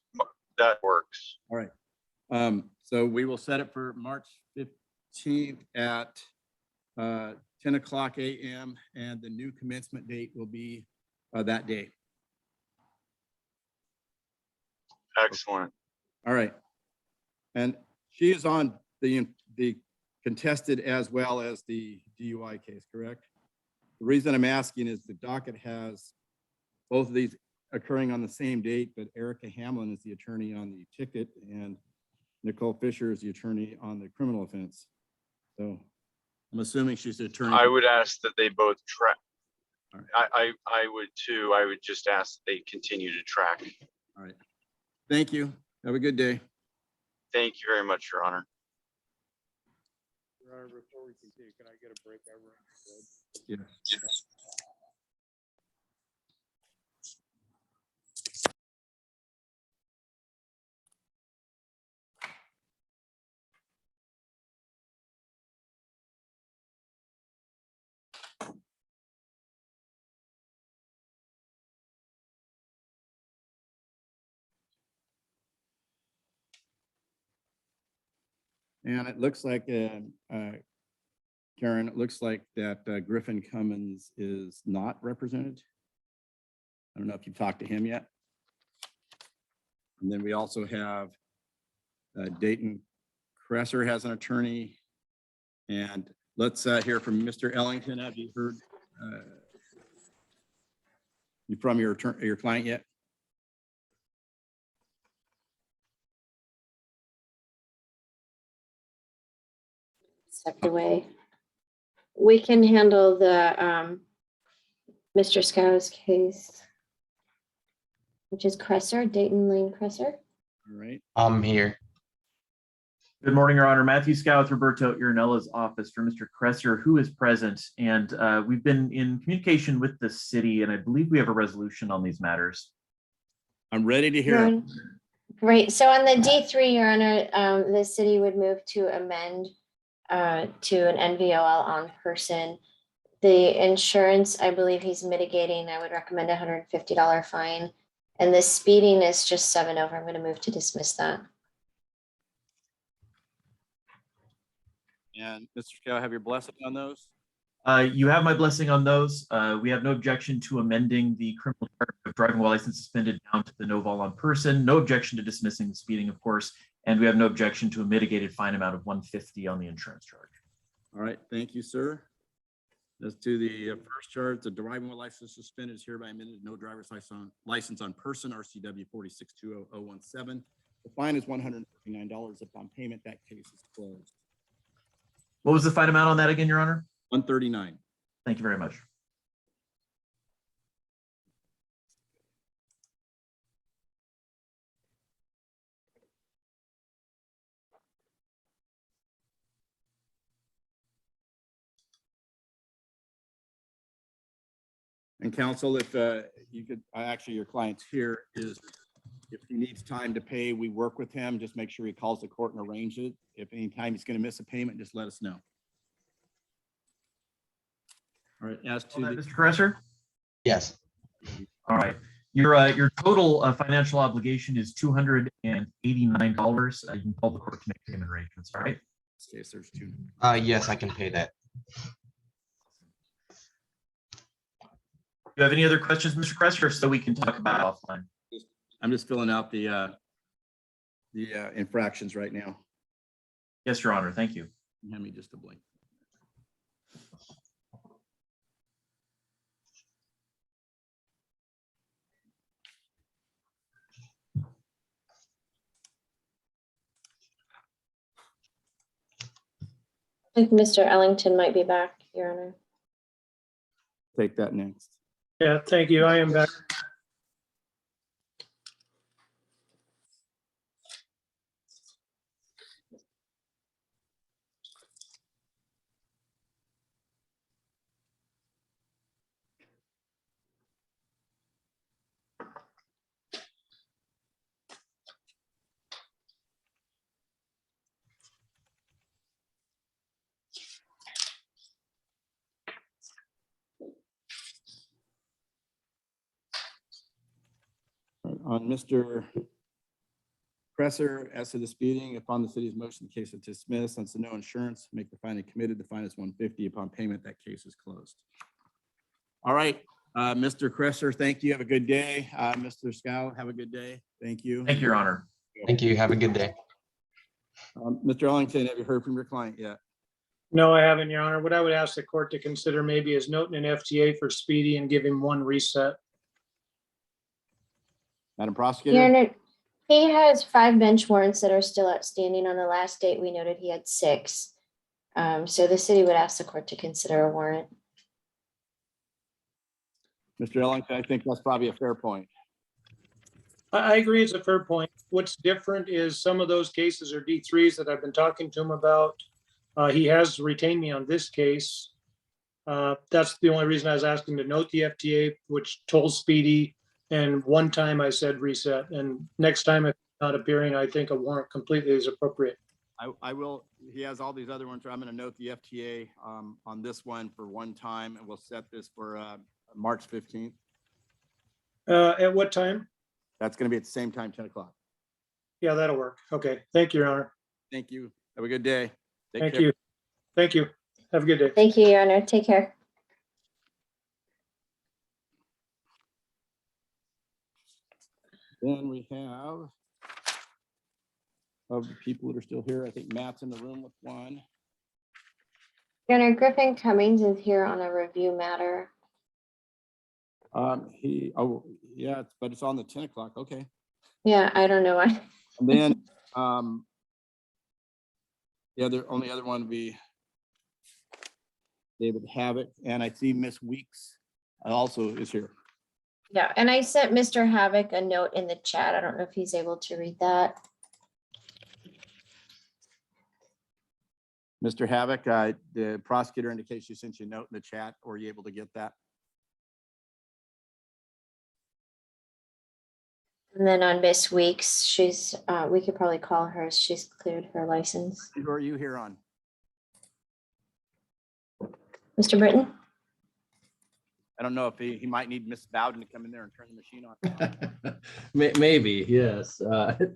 that works. All right. So we will set it for March 15th at 10 o'clock a.m. and the new commencement date will be that day. Excellent. All right. And she is on the contested as well as the DUI case, correct? The reason I'm asking is the docket has both of these occurring on the same date, but Erica Hamlin is the attorney on the ticket and Nicole Fisher is the attorney on the criminal offense. So I'm assuming she's the attorney. I would ask that they both track. All right. I would too. I would just ask that they continue to track. All right. Thank you. Have a good day. Thank you very much, Your Honor. Your Honor, before we continue, can I get a break? I run Yes. And it looks like Karen, it looks like that Griffin Cummins is not represented. I don't know if you've talked to him yet. And then we also have Dayton Cresser has an attorney. And let's hear from Mr. Ellington. Have you heard from your client yet? Stepped away. We can handle the Mr. Scow's case, which is Cresser, Dayton Lane Cresser. All right. I'm here. Good morning, Your Honor. Matthew Scow with Roberto Iranella's office for Mr. Cresser, who is present. And we've been in communication with the city, and I believe we have a resolution on these matters. I'm ready to hear it. Great. So on the D3, Your Honor, the city would move to amend to an NVOL on person. The insurance, I believe he's mitigating. I would recommend a $150 fine. And the speeding is just 7 over. I'm going to move to dismiss that. And Mr. Scow, have your blessing on those? You have my blessing on those. We have no objection to amending the criminal charge of driving while license suspended down to the no vol on person. No objection to dismissing the speeding, of course. And we have no objection to a mitigated fine amount of $150 on the insurance charge. All right, thank you, sir. As to the first charge, the driving while license suspended is hereby admitted, no driver's license on person, RCW 4620017. The fine is $139. Upon payment, that case is closed. What was the fine amount on that again, Your Honor? $139. Thank you very much. And counsel, if you could, actually your client's here, is if he needs time to pay, we work with him. Just make sure he calls the court and arrange it. If any time he's going to miss a payment, just let us know. All right, as to Mr. Cresser? Yes. All right. Your total financial obligation is $289. You can call the court to make payment arrangements, all right? Case, there's two. Yes, I can pay that. Do you have any other questions, Mr. Cresser, so we can talk about it offline? I'm just filling out the infractions right now. Yes, Your Honor. Thank you. Hand me just a blank. I think Mr. Ellington might be back, Your Honor. Take that next. Yeah, thank you. I am back. On Mr. Cresser, as to the speeding, upon the city's motion, the case is dismissed. Since the no insurance, make the fine committed. The fine is $150. Upon payment, that case is closed. All right, Mr. Cresser, thank you. Have a good day. Mr. Scow, have a good day. Thank you. Thank you, Your Honor. Thank you. Have a good day. Mr. Ellington, have you heard from your client yet? No, I haven't, Your Honor. What I would ask the court to consider maybe is noting an FTA for Speedy and give him one reset. Madam Your Prosecutor? Honor, he has 5 bench warrants that are still outstanding. On the last date, we noted he had 6. So the city would ask the court to consider a warrant. Mr. Ellington, I think that's probably a fair point. I agree, it's a fair point. What's different is some of those cases are D3s that I've been talking to him about. He has retained me on this case. That's the only reason I was asking to note the FTA, which told Speedy. And one time I said reset, and next time if not appearing, I think a warrant completely is appropriate. I will, he has all these other ones. I'm going to note the FTA on this one for one time, and we'll set this for March 15th. At what time? That's going to be at the same time, 10 o'clock. Yeah, that'll work. Okay, thank you, Your Honor. Thank you. Have a good day. Take Thank care. you. Thank you. Have a good day. Thank you, Your Honor. Take care. Then we have of the people that are still here, I think Matt's in the room with one. Your Honor, Griffin Cummings is here on a review matter. Yeah, but it's on the 10 o'clock. Okay. Yeah, I don't know why. And then, the only other one would be David Havoc, and I see Miss Weeks also is here. Yeah, and I sent Mr. Havoc a note in the chat. I don't know if he's able to read that. Mr. Havoc, the prosecutor indicates she sent you a note in the chat. Were you able to get that? And then on Miss Weeks, she's, we could probably call her. She's cleared her license. Who are you here on? Mr. Britton? I don't know if he might need Miss Bowden to come in there and turn the machine on. Maybe, yes.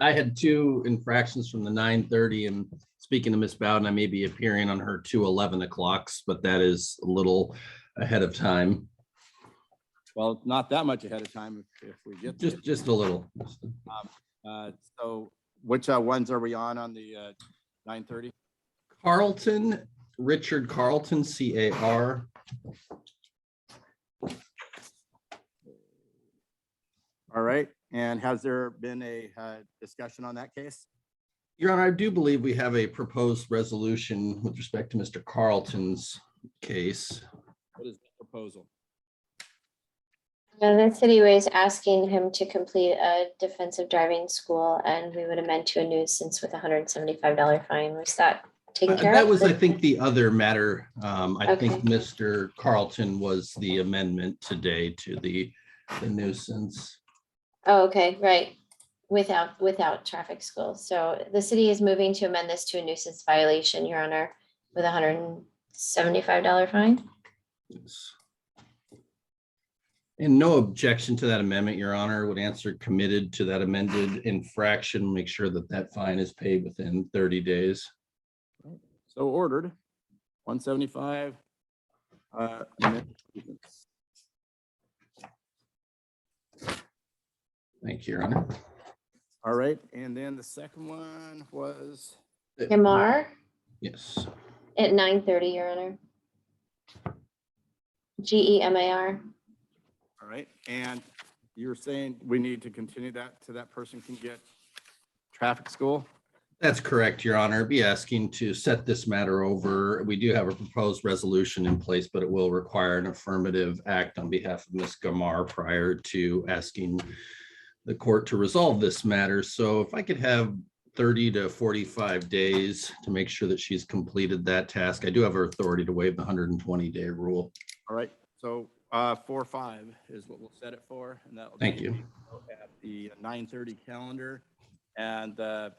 I had 2 infractions from the 9:30, and speaking to Miss Bowden, I may be appearing on her 2 11 o'clocks, but that is a little ahead of time. Well, not that much ahead of time if we get to it. Just a little. So which ones are we on the 9:30? Carlton, Richard Carlton, CAR. All right, and has there been a discussion on that case? Your Honor, I do believe we have a proposed resolution with respect to Mr. Carlton's case. What is the proposal? The city was asking him to complete a defensive driving school, and we would amend to a nuisance with a $175 fine. Was that taken care of? That was, I think, the other matter. I think Okay. Mr. Carlton was the amendment today to the nuisance. Oh, okay, right. Without traffic school. So the city is moving to amend this to a nuisance violation, Your Honor, with a $175 fine. Yes. And no objection to that amendment, Your Honor. Would answer committed to that amended infraction, make sure that that fine is paid within 30 days. So ordered, 175. Thank you, Your Honor. All right, and then the second one was? Gamar Yes. at 9:30, Your Honor. GEMAR. All right, and you're saying we need to continue that so that person can get traffic school? That's correct, Your Honor. Be asking to set this matter over. We do have a proposed resolution in place, but it will require an affirmative act on behalf of Ms. Gamar prior to asking the court to resolve this matter. So if I could have 30 to 45 days to make sure that she's completed that task. I do have her authority to waive the 120-day rule. All right, so 4/5 is what we'll set it for, and that will Thank you. at the 9:30 calendar, and the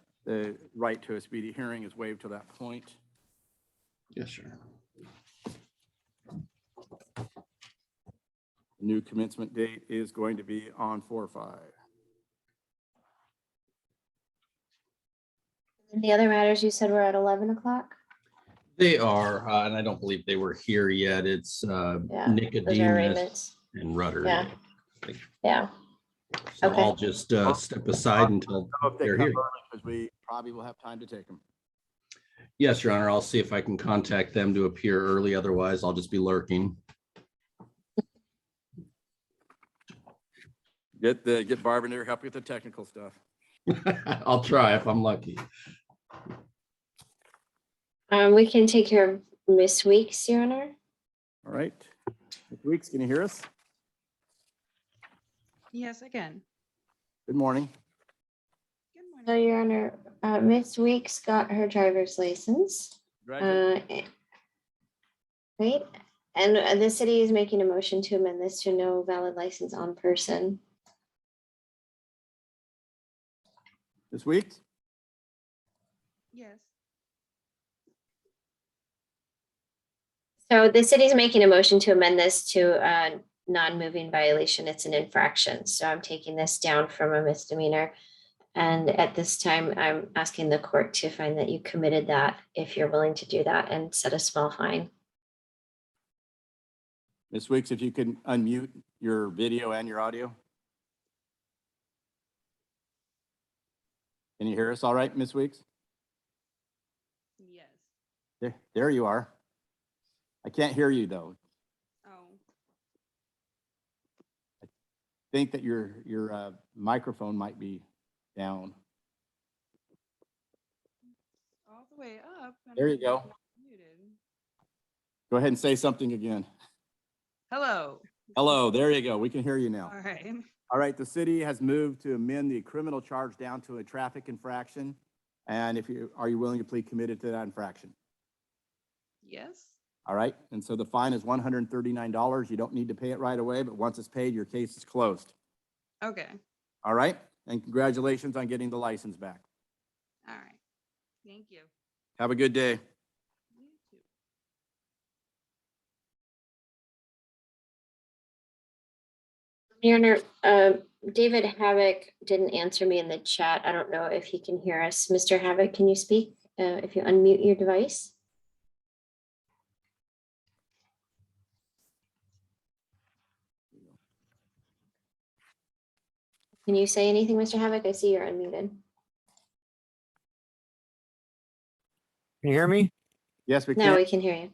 right to a speedy hearing is waived to that point. Yes, sir. New commencement date is going to be on 4/5. The other matters you said were at 11 o'clock? They are, and I don't believe they were here yet. It's Yeah, those are Nicodemus arraignments. and Rudder. Yeah. Yeah. So Okay. I'll just step aside until If they they're come here. early, because we probably will have time to take them. Yes, Your Honor. I'll see if I can contact them to appear early. Otherwise, I'll just be lurking. Get Barb in there, help you with the technical stuff. I'll try if I'm lucky. We can take care of Miss Weeks, Your Honor. All right. Ms. Weeks, can you hear us? Yes, again. Good morning. So, Your Honor, Miss Weeks got her driver's license. Congratulations. Right, and the city is making a motion to amend this to no valid license on person. Ms. Weeks? Yes. So the city's making a motion to amend this to a non-moving violation. It's an infraction. So I'm taking this down from a misdemeanor. And at this time, I'm asking the court to find that you committed that, if you're willing to do that, and set a small fine. Ms. Weeks, if you can unmute your video and your audio. Can you hear us all right, Ms. Weeks? Yes. There you are. I can't hear you though. Oh, Think that your microphone might be down. all the way up. and There you I'm go. muted. Go ahead and say something again. Hello. Hello, there you go. We can hear you now. All right. All right, the city has moved to amend the criminal charge down to a traffic infraction. And are you willing to plead committed to that infraction? Yes. All right, and so the fine is $139. You don't need to pay it right away, but once it's paid, your case is closed. Okay. All right, and congratulations on getting the license back. All right. Thank you. Have a good day. You too. Your Honor, David Havoc didn't answer me in the chat. I don't know if he can hear us. Mr. Havoc, can you speak? If you unmute your device? Can you say anything, Mr. Havoc? I see you're unmuted. Can you hear me? Yes, we Now can. we can hear you.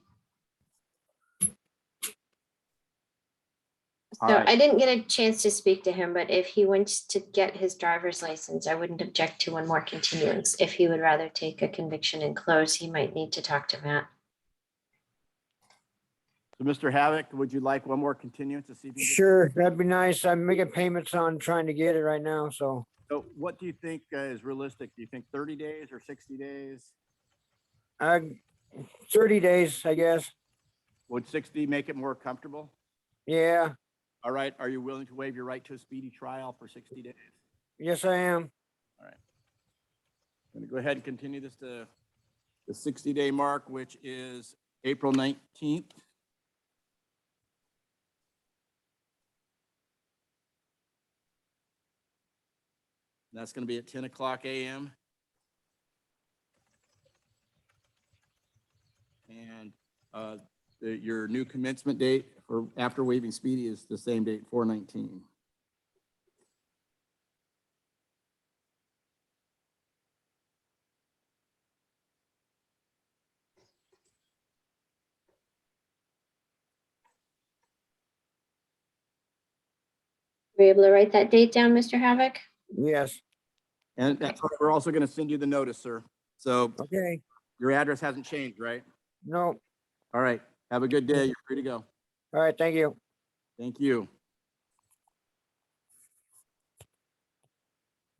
All So right. I didn't get a chance to speak to him, but if he wants to get his driver's license, I wouldn't object to one more continuance. If he would rather take a conviction and close, he might need to talk to Matt. So Mr. Havoc, would you like one more continuance to see if you can Sure, that'd be nice. I'm making payments on trying to get it right now, so. So what do you think is realistic? Do you think 30 days or 60 days? 30 days, I guess. Would 60 make it more comfortable? Yeah, All right, are you willing to waive your right to a speedy trial for 60 days? yes, I am. All right. I'm going to go ahead and continue this to the 60-day mark, which is April 19th. That's going to be at 10 o'clock a.m. And your new commencement date for after waiving speedy is the same date, 4/19. Were you able to write that date down, Mr. Havoc? Yes, And that's what we're also going to send you the notice, sir. So okay. your address hasn't changed, right? No, All right. Have a good day. You're free to go. all right, thank you. Thank you.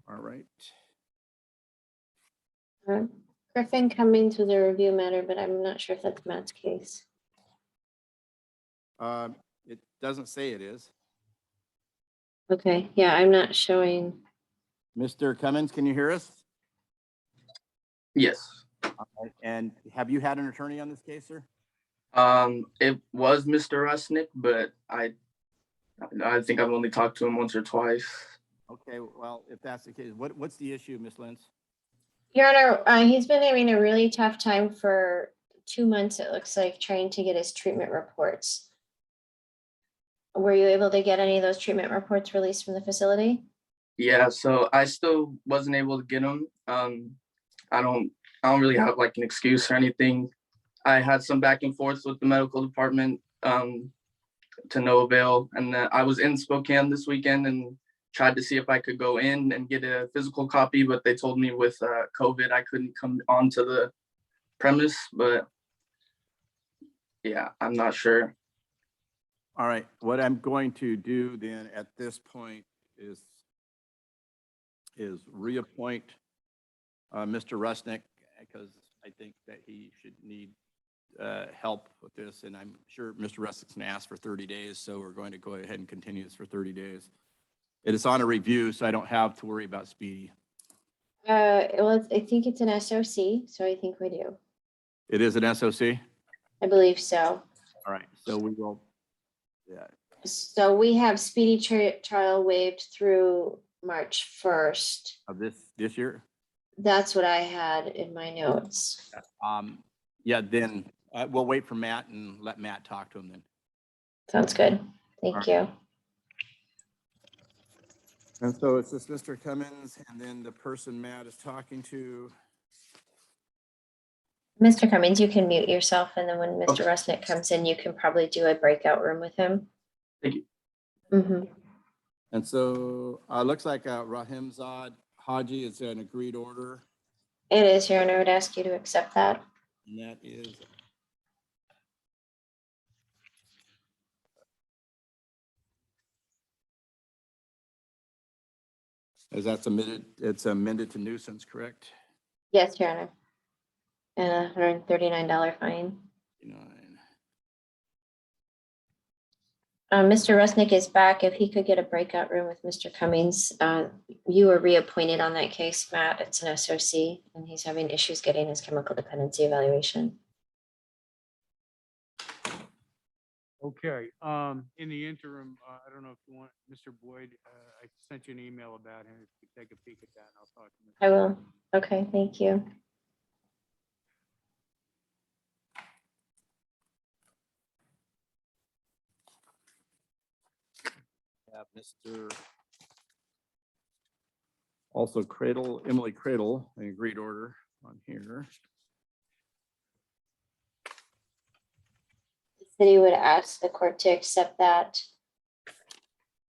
All right. Griffin coming to the review matter, but I'm not sure if that's Matt's case. It doesn't say it is. Okay, yeah, I'm not showing. Mr. Cummins, can you hear us? Yes. All right. And have you had an attorney on this case, sir? It was Mr. Rusnick, but I think I've only talked to him once or twice. Okay, well, if that's the case, what's the issue, Ms. Lentz? Your Honor, he's been having a really tough time for 2 months, it looks like, trying to get his treatment reports. Were you able to get any of those treatment reports released from the facility? Yeah, so I still wasn't able to get him. I don't really have like an excuse or anything. I had some back and forth with the medical department to no avail. And then I was in Spokane this weekend and tried to see if I could go in and get a physical copy, but they told me with COVID, I couldn't come onto the premise, but yeah, I'm not sure. All right, what I'm going to do then at this point is reappoint Mr. Rusnick, because I think that he should need help with this, and I'm sure Mr. Rusnick's gonna ask for 30 days, so we're going to go ahead and continue this for 30 days. It is on a review, so I don't have to worry about speedy. Well, I think it's an SOC, so I think we do. It is an SOC? I believe so. All right, so we will, yeah, So we have speedy trial waived through March 1st. of this year? That's what I had in my notes. Yeah, then we'll wait for Matt and let Matt talk to him then. Sounds good. Thank Alright. you. And so it's just Mr. Cummins and then the person Matt is talking to. Mr. Cummings, you can mute yourself, and then when Mr. Rusnick comes in, you can probably do a breakout room with him. Thank you. Mm-hmm. And so looks like Rahimzad Haji is an agreed order, It is, Your Honor. I would ask you to accept that. and that is that submitted, it's amended to nuisance, correct? Yes, Your Honor. And $139 fine. 9. Mr. Rusnick is back. If he could get a breakout room with Mr. Cummings. You were reappointed on that case, Matt. It's an SOC, and he's having issues getting his chemical dependency evaluation. Okay, in the interim, I don't know if you want, Mr. Boyd, I sent you an email about him. If you could take a peek at that, and I'll talk to him. I will. Okay, thank you. Have Mr. Also Emily Cradle, an agreed order on here. The city would ask the court to accept that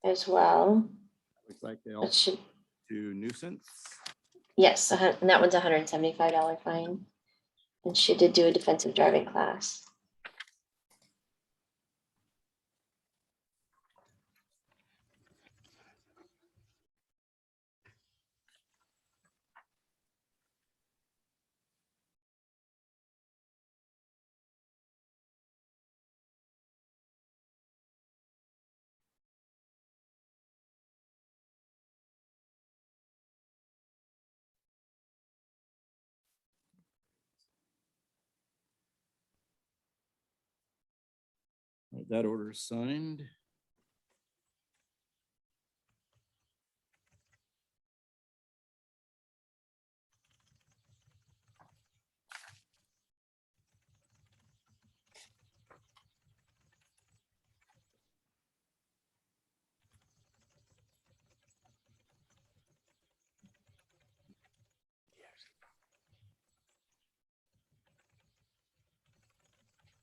as well. Looks like they That also should, do nuisance. yes, and that one's $175 fine. And she did do a defensive driving class. All right, that order is signed.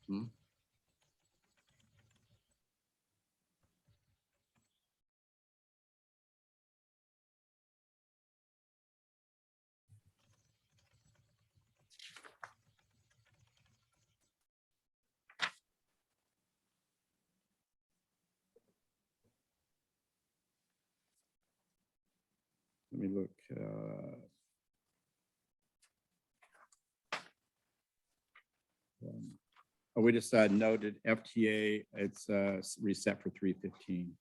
Hmm. Let me look. Oh, we just noted FTA, it's reset for 3:15.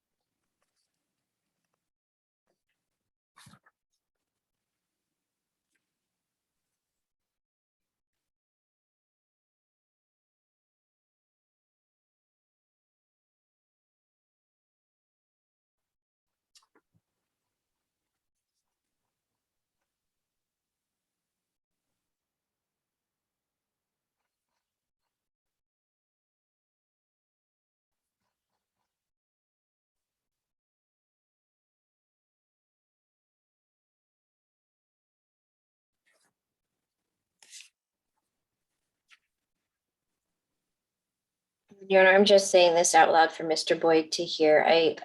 Your Honor, I'm just saying this out loud for Mr. Boyd to hear. And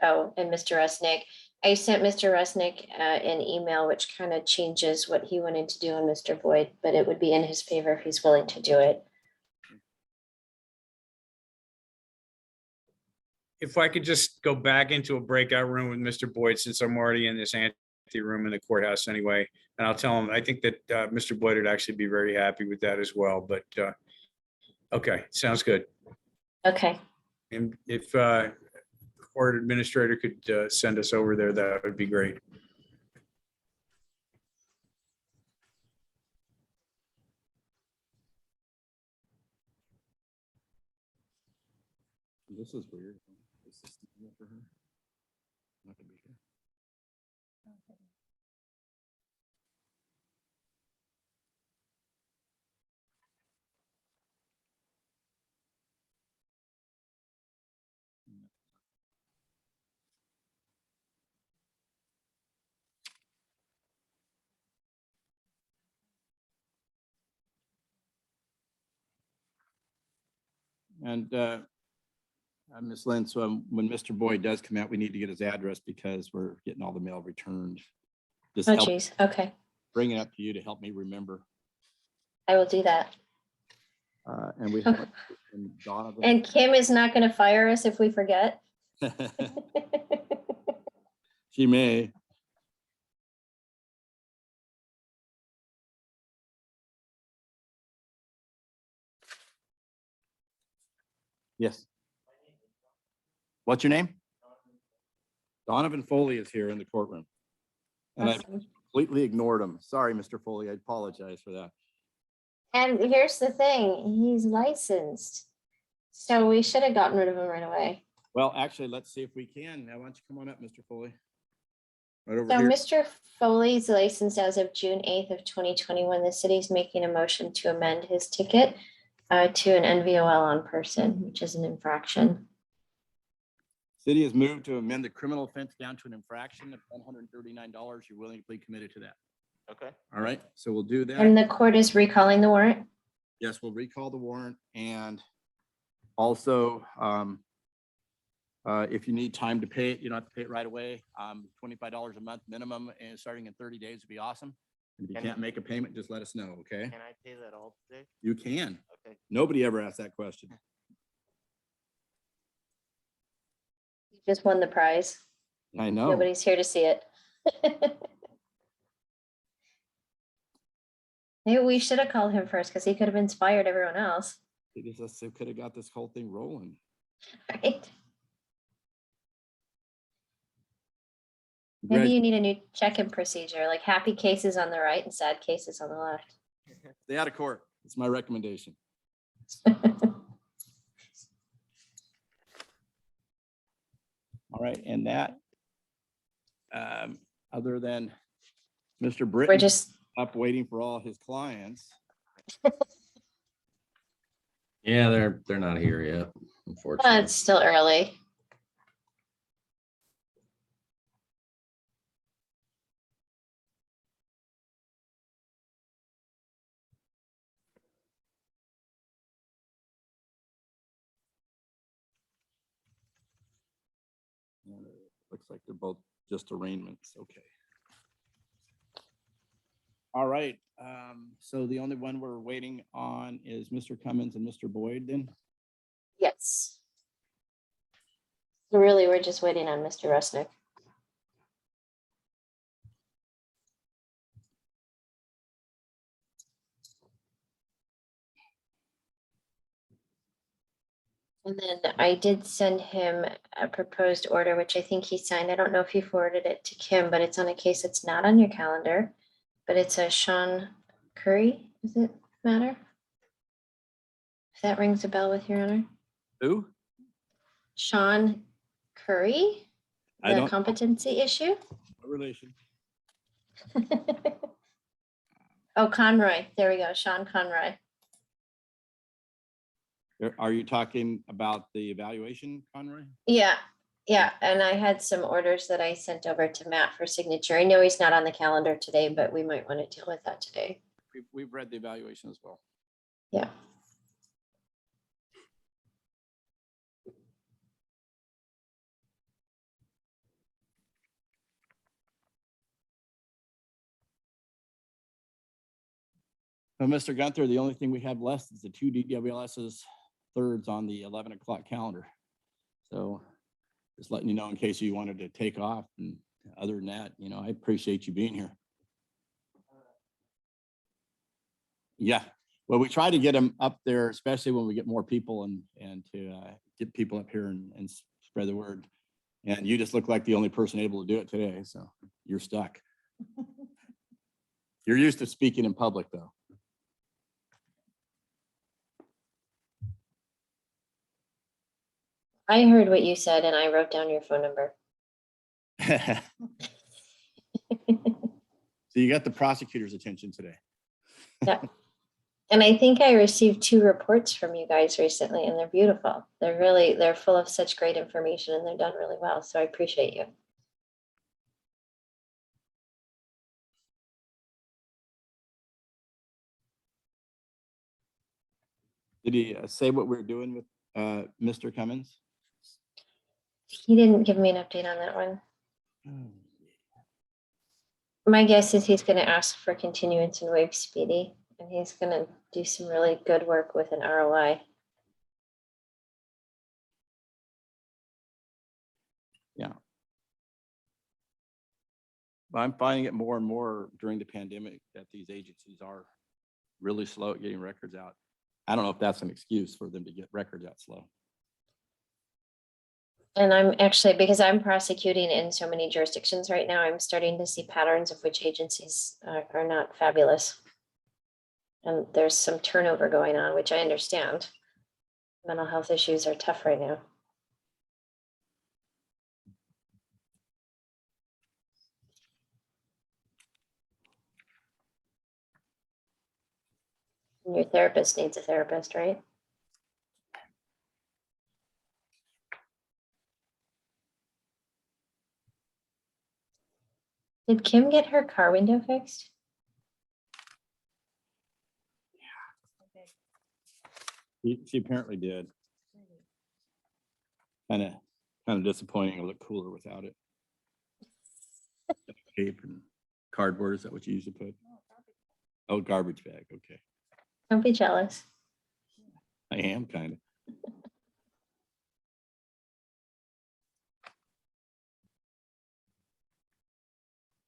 Mr. Rusnick. I sent Mr. Rusnick an email which kind of changes what he wanted to do on Mr. Boyd, but it would be in his favor if he's willing to do it. If I could just go back into a breakout room with Mr. Boyd, since I'm already in this ante room in the courthouse anyway, and I'll tell him, I think that Mr. Boyd would actually be very happy with that as well, but okay, sounds good. Okay. And if court administrator could send us over there, that would be great. This is weird. Is this for her? Not to be here. And Ms. Lynn, so when Mr. Boyd does come out, we need to get his address because we're getting all the mail returned. Just Oh, help geez. Okay, bring it up to you to help me remember. I will do that. And we have and Donovan. And Kim is not going to fire us if we forget. She may. Yes. What's your name? Donovan Foley is here in the courtroom. And I Awesome. completely ignored him. Sorry, Mr. Foley. I apologize for that. And here's the thing, he's licensed. So we should have gotten rid of him right away. Well, actually, let's see if we can. Now, why don't you come on up, Mr. Foley? Right over So here. Mr. Foley's licensed as of June 8th of 2021. The city's making a motion to amend his ticket to an NVOL on person, which is an infraction. City has moved to amend the criminal offense down to an infraction of $139. You're willingly committed to that. Okay. All right, so we'll do that. And the court is recalling the warrant. Yes, we'll recall the warrant and also if you need time to pay it, you don't have to pay it right away. $25 a month minimum and starting in 30 days would be awesome. And if you can't make a payment, just let us know, okay? Can I pay that all today? You can. Okay. Nobody ever asked that question. You just won the prize. I know. Nobody's here to see it. Maybe we should have called him first because he could have inspired everyone else. They just could have got this whole thing rolling. Right? Maybe you need a new check-in procedure, like happy cases on the right and sad cases on the left. Stay out of court. It's my recommendation. All right, and that, other than Mr. Britton just up waiting for all his clients. Yeah, they're not here yet, unfortunately. It's still early. Looks like they're both just arraignments. Okay. All right. So the only one we're waiting on is Mr. Cummins and Mr. Boyd then? Yes. Really, we're just waiting on Mr. Rusnick. And then I did send him a proposed order, which I think he signed. I don't know if he forwarded it to Kim, but it's on a case that's not on your calendar. But it's a Sean Curry, does it matter? If that rings a bell with your honor. Who? Sean Curry, I the don't. competency issue. No relation. Oh, Conroy, there we go, Sean Conroy. Are you talking about the evaluation, Conroy? Yeah, yeah, and I had some orders that I sent over to Matt for signature. I know he's not on the calendar today, but we might want to deal with that today. We've read the evaluation as well. Yeah. Well, Mr. Gunther, the only thing we have left is the two DWLS's thirds on the 11 o'clock calendar. So just letting you know in case you wanted to take off. And other than that, you know, I appreciate you being here. Yeah, well, we try to get them up there, especially when we get more people and to get people up here and spread the word. And you just look like the only person able to do it today. So you're stuck. You're used to speaking in public though. I heard what you said and I wrote down your phone number. So you got the prosecutor's attention today. Yeah. And I think I received 2 reports from you guys recently and they're beautiful. They're full of such great information and they're done really well. So I appreciate you. Did he say what we're doing with Mr. Cummins? He didn't give me an update on that one. My guess is he's gonna ask for continuance and waive speedy, and he's gonna do some really good work with an ROI. Yeah. But I'm finding it more and more during the pandemic that these agencies are really slow at getting records out. I don't know if that's an excuse for them to get records out slow. And I'm actually, because I'm prosecuting in so many jurisdictions right now, I'm starting to see patterns of which agencies are not fabulous. And there's some turnover going on, which I understand. Mental health issues are tough right now. And your therapist needs a therapist, right? Did Kim get her car window fixed? She apparently did. Kind of disappointing. It'll look cooler without it. Tape and cardboard, is that what you usually put? Oh, garbage bag, okay. Don't be jealous. I am kind of.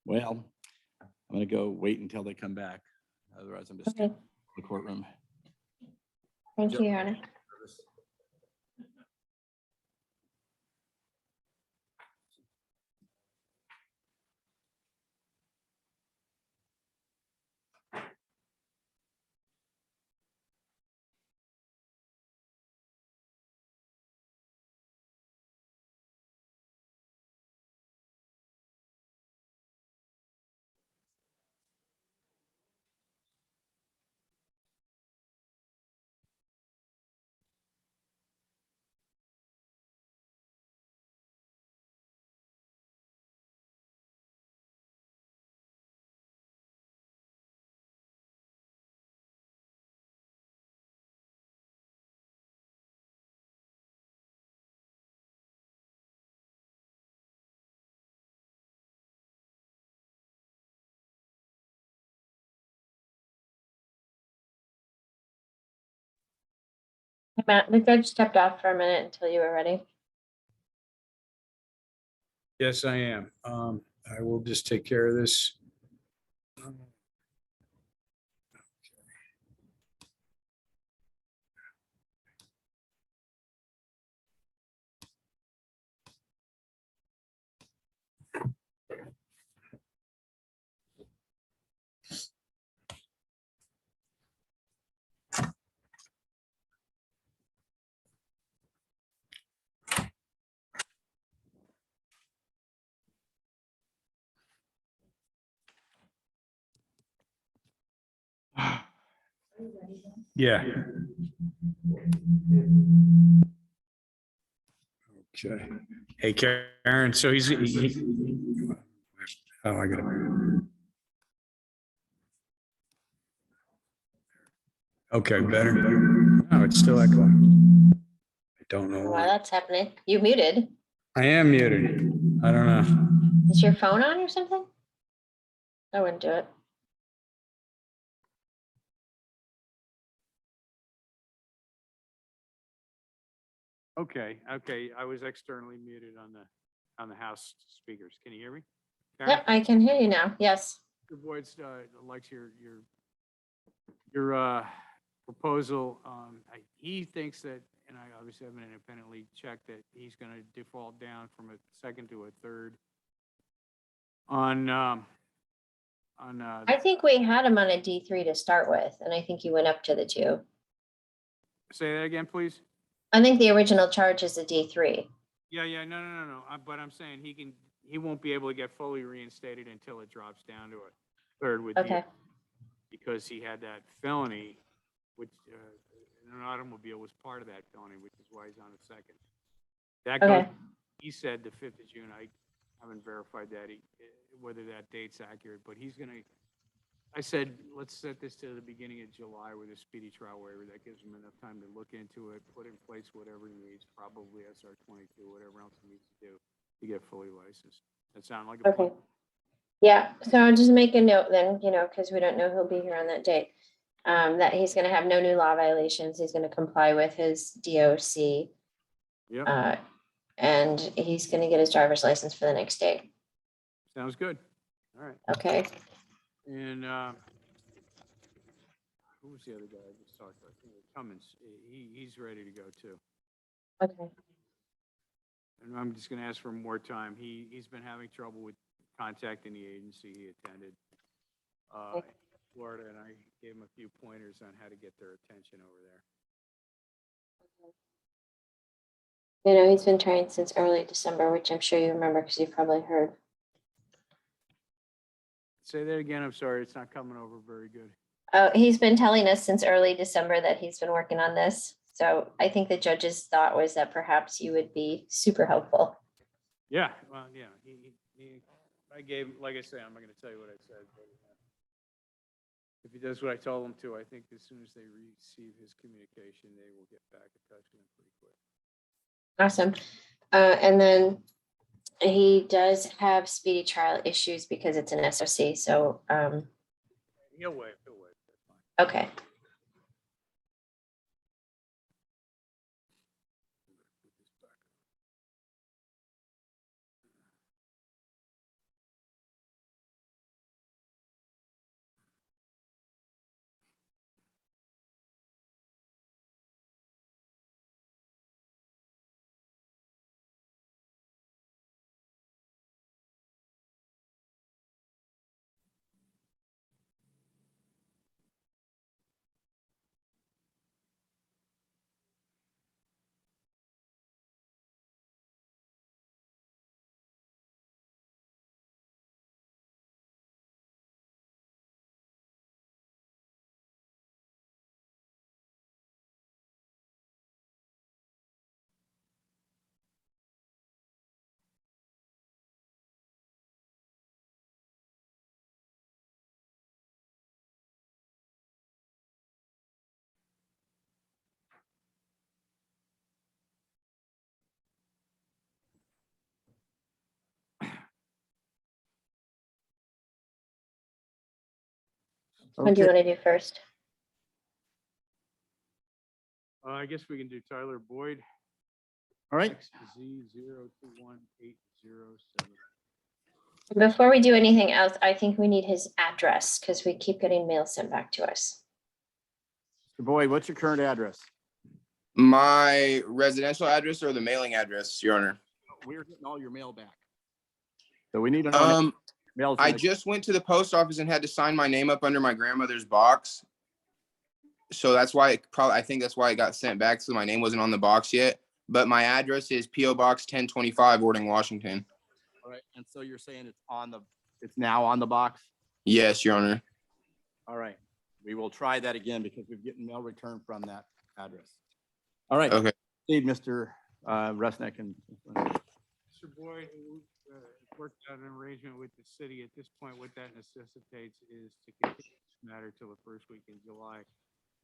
Well, I'm gonna go wait until they come back. Otherwise, I'm just Okay. in the courtroom. Thank you, Your Honor. Matt, the judge stepped off for a minute until you were ready. Yes, I am. I will just take care of this. Yeah. Okay. Hey, Karen, so oh, I got it. Okay, better. No, it's still echoing. I don't know Why why. that's happening. You muted. I am muted. I don't know. Is your phone on or something? I wouldn't do it. Okay, I was externally muted on the house speakers. Can you hear me? Karen? Yep, I can hear you now. Yes. Your voice likes your proposal. He thinks that, and I obviously haven't independently checked, that he's going to default down from a second to a third on I think we had him on a D3 to start with, and I think he went up to the 2. say that again, please. I think the original charge is a D3. Yeah, no. But I'm saying he won't be able to get fully reinstated until it drops down to a third with Okay. you, because he had that felony, which an automobile was part of that felony, which is why he's on a second. That goes. Okay. He said the 5th of June. I haven't verified that whether that date's accurate, but he's gonna. I said, let's set this to the beginning of July with a speedy trial waiver. That gives them enough time to look into it, put in place whatever he needs, probably SR 22, whatever else he needs to do to get fully licensed. That sound like a plan? Okay. Yeah, so I'll just make a note then, because we don't know who'll be here on that date. That he's gonna have no new law violations. He's gonna comply with his DOC. Yeah, And he's gonna get his driver's license for the next day. sounds good. All right. Okay. And who was the other guy I just talked about? I think it was Cummins. He's ready to go too. Okay. And I'm just gonna ask for more time. He's been having trouble with contacting the agency he attended. In Florida, and I gave him a few pointers on how to get their attention over there. He's been trying since early December, which I'm sure you remember because you probably heard. Say that again. I'm sorry. It's not coming over very good. Oh, he's been telling us since early December that he's been working on this. So I think the judge's thought was that perhaps you would be super helpful. Yeah, well, yeah, I gave, like I say, I'm not gonna tell you what I said, but if he does what I told him to, I think as soon as they receive his communication, they will get back in touch with him pretty quick. Awesome. And then he does have speedy trial issues because it's an SOC. So, He'll wait, that's fine. okay. What do you want to do first? I guess we can do Tyler Boyd. All right. XZ021807. Before we do anything else, I think we need his address because we keep getting mail sent back to us. Mr. Boyd, what's your current address? My residential address or the mailing address, Your Honor? We're getting all your mail back. So we need to know. I just went to the post office and had to sign my name up under my grandmother's box. So that's why I think that's why it got sent back. So my name wasn't on the box yet. But my address is P.O. Box 1025, Orting, Washington. All right. And so you're saying it's now on the box? Yes, Your Honor. All right. We will try that again because we've gotten mail return from that address. All right. Okay. Proceed, Mr. Resnick. And Mr. Boyd, worked out an arrangement with the city. At this point, what that necessitates is to continue this matter till the first week in July.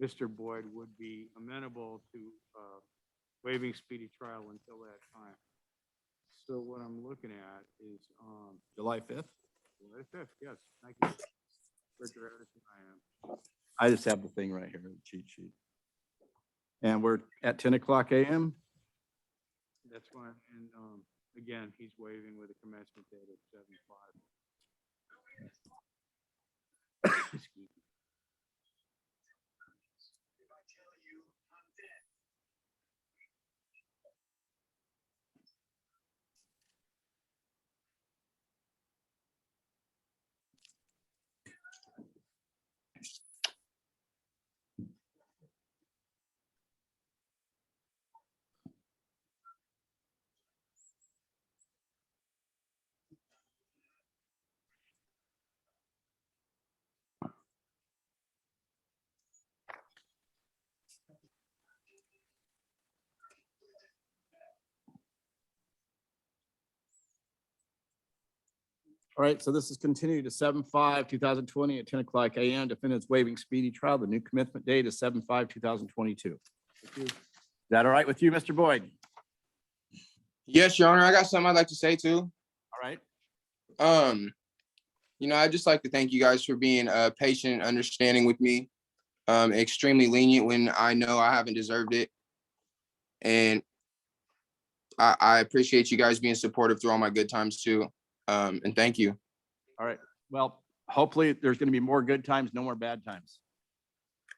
Mr. Boyd would be amenable to waiving speedy trial until that time. So what I'm looking at is July 5th? July 5th, yes. Thank you. Richard Anderson, I am. I just have the thing right here, the cheat sheet. And we're at 10 o'clock a.m. That's why, and again, he's waiving with a commencement date of 7/5. Excuse me. All right, so this is continued to 7/5/2020 at 10 o'clock a.m. Defendants waiving speedy trial. The new commencement date is 7/5/2022. Is that all right with you, Mr. Boyd? Yes, Your Honor. I got something I'd like to say too. All right. I'd just like to thank you guys for being patient and understanding with me. Extremely lenient when I know I haven't deserved it. And I appreciate you guys being supportive through all my good times too. And thank you. All right. Well, hopefully there's going to be more good times, no more bad times.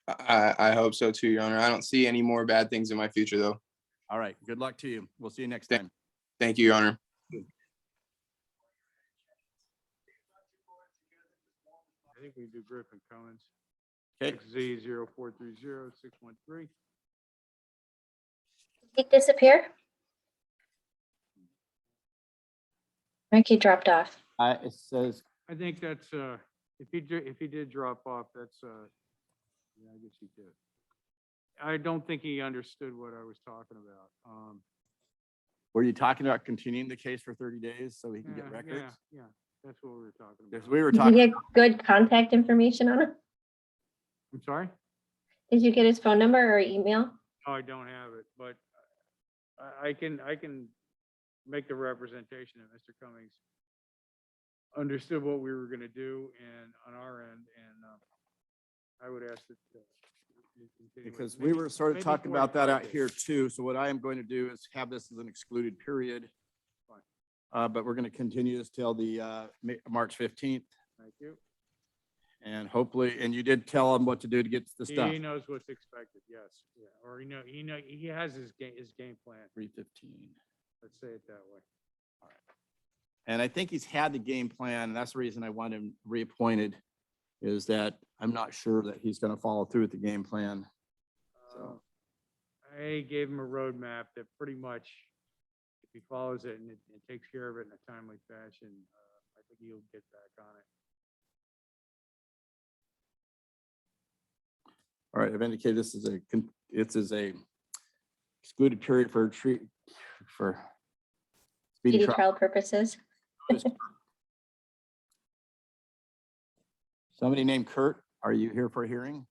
I hope so too, Your Honor. I don't see any more bad things in my future though. All right. Good luck to you. We'll see you next time. Thank you, Your Honor. I think we do Griffin Cummins. Okay. Z 0430-613. Did he disappear? I think he dropped off. It says, I think that's, if he did drop off, that's, yeah, I guess he did. I don't think he understood what I was talking about. were you talking about continuing the case for 30 days so he can get records? Yeah, that's what we were talking Because about. we were Did you talking. get good contact information on him? I'm sorry? Did you get his phone number or email? Oh, I don't have it, but I can make the representation that Mr. Cummings understood what we were gonna do and on our end, and I would ask that. you continue with- Because we were sort of maybe talking about that 45 out days. here too. So what I am going to do is have this as an excluded period. But we're going to continue this till the March 15th. Thank you. And hopefully, and you did tell him what to do to get the stuff. He knows what's expected, yes, yeah, or he has his game plan, 3:15. let's say it that way. And I think he's had the game plan, and that's the reason I want him reappointed, is that I'm not sure that he's going to follow through with the game plan. So, I gave him a roadmap that pretty much, if he follows it and it takes care of it in a timely fashion, I think he'll get back on it. all right, I've indicated this is a excluded period for speedy Speedy trial. trial purposes. Somebody named Kurt, are you here for a hearing?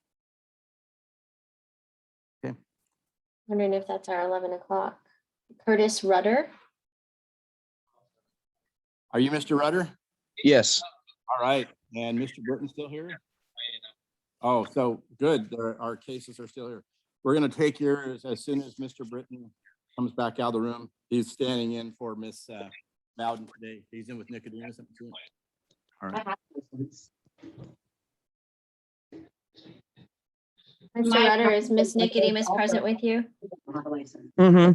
Okay. Wondering if that's our 11 o'clock. Curtis Rudder. Are you Mr. Rudder? Yes. All right, and Mr. Britton still here? Oh, so good, our cases are still here. We're gonna take yours as soon as Mr. Britton comes back out of the room. He's standing in for Miss Bowden today. He's in with Nicodemus. All right. Mr. Rudder, is Miss Nicodemus present with you? Mm-hmm.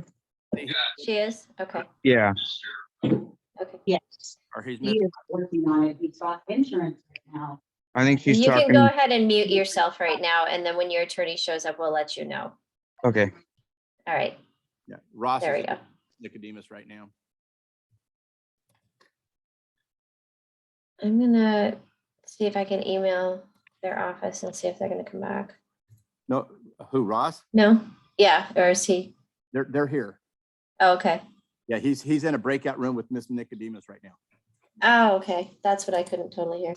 She is? Okay. Yeah. Okay. Yes, Or he's he is working on it. He's got insurance right now. I think she's You talking. can go ahead and mute yourself right now, and then when your attorney shows up, we'll let you know. Okay. All right. Yeah, Ross There is we go. Nicodemus right now. I'm gonna see if I can email their office and see if they're gonna come back. No, who, Ross? No? Yeah, or is he? They're here. Oh, okay. Yeah, he's in a breakout room with Miss Nicodemus right now. Oh, okay. That's what I couldn't totally hear.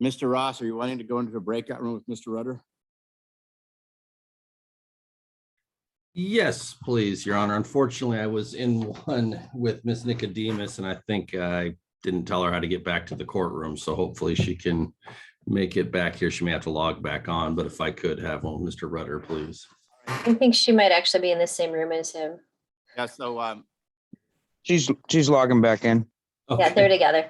Mr. Ross, are you wanting to go into a breakout room with Mr. Rudder? Yes, please, Your Honor. Unfortunately, I was in one with Miss Nicodemus, and I think I didn't tell her how to get back to the courtroom. So hopefully she can make it back here. She may have to log back on, but if I could have one, Mr. Rudder, please. I think she might actually be in the same room as him. Yeah, so, She's logging back in. Yeah, they're together.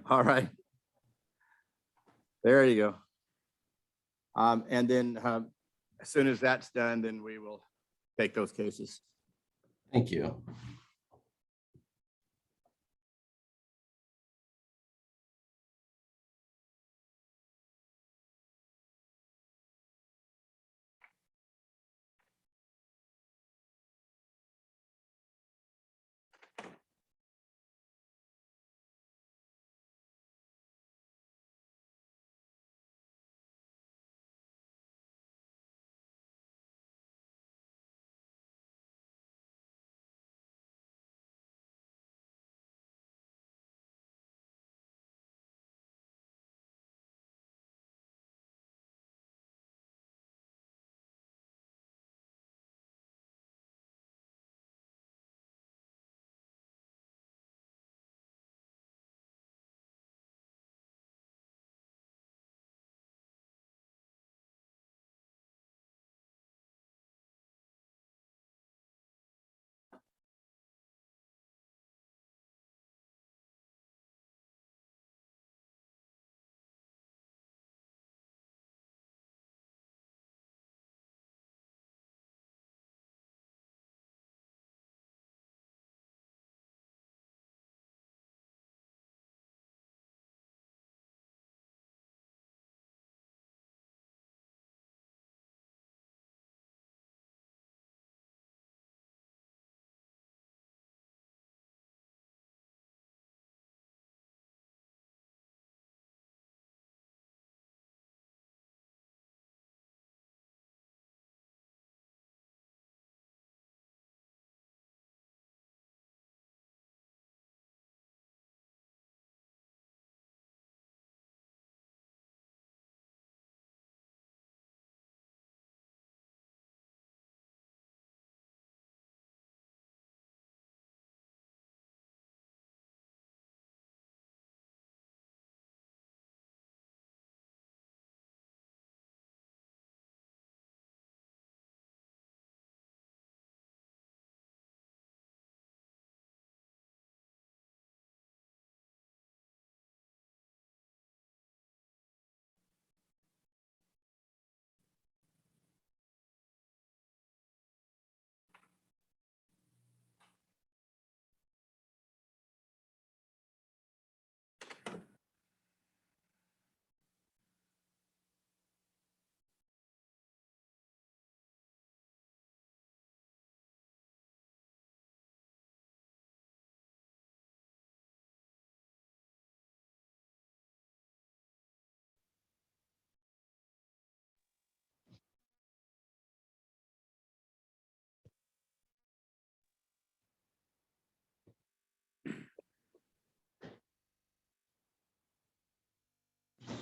all right. There you go. And then as soon as that's done, then we will take those cases. Thank you.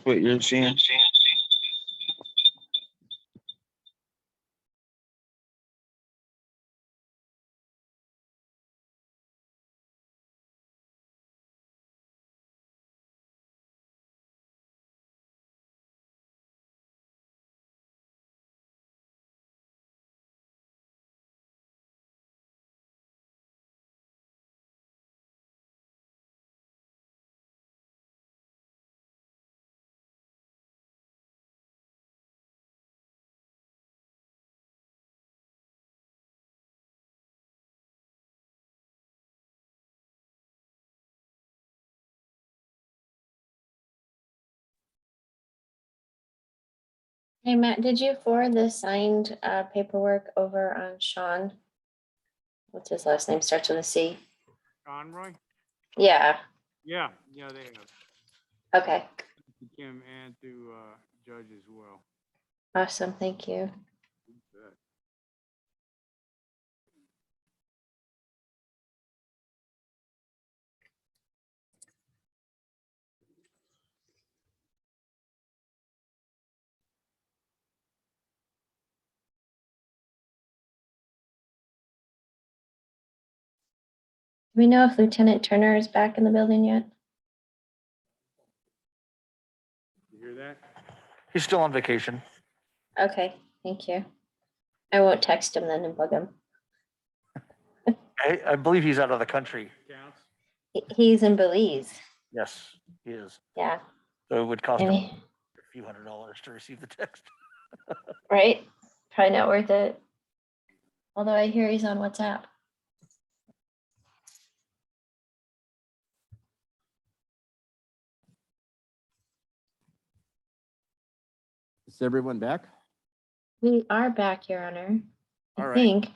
What you're seeing? Hey, Matt, did you forward the signed paperwork over on Sean? What's his last name? Starts with a C. Conroy? Yeah, Yeah, yeah, they have. okay, To Kim and to Judge as well. awesome, thank you. Good. we know if Lieutenant Turner is back in the building yet? You hear that? He's still on vacation. Okay, thank you. I won't text him then and bug him. I believe he's out of the country. Counts? He's in Belize. Yes, he is. Yeah, So it would cost and him he- a few $100s to receive the text. right? Probably not worth it. Although I hear he's on WhatsApp. Is everyone back? We are back, Your Honor. All I right. think.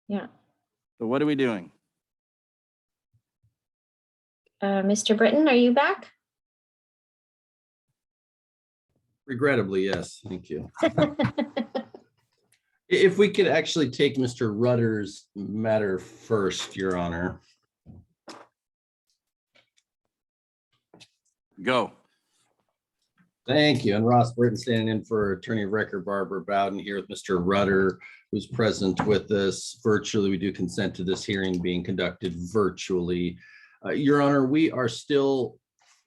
Yeah. So what are we doing? Mr. Britton, are you back? Regrettably, yes. Thank you. If we could actually take Mr. Rudder's matter first, Your Honor. Go. Thank you. And Ross Britton standing in for Attorney of Record Barbara Bowden here with Mr. Rudder, who's present with us virtually. We do consent to this hearing being conducted virtually. Your Honor, we are still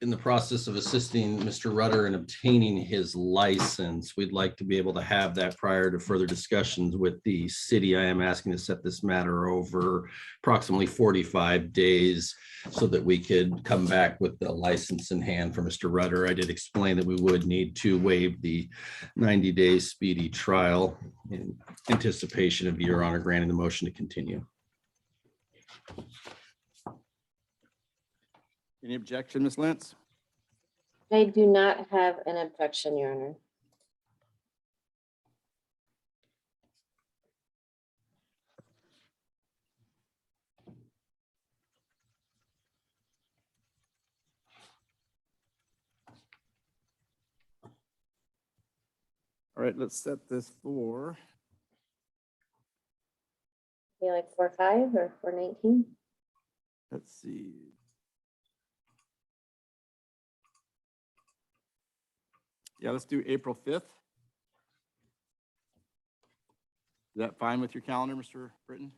in the process of assisting Mr. Rudder in obtaining his license. We'd like to be able to have that prior to further discussions with the city. I am asking to set this matter over approximately 45 days so that we could come back with the license in hand for Mr. Rudder. I did explain that we would need to waive the 90-day speedy trial in anticipation of Your Honor granting the motion to continue. Any objection, Ms. Lentz? I do not have an objection, Your Honor. All right, let's set this for, Be like 4-5 or 4-19? let's see. Yeah, let's do April 5th. Is that fine with your calendar, Mr. Britton?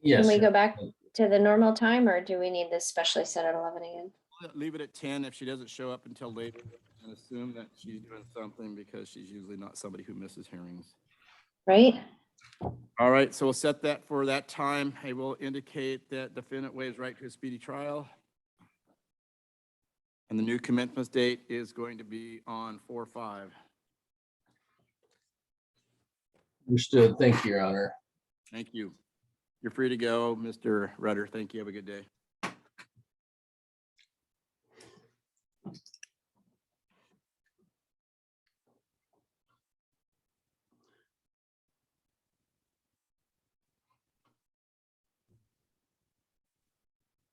Yes. Can we go back to the normal time, or do we need this specially set at 11 again? Leave it at 10 if she doesn't show up until later, and assume that she's doing something because she's usually not somebody who misses hearings. Right? All right, so we'll set that for that time. I will indicate that defendant waives right to a speedy trial. And the new commencement date is going to be on 4/5. Understood. Thank you, Your Honor. Thank you. You're free to go, Mr. Rudder. Thank you. Have a good day.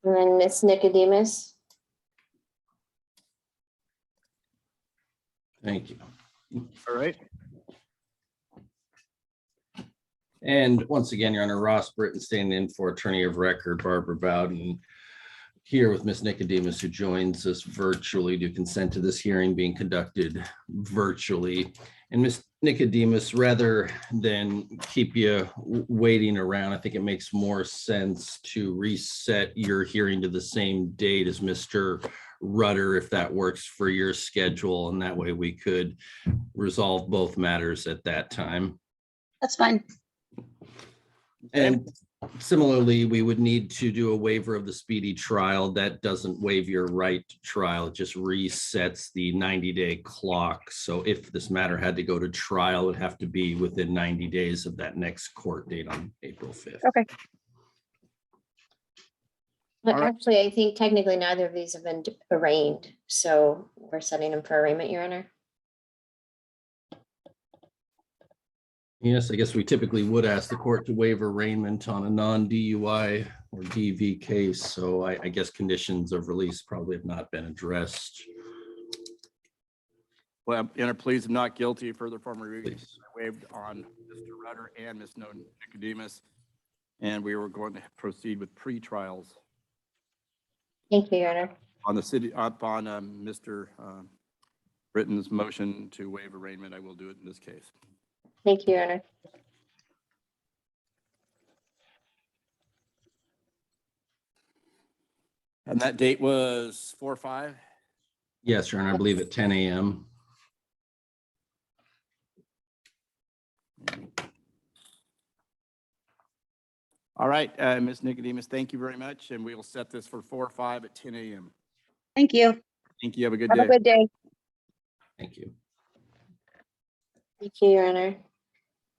And then Miss Nicodemus. Thank you. All right. And once again, Your Honor, Ross Britton standing in for Attorney of Record Barbara Bowden, here with Ms. Nicodemus, who joins us virtually to consent to this hearing being conducted virtually. And Ms. Nicodemus, rather than keep you waiting around, I think it makes more sense to reset your hearing to the same date as Mr. Rudder, if that works for your schedule. And that way we could resolve both matters at that time. That's fine. And similarly, we would need to do a waiver of the speedy trial. That doesn't waive your right to trial. It just resets the 90-day clock. So if this matter had to go to trial, it would have to be within 90 days of that next court date on April 5th. Okay. But All right. actually, I think technically neither of these have been arraigned, so we're setting them for arraignment, Your Honor. Yes, I guess we typically would ask the court to waive arraignment on a non-DUI or DV case. So I guess conditions of release probably have not been addressed. Well, enter pleas of not guilty. Further formal review waived on Mr. Rudder and Ms. Nicodemus. And we were going to proceed with pre-trials Thank you, Your Honor. on the city, upon Mr. Britton's motion to waive arraignment. I will do it in this case. Thank you, Your Honor. And that date was 4/5. Yes, Your Honor, I believe at 10 a.m. All right, Ms. Nicodemus, thank you very much. And we will set this for 4/5 at 10 a.m. Thank you. Thank you. Have a good Have day. a good day. Thank you. Thank you, Your Honor.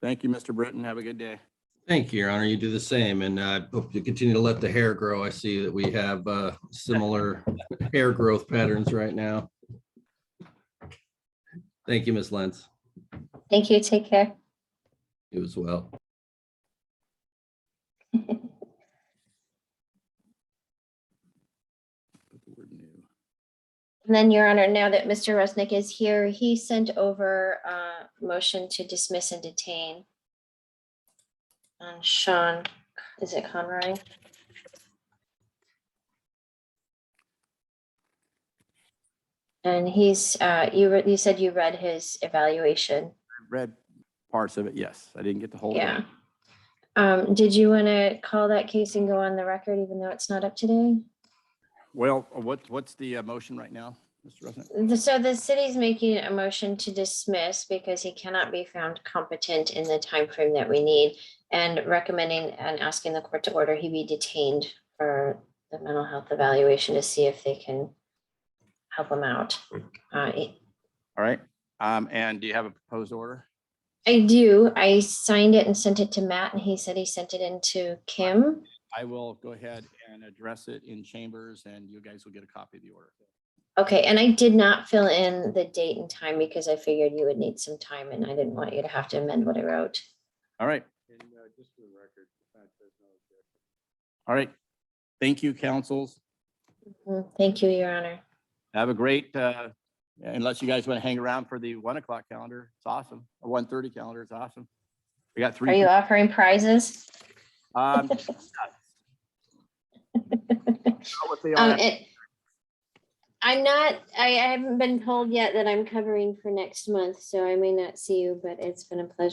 Thank you, Mr. Britton. Have a good day. Thank you, Your Honor. You do the same, and I hope you continue to let the hair grow. I see that we have similar hair growth patterns right now. Thank you, Ms. Lentz. Thank you. Take care. You as well. And then, Your Honor, now that Mr. Resnick is here, he sent over a motion to dismiss and detain on Sean, is it Conroy? And he's, you said you read his evaluation. I read parts of it. Yes, I didn't get the whole. Yeah. Did you want to call that case and go on the record, even though it's not up today? Well, what's the motion right now, Mr. Resnick? So the city's making a motion to dismiss because he cannot be found competent in the time frame that we need, and recommending and asking the court to order he be detained for the mental health evaluation to see if they can help him out. All right. And do you have a proposed order? I do. I signed it and sent it to Matt, and he said he sent it in to Kim. I will go ahead and address it in chambers, and you guys will get a copy of the order. Okay, and I did not fill in the date and time because I figured you would need some time, and I didn't want you to have to amend what I wrote. All right. And just for the record, the fact there's no objection. All right. Thank you, councils. Thank you, Your Honor. Have a great, unless you guys want to hang around for the 1 o'clock calendar, it's awesome. Or 1:30 calendar, it's awesome. We got 3. Are you offering prizes? What they are. I haven't been told yet that I'm covering for next month, so I may not see you, but it's been a pleasure.